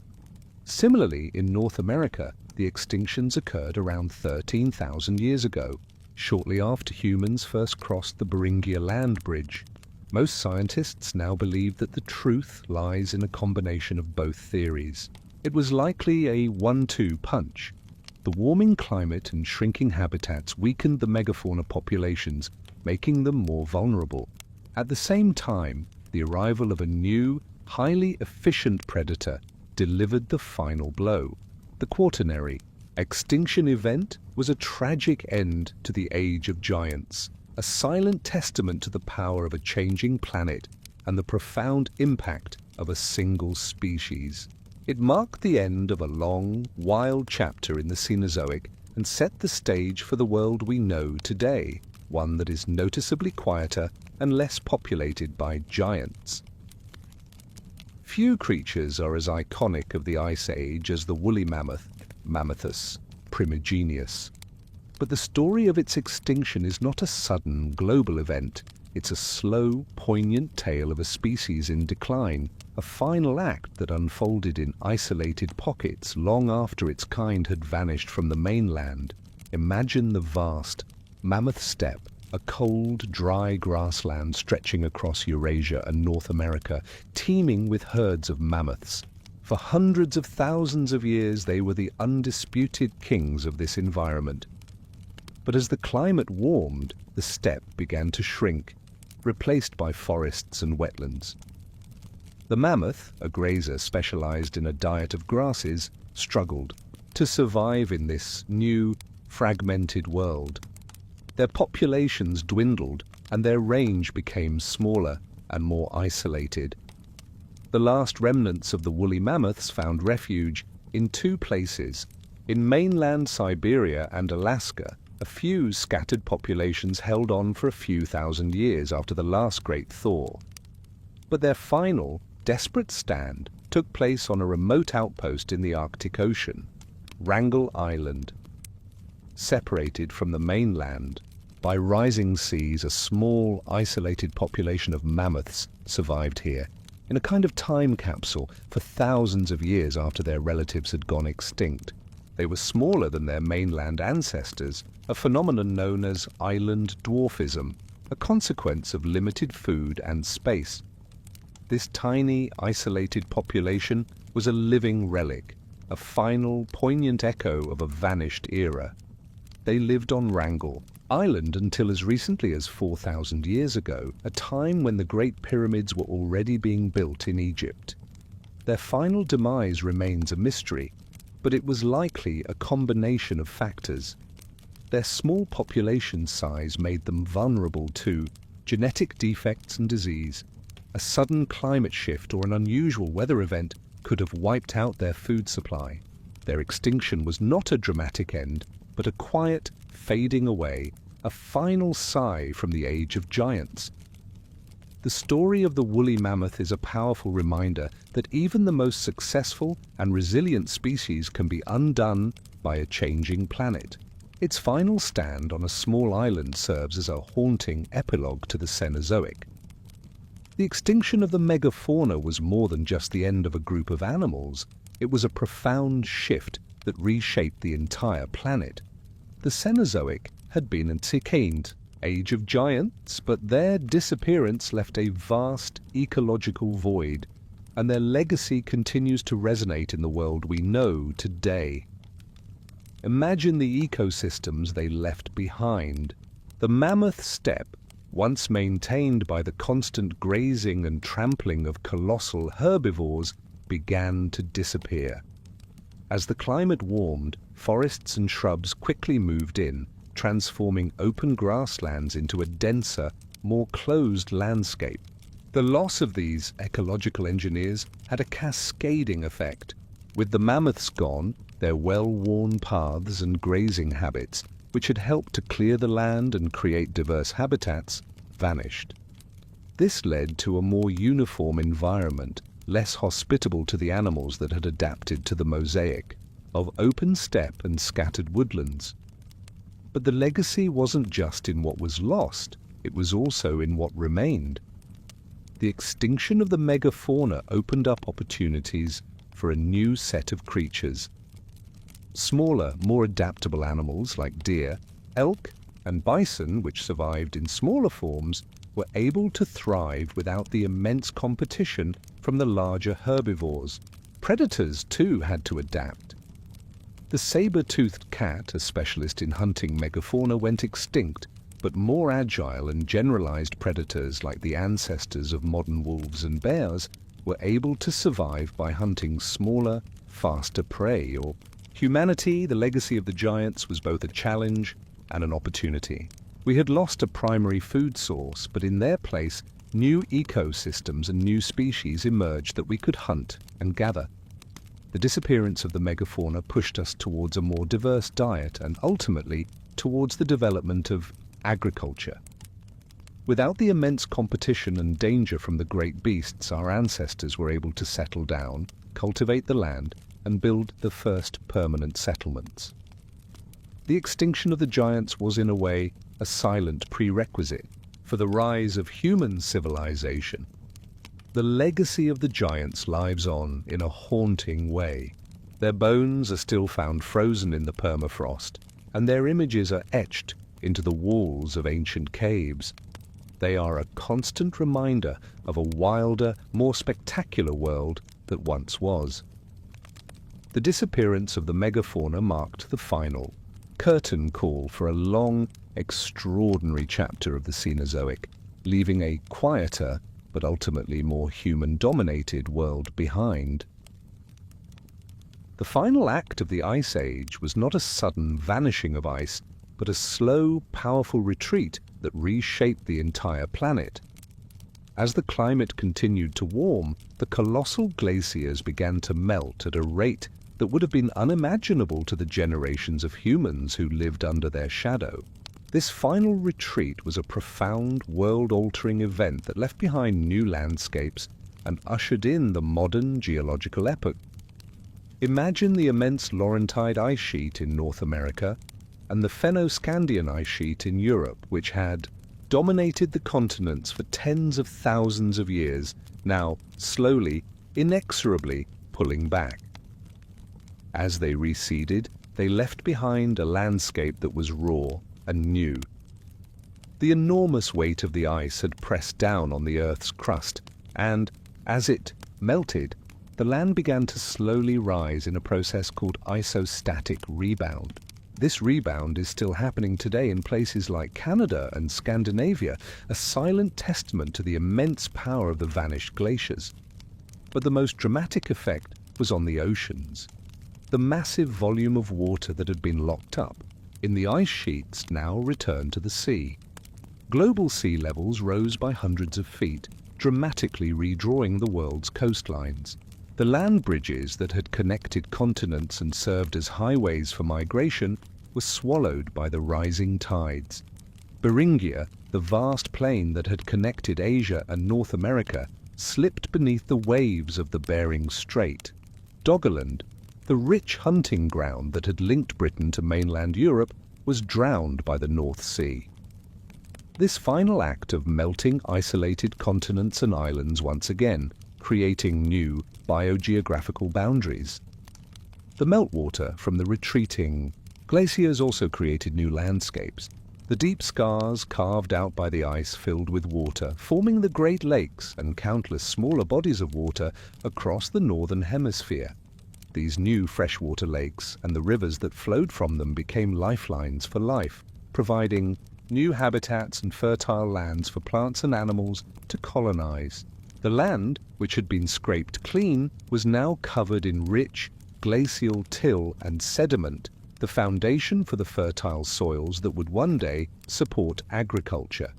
A: Similarly, in North America, the extinctions occurred around 13,000 years ago, shortly after humans first crossed the Beringia land bridge. Most scientists now believe that the truth lies in a combination of both theories. It was likely a 1-2 punch. The warming climate and shrinking habitats weakened the megafauna populations, making them more vulnerable. At the same time, the arrival of a new, highly efficient predator delivered the final blow. The Quaternary Extinction Event was a tragic end to the Age of Giants, a silent testament to the power of a changing planet and the profound impact of a single species. It marked the end of a long, wild chapter in the Cenozoic and set the stage for the world we know today, one that is noticeably quieter and less populated by giants. Few creatures are as iconic of the Ice Age as the woolly mammoth, Mammothus primigenius. But the story of its extinction is not a sudden, global event. It's a slow, poignant tale of a species in decline, a final act that unfolded in isolated pockets long after its kind had vanished from the mainland. Imagine the vast mammoth steppe, a cold, dry grassland stretching across Eurasia and North America, teeming with herds of mammoths. For hundreds of thousands of years, they were the undisputed kings of this environment. But as the climate warmed, the steppe began to shrink, replaced by forests and wetlands. The mammoth, a grazer specialized in a diet of grasses, struggled to survive in this new, fragmented world. Their populations dwindled and their range became smaller and more isolated. The last remnants of the woolly mammoths found refuge in two places. In mainland Siberia and Alaska, a few scattered populations held on for a few thousand years after the last great thaw. But their final, desperate stand took place on a remote outpost in the Arctic Ocean, Wrangel Island. Separated from the mainland by rising seas, a small, isolated population of mammoths survived here, in a kind of time capsule for thousands of years after their relatives had gone extinct. They were smaller than their mainland ancestors, a phenomenon known as island dwarfism, a consequence of limited food and space. This tiny, isolated population was a living relic, a final, poignant echo of a vanished era. They lived on Wrangel Island until as recently as 4,000 years ago, a time when the Great Pyramids were already being built in Egypt. Their final demise remains a mystery, but it was likely a combination of factors. Their small population size made them vulnerable to genetic defects and disease. A sudden climate shift or an unusual weather event could have wiped out their food supply. Their extinction was not a dramatic end, but a quiet fading away, a final sigh from the age of giants. The story of the woolly mammoth is a powerful reminder that even the most successful and resilient species can be undone by a changing planet. Its final stand on a small island serves as a haunting epilogue to the Cenozoic. The extinction of the megafauna was more than just the end of a group of animals. It was a profound shift that reshaped the entire planet. The Cenozoic had been a secant age of giants, but their disappearance left a vast ecological void, and their legacy continues to resonate in the world we know today. Imagine the ecosystems they left behind. The mammoth steppe, once maintained by the constant grazing and trampling of colossal herbivores, began to disappear. As the climate warmed, forests and shrubs quickly moved in, transforming open grasslands into a denser, more closed landscape. The loss of these ecological engineers had a cascading effect. With the mammoths gone, their well-worn paths and grazing habits, which had helped to clear the land and create diverse habitats, vanished. This led to a more uniform environment, less hospitable to the animals that had adapted to the mosaic of open steppe and scattered woodlands. But the legacy wasn't just in what was lost, it was also in what remained. The extinction of the megafauna opened up opportunities for a new set of creatures. Smaller, more adaptable animals like deer, elk, and bison, which survived in smaller forms, were able to thrive without the immense competition from the larger herbivores. Predators, too, had to adapt. The saber-toothed cat, a specialist in hunting megafauna, went extinct, but more agile and generalized predators like the ancestors of modern wolves and bears were able to survive by hunting smaller, faster prey. Or humanity, the legacy of the giants, was both a challenge and an opportunity. We had lost a primary food source, but in their place, new ecosystems and new species emerged that we could hunt and gather. The disappearance of the megafauna pushed us towards a more diverse diet and ultimately towards the development of agriculture. Without the immense competition and danger from the great beasts, our ancestors were able to settle down, cultivate the land, and build the first permanent settlements. The extinction of the giants was, in a way, a silent prerequisite for the rise of human civilization. The legacy of the giants lives on in a haunting way. Their bones are still found frozen in the permafrost, and their images are etched into the walls of ancient caves. They are a constant reminder of a wilder, more spectacular world that once was. The disappearance of the megafauna marked the final, curtain call for a long, extraordinary chapter of the Cenozoic, leaving a quieter, but ultimately more human-dominated world behind. The final act of the Ice Age was not a sudden vanishing of ice, but a slow, powerful retreat that reshaped the entire planet. As the climate continued to warm, the colossal glaciers began to melt at a rate that would have been unimaginable to the generations of humans who lived under their shadow. This final retreat was a profound, world-altering event that left behind new landscapes and ushered in the modern geological epoch. Imagine the immense Laurentide ice sheet in North America and the Fennoscandian ice sheet in Europe, which had dominated the continents for tens of thousands of years, now slowly, inexorably pulling back. As they receded, they left behind a landscape that was raw and new. The enormous weight of the ice had pressed down on the Earth's crust, and as it melted, the land began to slowly rise in a process called isostatic rebound. This rebound is still happening today in places like Canada and Scandinavia, a silent testament to the immense power of the vanished glaciers. But the most dramatic effect was on the oceans. The massive volume of water that had been locked up in the ice sheets now returned to the sea. Global sea levels rose by hundreds of feet, dramatically redrawing the world's coastlines. The land bridges that had connected continents and served as highways for migration were swallowed by the rising tides. Beringia, the vast plain that had connected Asia and North America, slipped beneath the waves of the Bering Strait. Doggerland, the rich hunting ground that had linked Britain to mainland Europe, was drowned by the North Sea. This final act of melting isolated continents and islands once again, creating new biogeographical boundaries. The meltwater from the retreating glaciers also created new landscapes. The deep scars carved out by the ice filled with water, forming the Great Lakes and countless smaller bodies of water across the northern hemisphere. These new freshwater lakes and the rivers that flowed from them became lifelines for life, providing new habitats and fertile lands for plants and animals to colonize. The land, which had been scraped clean, was now covered in rich, glacial till and sediment, the foundation for the fertile soils that would one day support agriculture.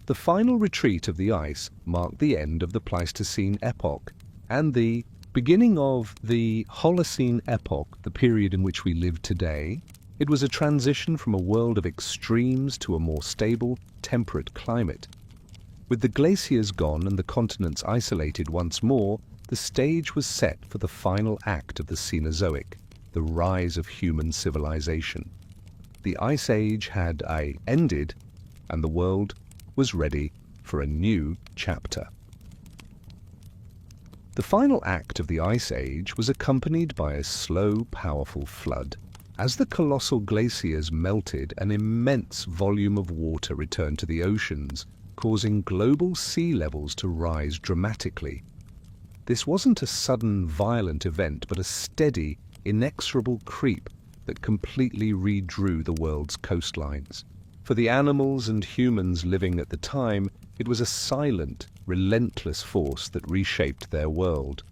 A: The final retreat of the ice marked the end of the Pleistocene epoch and the beginning of the Holocene epoch, the period in which we live today. It was a transition from a world of extremes to a more stable, temperate climate. With the glaciers gone and the continents isolated once more, the stage was set for the final act of the Cenozoic, the rise of human civilization. The Ice Age had ended, and the world was ready for a new chapter. The final act of the Ice Age was accompanied by a slow, powerful flood. As the colossal glaciers melted, an immense volume of water returned to the oceans, causing global sea levels to rise dramatically. This wasn't a sudden, violent event, but a steady, inexorable creep that completely redrew the world's coastlines. For the animals and humans living at the time, it was a silent, relentless force that reshaped their world.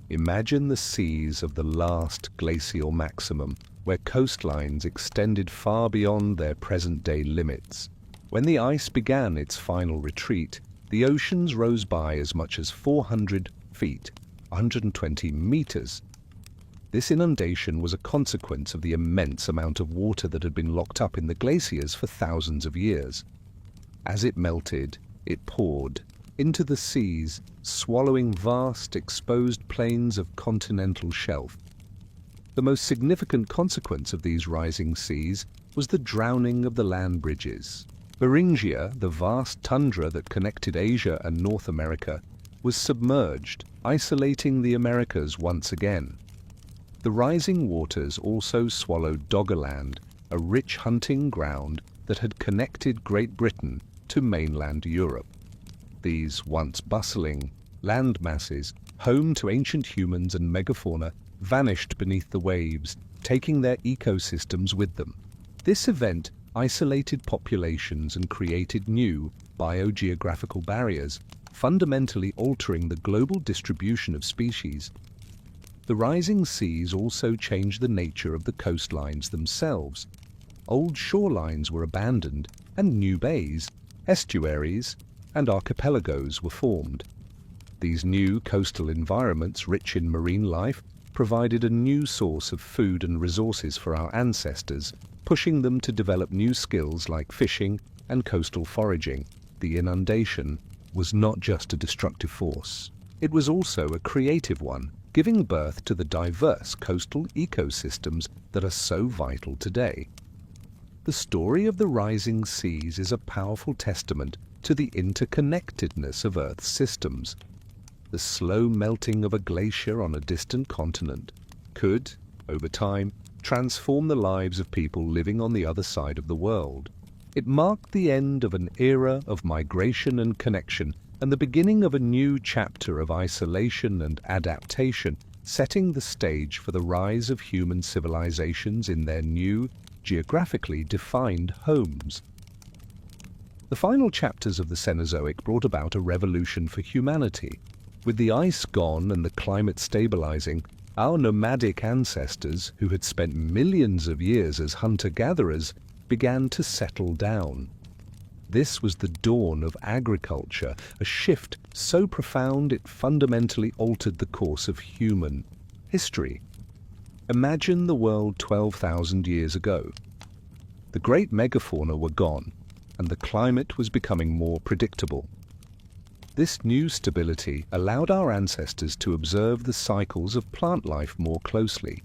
A: Imagine the seas of the last glacial maximum, where coastlines extended far beyond their present-day limits. When the ice began its final retreat, the oceans rose by as much as 400 feet, 120 meters. This inundation was a consequence of the immense amount of water that had been locked up in the glaciers for thousands of years. As it melted, it poured into the seas, swallowing vast, exposed plains of continental shelf. The most significant consequence of these rising seas was the drowning of the land bridges. Beringia, the vast tundra that connected Asia and North America, was submerged, isolating the Americas once again. The rising waters also swallowed Doggerland, a rich hunting ground that had connected Great Britain to mainland Europe. These once bustling land masses, home to ancient humans and megafauna, vanished beneath the waves, taking their ecosystems with them. This event isolated populations and created new biogeographical barriers, fundamentally altering the global distribution of species. The rising seas also changed the nature of the coastlines themselves. Old shorelines were abandoned, and new bays, estuaries, and archipelagos were formed. These new coastal environments, rich in marine life, provided a new source of food and resources for our ancestors, pushing them to develop new skills like fishing and coastal foraging. The inundation was not just a destructive force. It was also a creative one, giving birth to the diverse coastal ecosystems that are so vital today. The story of the rising seas is a powerful testament to the interconnectedness of Earth's systems. The slow melting of a glacier on a distant continent could, over time, transform the lives of people living on the other side of the world. It marked the end of an era of migration and connection, and the beginning of a new chapter of isolation and adaptation, setting the stage for the rise of human civilizations in their new, geographically defined homes. The final chapters of the Cenozoic brought about a revolution for humanity. With the ice gone and the climate stabilizing, our nomadic ancestors, who had spent millions of years as hunter-gatherers, began to settle down. This was the dawn of agriculture, a shift so profound it fundamentally altered the course of human history. Imagine the world 12,000 years ago. The great megafauna were gone, and the climate was becoming more predictable. This new stability allowed our ancestors to observe the cycles of plant life more closely.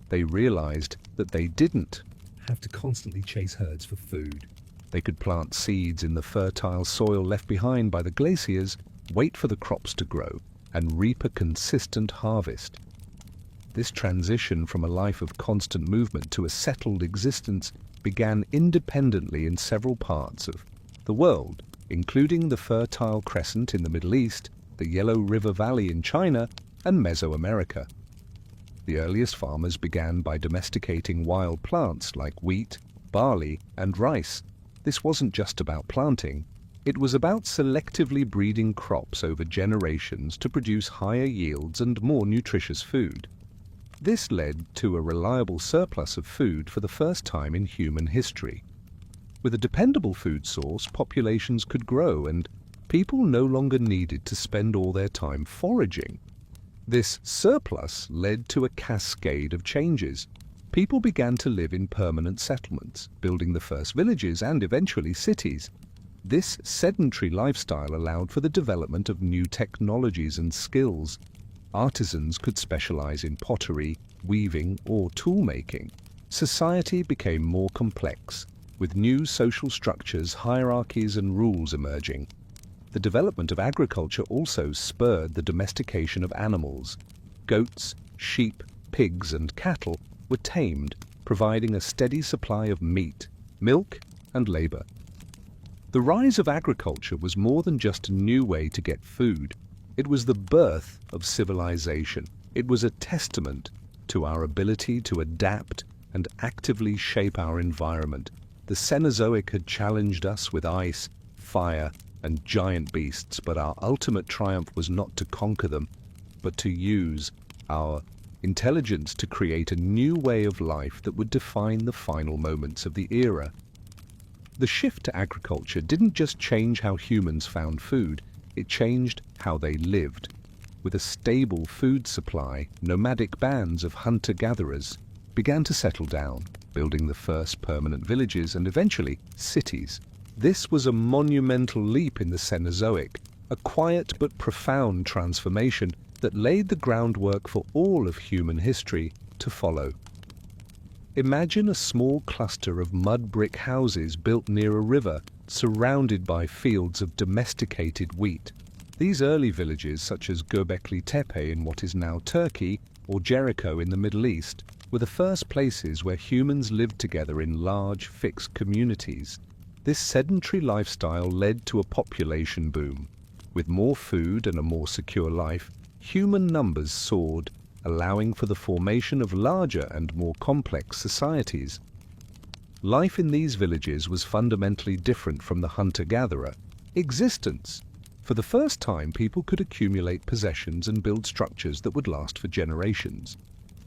A: They realized that they didn't have to constantly chase herds for food. They could plant seeds in the fertile soil left behind by the glaciers, wait for the crops to grow, and reap a consistent harvest. This transition from a life of constant movement to a settled existence began independently in several parts of the world, including the Fertile Crescent in the Middle East, the Yellow River Valley in China, and Mesoamerica. The earliest farmers began by domesticating wild plants like wheat, barley, and rice. This wasn't just about planting. It was about selectively breeding crops over generations to produce higher yields and more nutritious food. This led to a reliable surplus of food for the first time in human history. With a dependable food source, populations could grow, and people no longer needed to spend all their time foraging. This surplus led to a cascade of changes. People began to live in permanent settlements, building the first villages and eventually cities. This sedentary lifestyle allowed for the development of new technologies and skills. Artisans could specialize in pottery, weaving, or tool-making. Society became more complex, with new social structures, hierarchies, and rules emerging. The development of agriculture also spurred the domestication of animals. Goats, sheep, pigs, and cattle were tamed, providing a steady supply of meat, milk, and labor. The rise of agriculture was more than just a new way to get food. It was the birth of civilization. It was a testament to our ability to adapt and actively shape our environment. The Cenozoic had challenged us with ice, fire, and giant beasts, but our ultimate triumph was not to conquer them, but to use our intelligence to create a new way of life that would define the final moments of the era. The shift to agriculture didn't just change how humans found food, it changed how they lived. With a stable food supply, nomadic bands of hunter-gatherers began to settle down, building the first permanent villages and eventually cities. This was a monumental leap in the Cenozoic, a quiet but profound transformation that laid the groundwork for all of human history to follow. Imagine a small cluster of mud brick houses built near a river, surrounded by fields of domesticated wheat. These early villages, such as Göbekli Tepe in what is now Turkey, or Jericho in the Middle East, were the first places where humans lived together in large, fixed communities. This sedentary lifestyle led to a population boom. With more food and a more secure life, human numbers soared, allowing for the formation of larger and more complex societies. Life in these villages was fundamentally different from the hunter-gatherer existence. For the first time, people could accumulate possessions and build structures that would last for generations.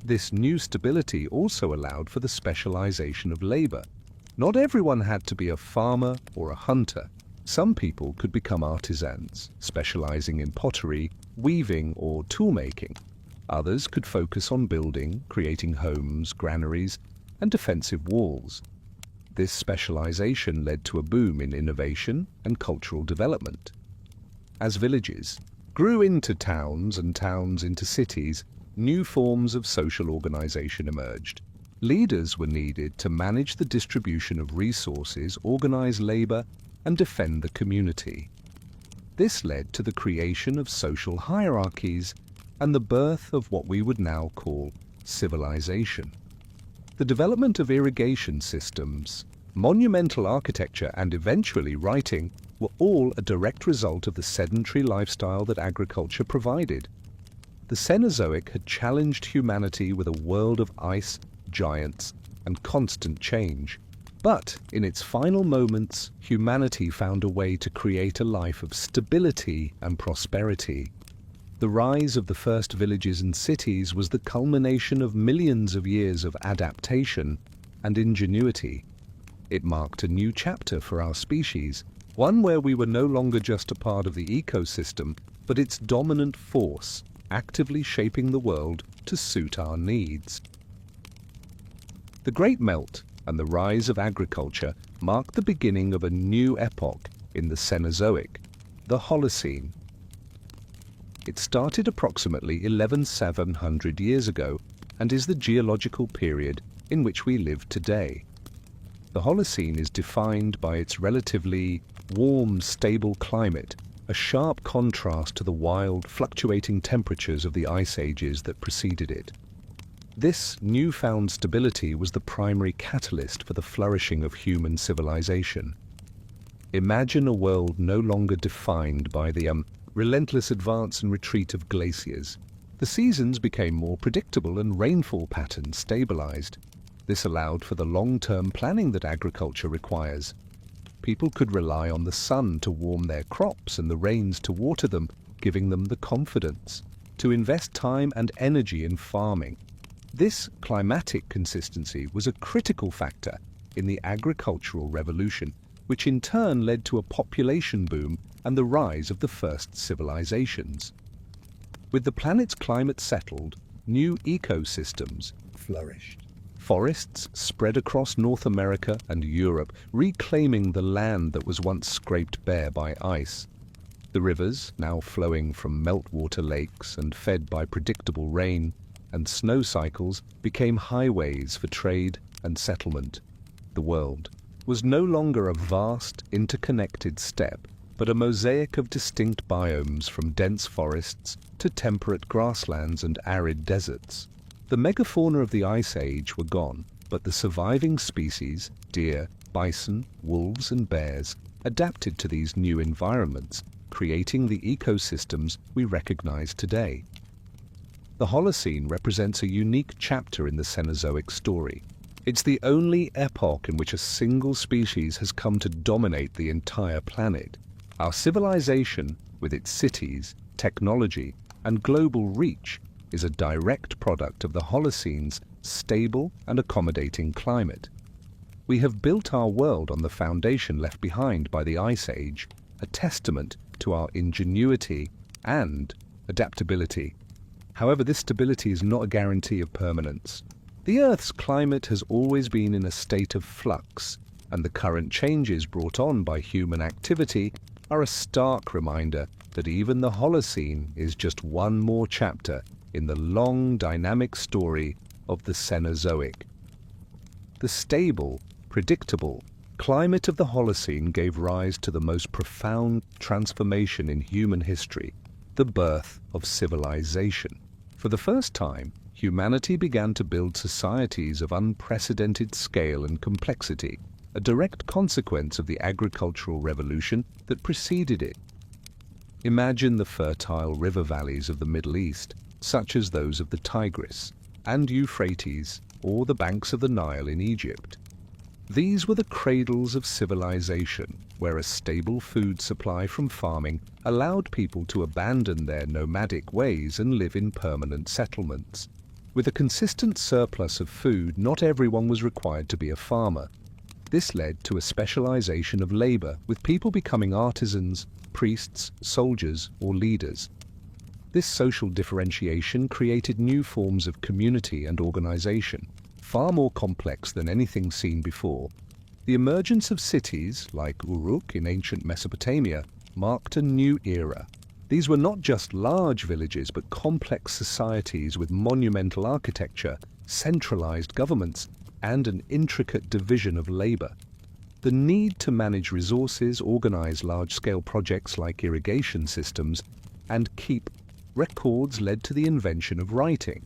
A: This new stability also allowed for the specialization of labor. Not everyone had to be a farmer or a hunter. Some people could become artisans, specializing in pottery, weaving, or toolmaking. Others could focus on building, creating homes, granaries, and defensive walls. This specialization led to a boom in innovation and cultural development. As villages grew into towns and towns into cities, new forms of social organization emerged. Leaders were needed to manage the distribution of resources, organize labor, and defend the community. This led to the creation of social hierarchies and the birth of what we would now call civilization. The development of irrigation systems, monumental architecture, and eventually writing were all a direct result of the sedentary lifestyle that agriculture provided. The Cenozoic had challenged humanity with a world of ice, giants, and constant change. But in its final moments, humanity found a way to create a life of stability and prosperity. The rise of the first villages and cities was the culmination of millions of years of adaptation and ingenuity. It marked a new chapter for our species, one where we were no longer just a part of the ecosystem, but its dominant force, actively shaping the world to suit our needs. The Great Melt and the rise of agriculture marked the beginning of a new epoch in the Cenozoic, the Holocene. It started approximately 11,700 years ago and is the geological period in which we live today. The Holocene is defined by its relatively warm, stable climate, a sharp contrast to the wild, fluctuating temperatures of the ice ages that preceded it. This newfound stability was the primary catalyst for the flourishing of human civilization. Imagine a world no longer defined by the relentless advance and retreat of glaciers. The seasons became more predictable and rainfall patterns stabilized. This allowed for the long-term planning that agriculture requires. People could rely on the sun to warm their crops and the rains to water them, giving them the confidence to invest time and energy in farming. This climatic consistency was a critical factor in the agricultural revolution, which in turn led to a population boom and the rise of the first civilizations. With the planet's climate settled, new ecosystems flourished. Forests spread across North America and Europe, reclaiming the land that was once scraped bare by ice. The rivers, now flowing from meltwater lakes and fed by predictable rain and snow cycles, became highways for trade and settlement. The world was no longer a vast, interconnected steppe, but a mosaic of distinct biomes from dense forests to temperate grasslands and arid deserts. The megafauna of the Ice Age were gone, but the surviving species, deer, bison, wolves, and bears, adapted to these new environments, creating the ecosystems we recognize today. The Holocene represents a unique chapter in the Cenozoic story. It's the only epoch in which a single species has come to dominate the entire planet. Our civilization, with its cities, technology, and global reach, is a direct product of the Holocene's stable and accommodating climate. We have built our world on the foundation left behind by the Ice Age, a testament to our ingenuity and adaptability. However, this stability is not a guarantee of permanence. The Earth's climate has always been in a state of flux, and the current changes brought on by human activity are a stark reminder that even the Holocene is just one more chapter in the long, dynamic story of the Cenozoic. The stable, predictable climate of the Holocene gave rise to the most profound transformation in human history, the birth of civilization. For the first time, humanity began to build societies of unprecedented scale and complexity, a direct consequence of the agricultural revolution that preceded it. Imagine the fertile river valleys of the Middle East, such as those of the Tigris and Euphrates or the banks of the Nile in Egypt. These were the cradles of civilization, where a stable food supply from farming allowed people to abandon their nomadic ways and live in permanent settlements. With a consistent surplus of food, not everyone was required to be a farmer. This led to a specialization of labor, with people becoming artisans, priests, soldiers, or leaders. This social differentiation created new forms of community and organization, far more complex than anything seen before. The emergence of cities, like Uruk in ancient Mesopotamia, marked a new era. These were not just large villages, but complex societies with monumental architecture, centralized governments, and an intricate division of labor. The need to manage resources, organize large-scale projects like irrigation systems, and keep records led to the invention of writing.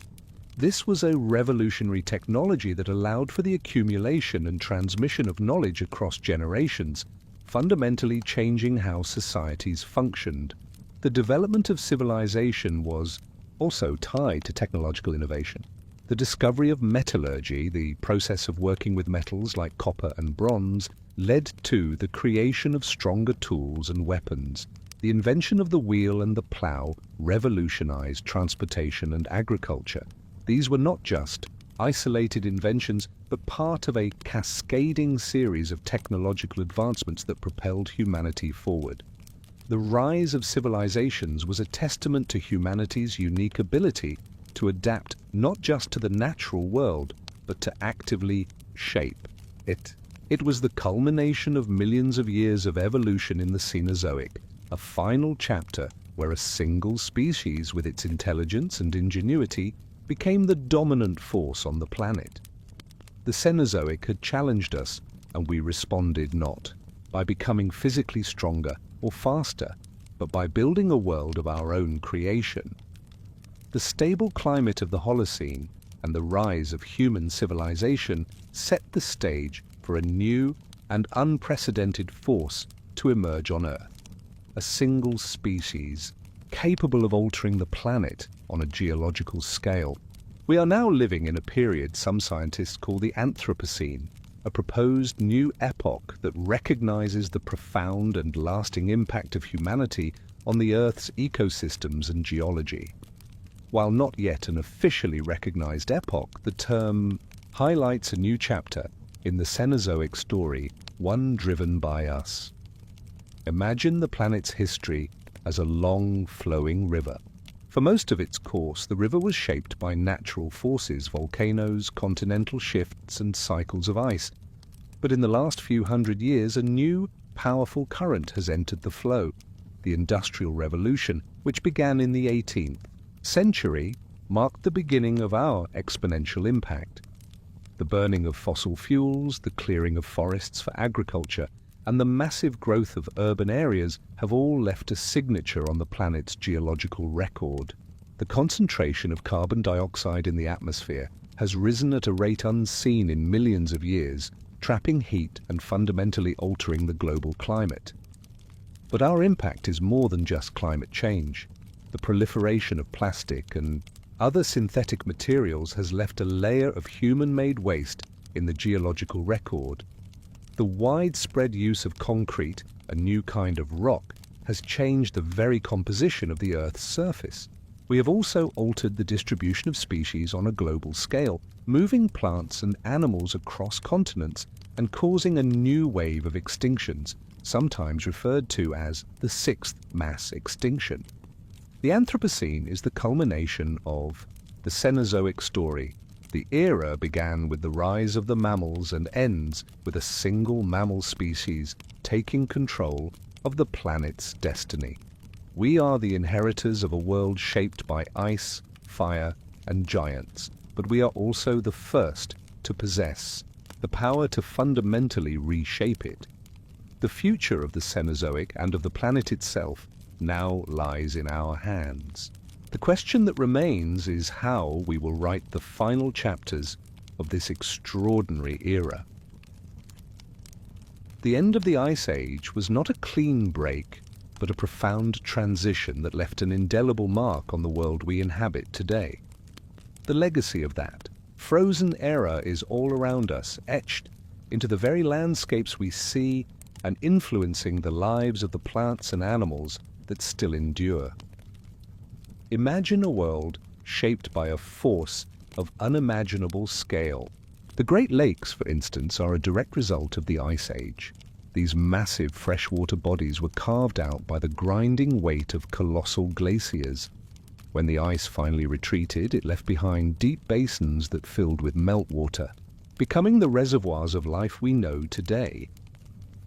A: This was a revolutionary technology that allowed for the accumulation and transmission of knowledge across generations, fundamentally changing how societies functioned. The development of civilization was also tied to technological innovation. The discovery of metallurgy, the process of working with metals like copper and bronze, led to the creation of stronger tools and weapons. The invention of the wheel and the plow revolutionized transportation and agriculture. These were not just isolated inventions, but part of a cascading series of technological advancements that propelled humanity forward. The rise of civilizations was a testament to humanity's unique ability to adapt not just to the natural world, but to actively shape it. It was the culmination of millions of years of evolution in the Cenozoic, a final chapter where a single species with its intelligence and ingenuity became the dominant force on the planet. The Cenozoic had challenged us, and we responded not by becoming physically stronger or faster, but by building a world of our own creation. The stable climate of the Holocene and the rise of human civilization set the stage for a new and unprecedented force to emerge on Earth. A single species capable of altering the planet on a geological scale. We are now living in a period some scientists call the Anthropocene, a proposed new epoch that recognizes the profound and lasting impact of humanity on the Earth's ecosystems and geology. While not yet an officially recognized epoch, the term highlights a new chapter in the Cenozoic story, one driven by us. Imagine the planet's history as a long, flowing river. For most of its course, the river was shaped by natural forces, volcanoes, continental shifts, and cycles of ice. But in the last few hundred years, a new, powerful current has entered the flow. The Industrial Revolution, which began in the 18th century, marked the beginning of our exponential impact. The burning of fossil fuels, the clearing of forests for agriculture, and the massive growth of urban areas have all left a signature on the planet's geological record. The concentration of carbon dioxide in the atmosphere has risen at a rate unseen in millions of years, trapping heat and fundamentally altering the global climate. But our impact is more than just climate change. The proliferation of plastic and other synthetic materials has left a layer of human-made waste in the geological record. The widespread use of concrete, a new kind of rock, has changed the very composition of the Earth's surface. We have also altered the distribution of species on a global scale, moving plants and animals across continents and causing a new wave of extinctions, sometimes referred to as the sixth mass extinction. The Anthropocene is the culmination of the Cenozoic story. The era began with the rise of the mammals and ends with a single mammal species taking control of the planet's destiny. We are the inheritors of a world shaped by ice, fire, and giants, but we are also the first to possess the power to fundamentally reshape it. The future of the Cenozoic and of the planet itself now lies in our hands. The question that remains is how we will write the final chapters of this extraordinary era. The end of the Ice Age was not a clean break, but a profound transition that left an indelible mark on the world we inhabit today. The legacy of that frozen era is all around us, etched into the very landscapes we see and influencing the lives of the plants and animals that still endure. Imagine a world shaped by a force of unimaginable scale. The Great Lakes, for instance, are a direct result of the Ice Age. These massive freshwater bodies were carved out by the grinding weight of colossal glaciers. When the ice finally retreated, it left behind deep basins that filled with meltwater, becoming the reservoirs of life we know today.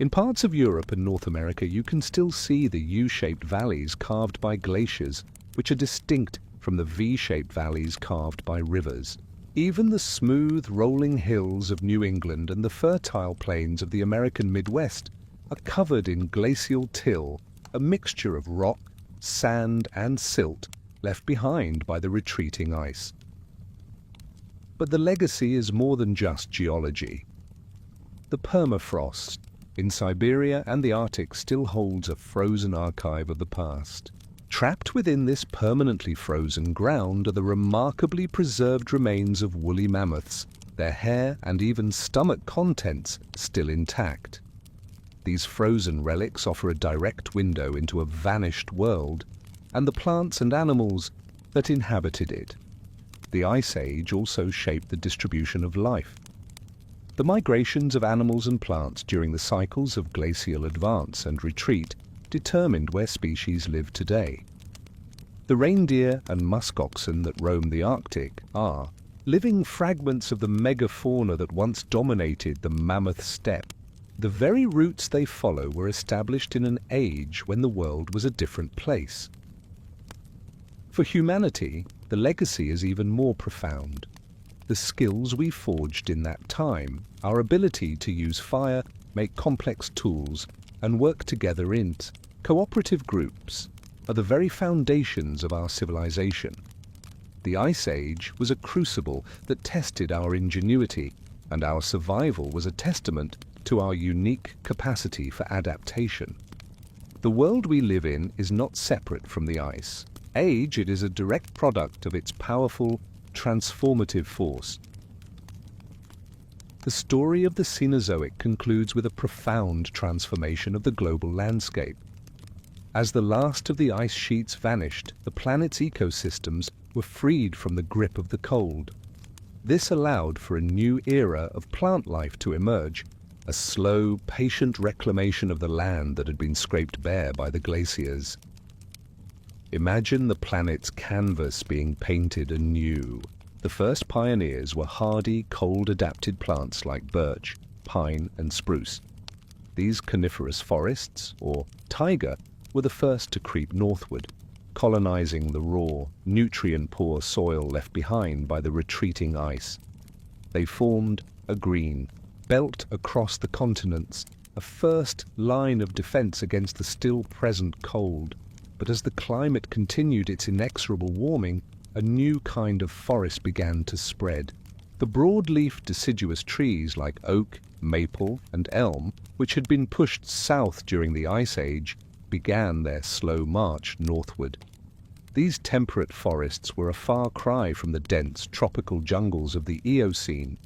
A: In parts of Europe and North America, you can still see the U-shaped valleys carved by glaciers, which are distinct from the V-shaped valleys carved by rivers. Even the smooth, rolling hills of New England and the fertile plains of the American Midwest are covered in glacial till, a mixture of rock, sand, and silt left behind by the retreating ice. But the legacy is more than just geology. The permafrost in Siberia and the Arctic still holds a frozen archive of the past. Trapped within this permanently frozen ground are the remarkably preserved remains of woolly mammoths, their hair and even stomach contents still intact. These frozen relics offer a direct window into a vanished world and the plants and animals that inhabited it. The Ice Age also shaped the distribution of life. The migrations of animals and plants during the cycles of glacial advance and retreat determined where species live today. The reindeer and musk oxen that roam the Arctic are living fragments of the megafauna that once dominated the mammoth steppe. The very routes they follow were established in an age when the world was a different place. For humanity, the legacy is even more profound. The skills we forged in that time, our ability to use fire, make complex tools, and work together in cooperative groups, are the very foundations of our civilization. The Ice Age was a crucible that tested our ingenuity, and our survival was a testament to our unique capacity for adaptation. The world we live in is not separate from the ice age, it is a direct product of its powerful, transformative force. The story of the Cenozoic concludes with a profound transformation of the global landscape. As the last of the ice sheets vanished, the planet's ecosystems were freed from the grip of the cold. This allowed for a new era of plant life to emerge, a slow, patient reclamation of the land that had been scraped bare by the glaciers. Imagine the planet's canvas being painted anew. The first pioneers were hardy, cold-adapted plants like birch, pine, and spruce. These coniferous forests, or taiga, were the first to creep northward, colonizing the raw, nutrient-poor soil left behind by the retreating ice. They formed a green belt across the continents, a first line of defense against the still-present cold. But as the climate continued its inexorable warming, a new kind of forest began to spread. The broad-leafed deciduous trees like oak, maple, and elm, which had been pushed south during the Ice Age, began their slow march northward. These temperate forests were a far cry from the dense tropical jungles of the Eocene.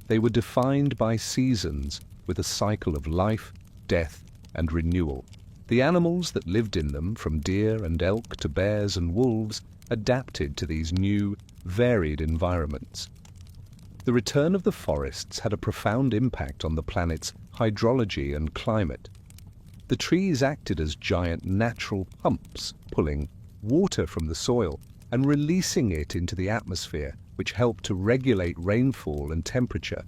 A: They were defined by seasons, with a cycle of life, death, and renewal. The animals that lived in them, from deer and elk to bears and wolves, adapted to these new, varied environments. The return of the forests had a profound impact on the planet's hydrology and climate. The trees acted as giant natural pumps, pulling water from the soil and releasing it into the atmosphere, which helped to regulate rainfall and temperature.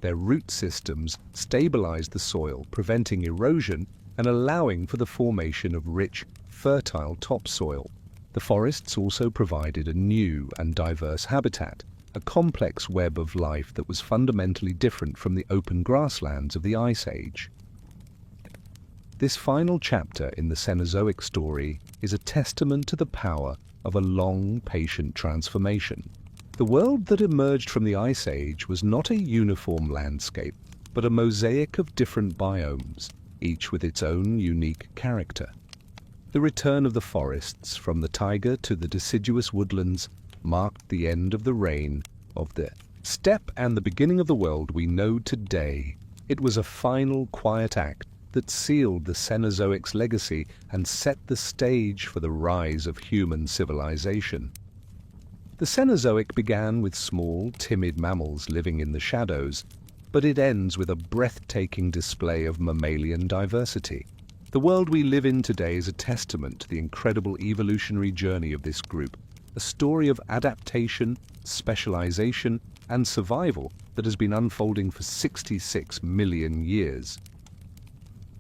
A: Their root systems stabilized the soil, preventing erosion and allowing for the formation of rich, fertile topsoil. The forests also provided a new and diverse habitat, a complex web of life that was fundamentally different from the open grasslands of the Ice Age. This final chapter in the Cenozoic story is a testament to the power of a long, patient transformation. The world that emerged from the Ice Age was not a uniform landscape, but a mosaic of different biomes, each with its own unique character. The return of the forests, from the taiga to the deciduous woodlands, marked the end of the reign of the steppe and the beginning of the world we know today. It was a final, quiet act that sealed the Cenozoic's legacy and set the stage for the rise of human civilization. The Cenozoic began with small, timid mammals living in the shadows, but it ends with a breathtaking display of mammalian diversity. The world we live in today is a testament to the incredible evolutionary journey of this group, a story of adaptation, specialization, and survival that has been unfolding for 66 million years.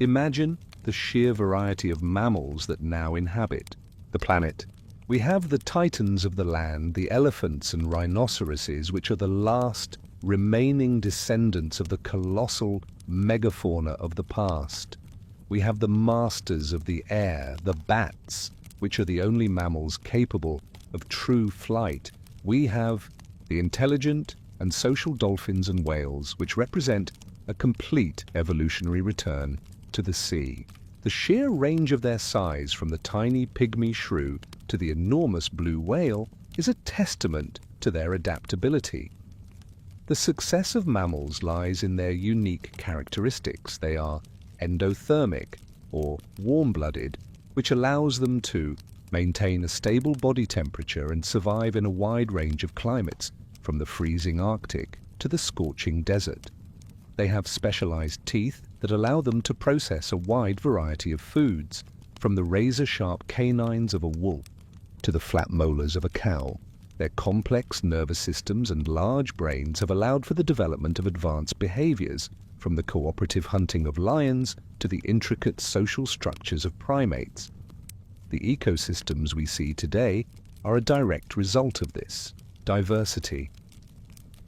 A: Imagine the sheer variety of mammals that now inhabit the planet. We have the titans of the land, the elephants and rhinoceroses, which are the last remaining descendants of the colossal megafauna of the past. We have the masters of the air, the bats, which are the only mammals capable of true flight. We have the intelligent and social dolphins and whales, which represent a complete evolutionary return to the sea. The sheer range of their size, from the tiny pygmy shrew to the enormous blue whale, is a testament to their adaptability. The success of mammals lies in their unique characteristics. They are endothermic, or warm-blooded, which allows them to maintain a stable body temperature and survive in a wide range of climates, from the freezing Arctic to the scorching desert. They have specialized teeth that allow them to process a wide variety of foods, from the razor-sharp canines of a wolf to the flat molars of a cow. Their complex nervous systems and large brains have allowed for the development of advanced behaviors, from the cooperative hunting of lions to the intricate social structures of primates. The ecosystems we see today are a direct result of this diversity.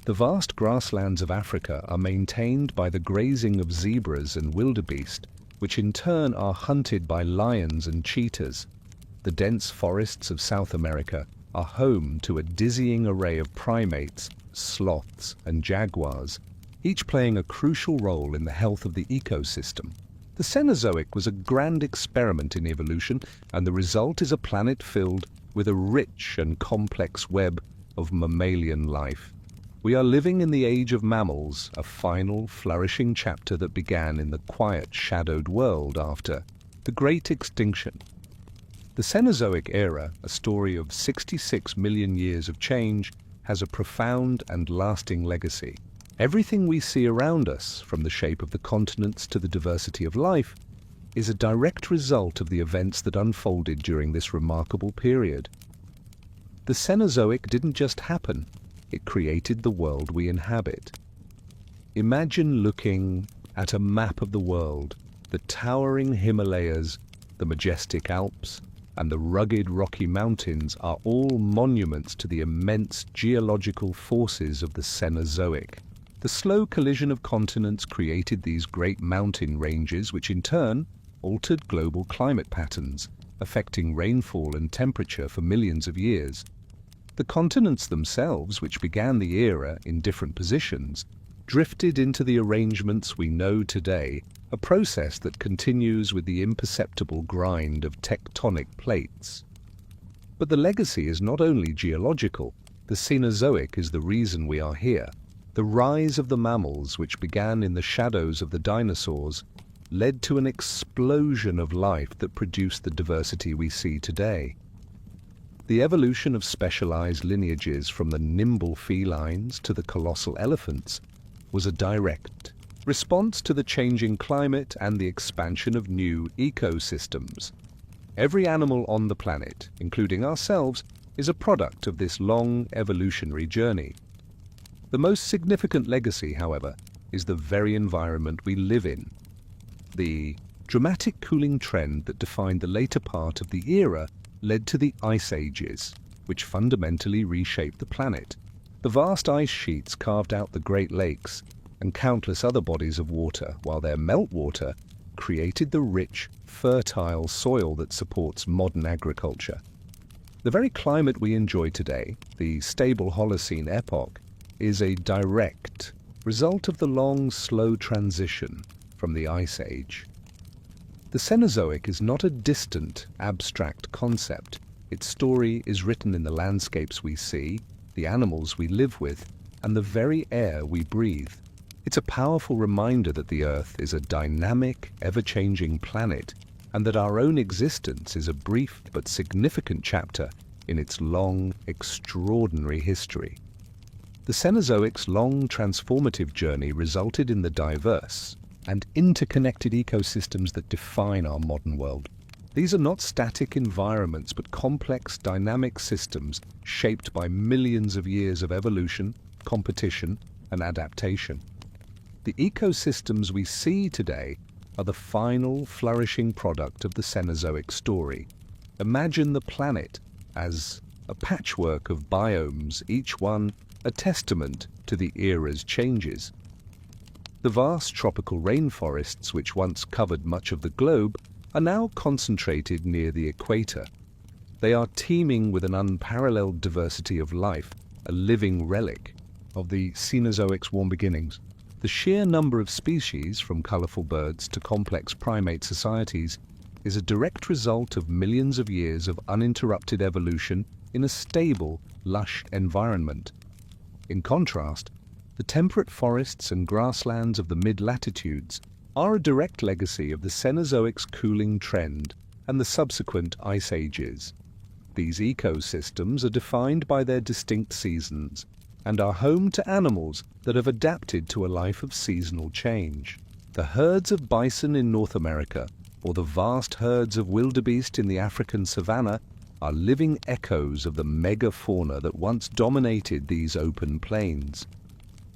A: The vast grasslands of Africa are maintained by the grazing of zebras and wildebeest, which in turn are hunted by lions and cheetahs. The dense forests of South America are home to a dizzying array of primates, sloths, and jaguars, each playing a crucial role in the health of the ecosystem. The Cenozoic was a grand experiment in evolution, and the result is a planet filled with a rich and complex web of mammalian life. We are living in the age of mammals, a final, flourishing chapter that began in the quiet, shadowed world after the Great Extinction. The Cenozoic Era, a story of 66 million years of change, has a profound and lasting legacy. Everything we see around us, from the shape of the continents to the diversity of life, is a direct result of the events that unfolded during this remarkable period. The Cenozoic didn't just happen. It created the world we inhabit. Imagine looking at a map of the world. The towering Himalayas, the majestic Alps, and the rugged Rocky Mountains are all monuments to the immense geological forces of the Cenozoic. The slow collision of continents created these great mountain ranges, which in turn altered global climate patterns, affecting rainfall and temperature for millions of years. The continents themselves, which began the era in different positions, drifted into the arrangements we know today, a process that continues with the imperceptible grind of tectonic plates. But the legacy is not only geological. The Cenozoic is the reason we are here. The rise of the mammals, which began in the shadows of the dinosaurs, led to an explosion of life that produced the diversity we see today. The evolution of specialized lineages, from the nimble felines to the colossal elephants, was a direct response to the changing climate and the expansion of new ecosystems. Every animal on the planet, including ourselves, is a product of this long evolutionary journey. The most significant legacy, however, is the very environment we live in. The dramatic cooling trend that defined the later part of the era led to the ice ages, which fundamentally reshaped the planet. The vast ice sheets carved out the Great Lakes and countless other bodies of water, while their meltwater created the rich, fertile soil that supports modern agriculture. The very climate we enjoy today, the stable Holocene epoch, is a direct result of the long, slow transition from the Ice Age. The Cenozoic is not a distant, abstract concept. Its story is written in the landscapes we see, the animals we live with, and the very air we breathe. It's a powerful reminder that the Earth is a dynamic, ever-changing planet, and that our own existence is a brief but significant chapter in its long, extraordinary history. The Cenozoic's long, transformative journey resulted in the diverse and interconnected ecosystems that define our modern world. These are not static environments, but complex, dynamic systems shaped by millions of years of evolution, competition, and adaptation. The ecosystems we see today are the final, flourishing product of the Cenozoic story. Imagine the planet as a patchwork of biomes, each one a testament to the era's changes. The vast tropical rainforests, which once covered much of the globe, are now concentrated near the equator. They are teeming with an unparalleled diversity of life, a living relic of the Cenozoic's warm beginnings. The sheer number of species, from colorful birds to complex primate societies, is a direct result of millions of years of uninterrupted evolution in a stable, lush environment. In contrast, the temperate forests and grasslands of the mid-latitudes are a direct legacy of the Cenozoic's cooling trend and the subsequent ice ages. These ecosystems are defined by their distinct seasons and are home to animals that have adapted to a life of seasonal change. The herds of bison in North America or the vast herds of wildebeest in the African savanna are living echoes of the megafauna that once dominated these open plains.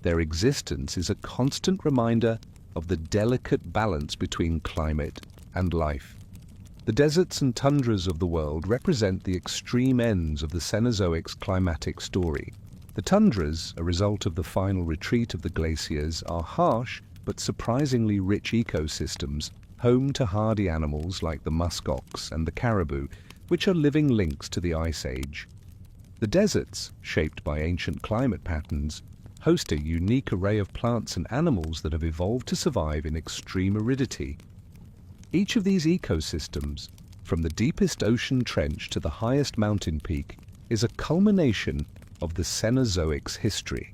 A: Their existence is a constant reminder of the delicate balance between climate and life. The deserts and tundras of the world represent the extreme ends of the Cenozoic's climatic story. The tundras, a result of the final retreat of the glaciers, are harsh but surprisingly rich ecosystems, home to hardy animals like the muskox and the caribou, which are living links to the Ice Age. The deserts, shaped by ancient climate patterns, host a unique array of plants and animals that have evolved to survive in extreme aridity. Each of these ecosystems, from the deepest ocean trench to the highest mountain peak, is a culmination of the Cenozoic's history.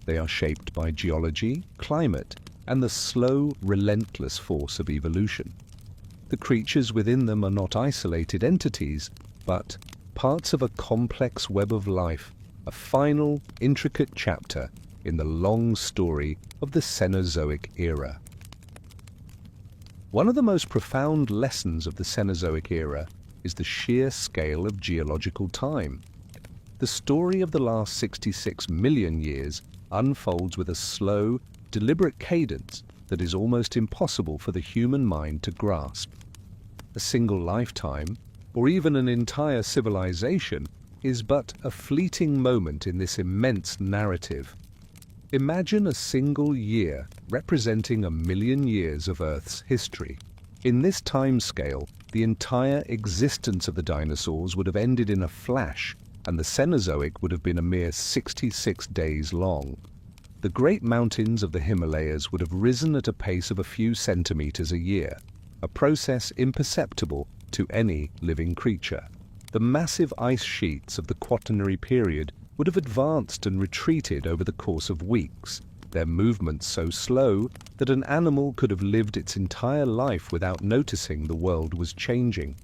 A: They are shaped by geology, climate, and the slow, relentless force of evolution. The creatures within them are not isolated entities, but parts of a complex web of life, a final, intricate chapter in the long story of the Cenozoic Era. One of the most profound lessons of the Cenozoic Era is the sheer scale of geological time. The story of the last 66 million years unfolds with a slow, deliberate cadence that is almost impossible for the human mind to grasp. A single lifetime, or even an entire civilization, is but a fleeting moment in this immense narrative. Imagine a single year representing 1,000,000 years of Earth's history. In this time scale, the entire existence of the dinosaurs would have ended in a flash, and the Cenozoic would have been a mere 66 days long. The great mountains of the Himalayas would have risen at a pace of a few centimeters a year, a process imperceptible to any living creature. The massive ice sheets of the Quaternary period would have advanced and retreated over the course of weeks, their movements so slow that an animal could have lived its entire life without noticing the world was changing.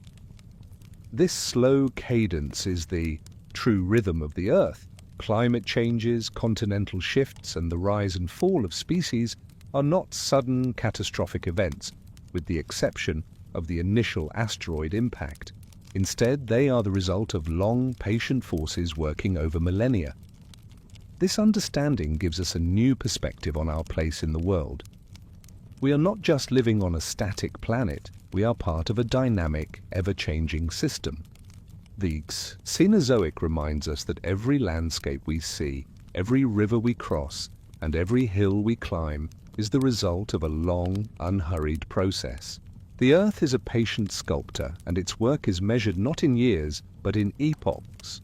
A: This slow cadence is the true rhythm of the Earth. Climate changes, continental shifts, and the rise and fall of species are not sudden, catastrophic events, with the exception of the initial asteroid impact. Instead, they are the result of long, patient forces working over millennia. This understanding gives us a new perspective on our place in the world. We are not just living on a static planet, we are part of a dynamic, ever-changing system. The Cenozoic reminds us that every landscape we see, every river we cross, and every hill we climb is the result of a long, unhurried process. The Earth is a patient sculptor, and its work is measured not in years, but in epochs.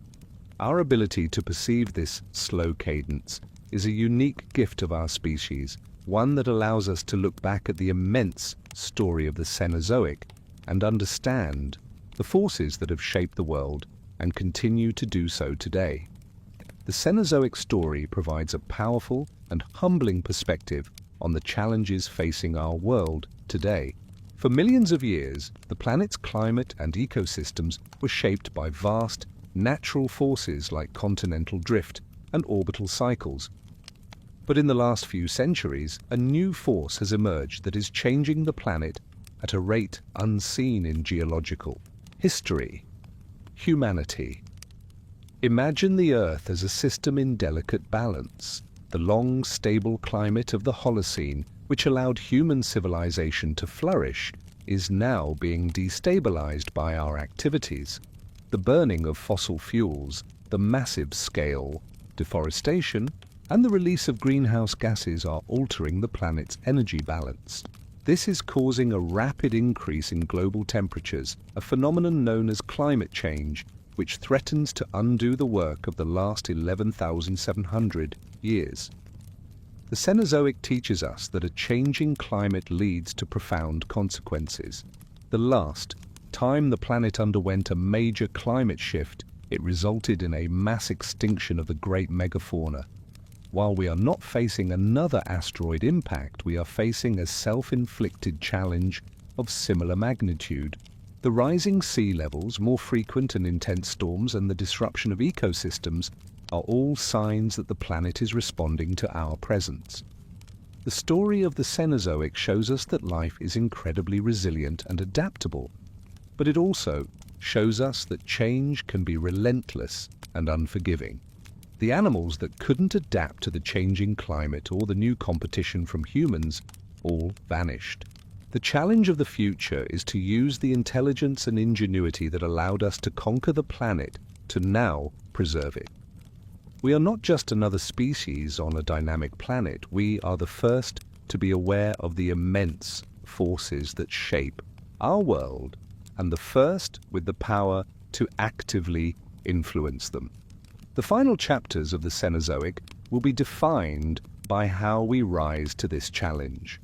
A: Our ability to perceive this slow cadence is a unique gift of our species, one that allows us to look back at the immense story of the Cenozoic and understand the forces that have shaped the world and continue to do so today. The Cenozoic story provides a powerful and humbling perspective on the challenges facing our world today. For millions of years, the planet's climate and ecosystems were shaped by vast, natural forces like continental drift and orbital cycles. But in the last few centuries, a new force has emerged that is changing the planet at a rate unseen in geological history: humanity. Imagine the Earth as a system in delicate balance. The long, stable climate of the Holocene, which allowed human civilization to flourish, is now being destabilized by our activities. The burning of fossil fuels, the massive scale deforestation, and the release of greenhouse gases are altering the planet's energy balance. This is causing a rapid increase in global temperatures, a phenomenon known as climate change, which threatens to undo the work of the last 11,700 years. The Cenozoic teaches us that a changing climate leads to profound consequences. The last time the planet underwent a major climate shift, it resulted in a mass extinction of the great megafauna. While we are not facing another asteroid impact, we are facing a self-inflicted challenge of similar magnitude. The rising sea levels, more frequent and intense storms, and the disruption of ecosystems are all signs that the planet is responding to our presence. The story of the Cenozoic shows us that life is incredibly resilient and adaptable, but it also shows us that change can be relentless and unforgiving. The animals that couldn't adapt to the changing climate or the new competition from humans all vanished. The challenge of the future is to use the intelligence and ingenuity that allowed us to conquer the planet to now preserve it. We are not just another species on a dynamic planet. We are the first to be aware of the immense forces that shape our world, and the first with the power to actively influence them. The final chapters of the Cenozoic will be defined by how we rise to this challenge.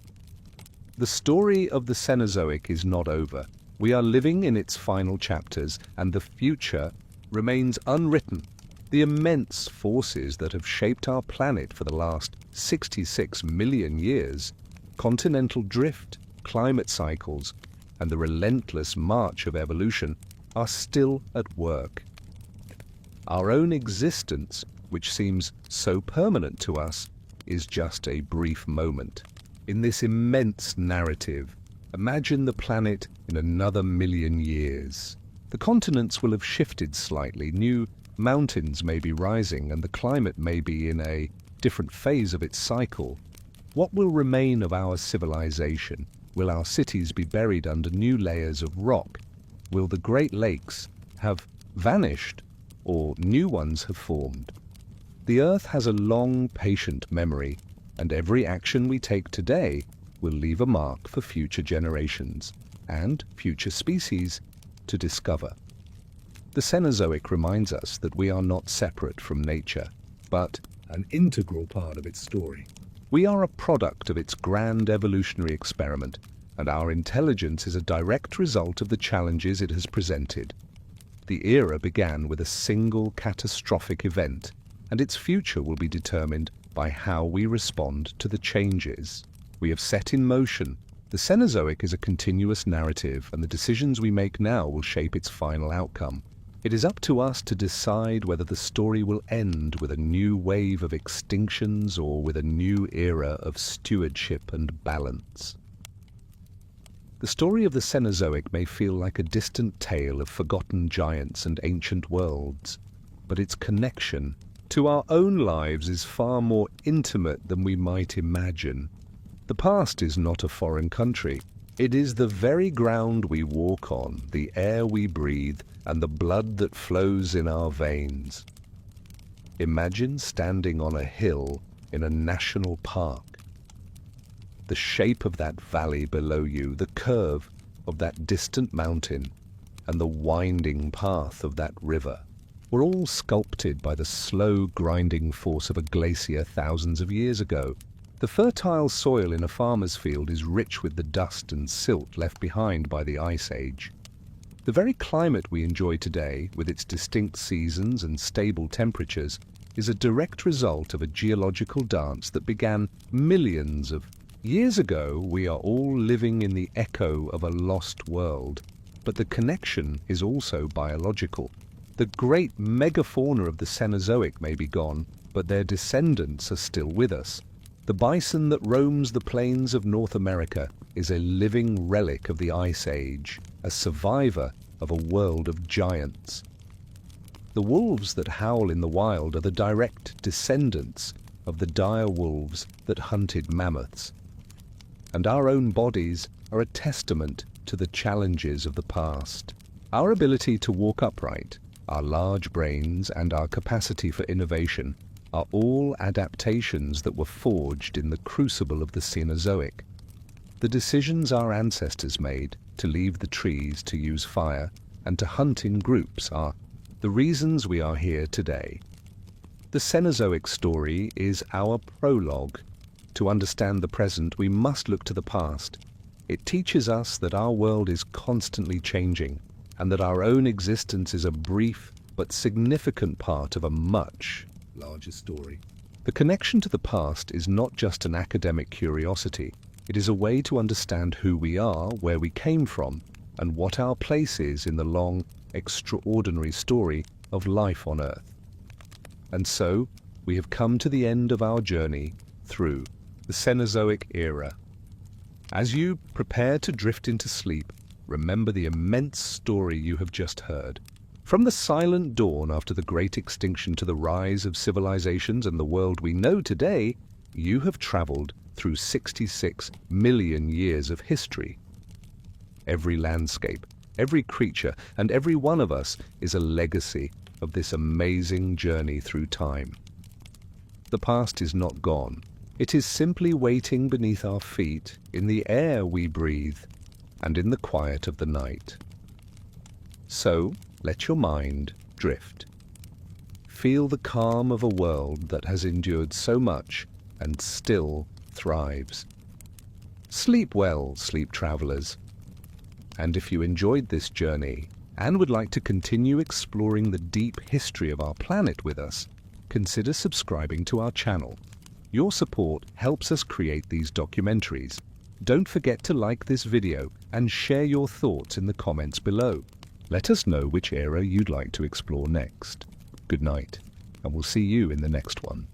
A: The story of the Cenozoic is not over. We are living in its final chapters, and the future remains unwritten. The immense forces that have shaped our planet for the last 66 million years, continental drift, climate cycles, and the relentless march of evolution, are still at work. Our own existence, which seems so permanent to us, is just a brief moment. In this immense narrative, imagine the planet in another million years. The continents will have shifted slightly, new mountains may be rising, and the climate may be in a different phase of its cycle. What will remain of our civilization? Will our cities be buried under new layers of rock? Will the Great Lakes have vanished, or new ones have formed? The Earth has a long, patient memory, and every action we take today will leave a mark for future generations and future species to discover. The Cenozoic reminds us that we are not separate from nature, but an integral part of its story. We are a product of its grand evolutionary experiment, and our intelligence is a direct result of the challenges it has presented. The era began with a single catastrophic event, and its future will be determined by how we respond to the changes we have set in motion. The Cenozoic is a continuous narrative, and the decisions we make now will shape its final outcome. It is up to us to decide whether the story will end with a new wave of extinctions or with a new era of stewardship and balance. The story of the Cenozoic may feel like a distant tale of forgotten giants and ancient worlds, but its connection to our own lives is far more intimate than we might imagine. The past is not a foreign country. It is the very ground we walk on, the air we breathe, and the blood that flows in our veins. Imagine standing on a hill in a national park. The shape of that valley below you, the curve of that distant mountain, and the winding path of that river were all sculpted by the slow grinding force of a glacier thousands of years ago. The fertile soil in a farmer's field is rich with the dust and silt left behind by the Ice Age. The very climate we enjoy today, with its distinct seasons and stable temperatures, is a direct result of a geological dance that began millions of years ago. We are all living in the echo of a lost world, but the connection is also biological. The great megafauna of the Cenozoic may be gone, but their descendants are still with us. The bison that roams the plains of North America is a living relic of the Ice Age, a survivor of a world of giants. The wolves that howl in the wild are the direct descendants of the dire wolves that hunted mammoths. And our own bodies are a testament to the challenges of the past. Our ability to walk upright, our large brains, and our capacity for innovation are all adaptations that were forged in the crucible of the Cenozoic. The decisions our ancestors made to leave the trees to use fire and to hunt in groups are the reasons we are here today. The Cenozoic story is our prologue. To understand the present, we must look to the past. It teaches us that our world is constantly changing and that our own existence is a brief but significant part of a much larger story. The connection to the past is not just an academic curiosity. It is a way to understand who we are, where we came from, and what our place is in the long, extraordinary story of life on Earth. And so, we have come to the end of our journey through the Cenozoic Era. As you prepare to drift into sleep, remember the immense story you have just heard. From the silent dawn after the great extinction to the rise of civilizations and the world we know today, you have traveled through 66 million years of history. Every landscape, every creature, and every one of us is a legacy of this amazing journey through time. The past is not gone. It is simply waiting beneath our feet, in the air we breathe, and in the quiet of the night. So, let your mind drift. Feel the calm of a world that has endured so much and still thrives. Sleep well, sleep travelers. And if you enjoyed this journey and would like to continue exploring the deep history of our planet with us, consider subscribing to our channel. Your support helps us create these documentaries. Don't forget to like this video and share your thoughts in the comments below. Let us know which era you'd like to explore next. Good night, and we'll see you in the next one.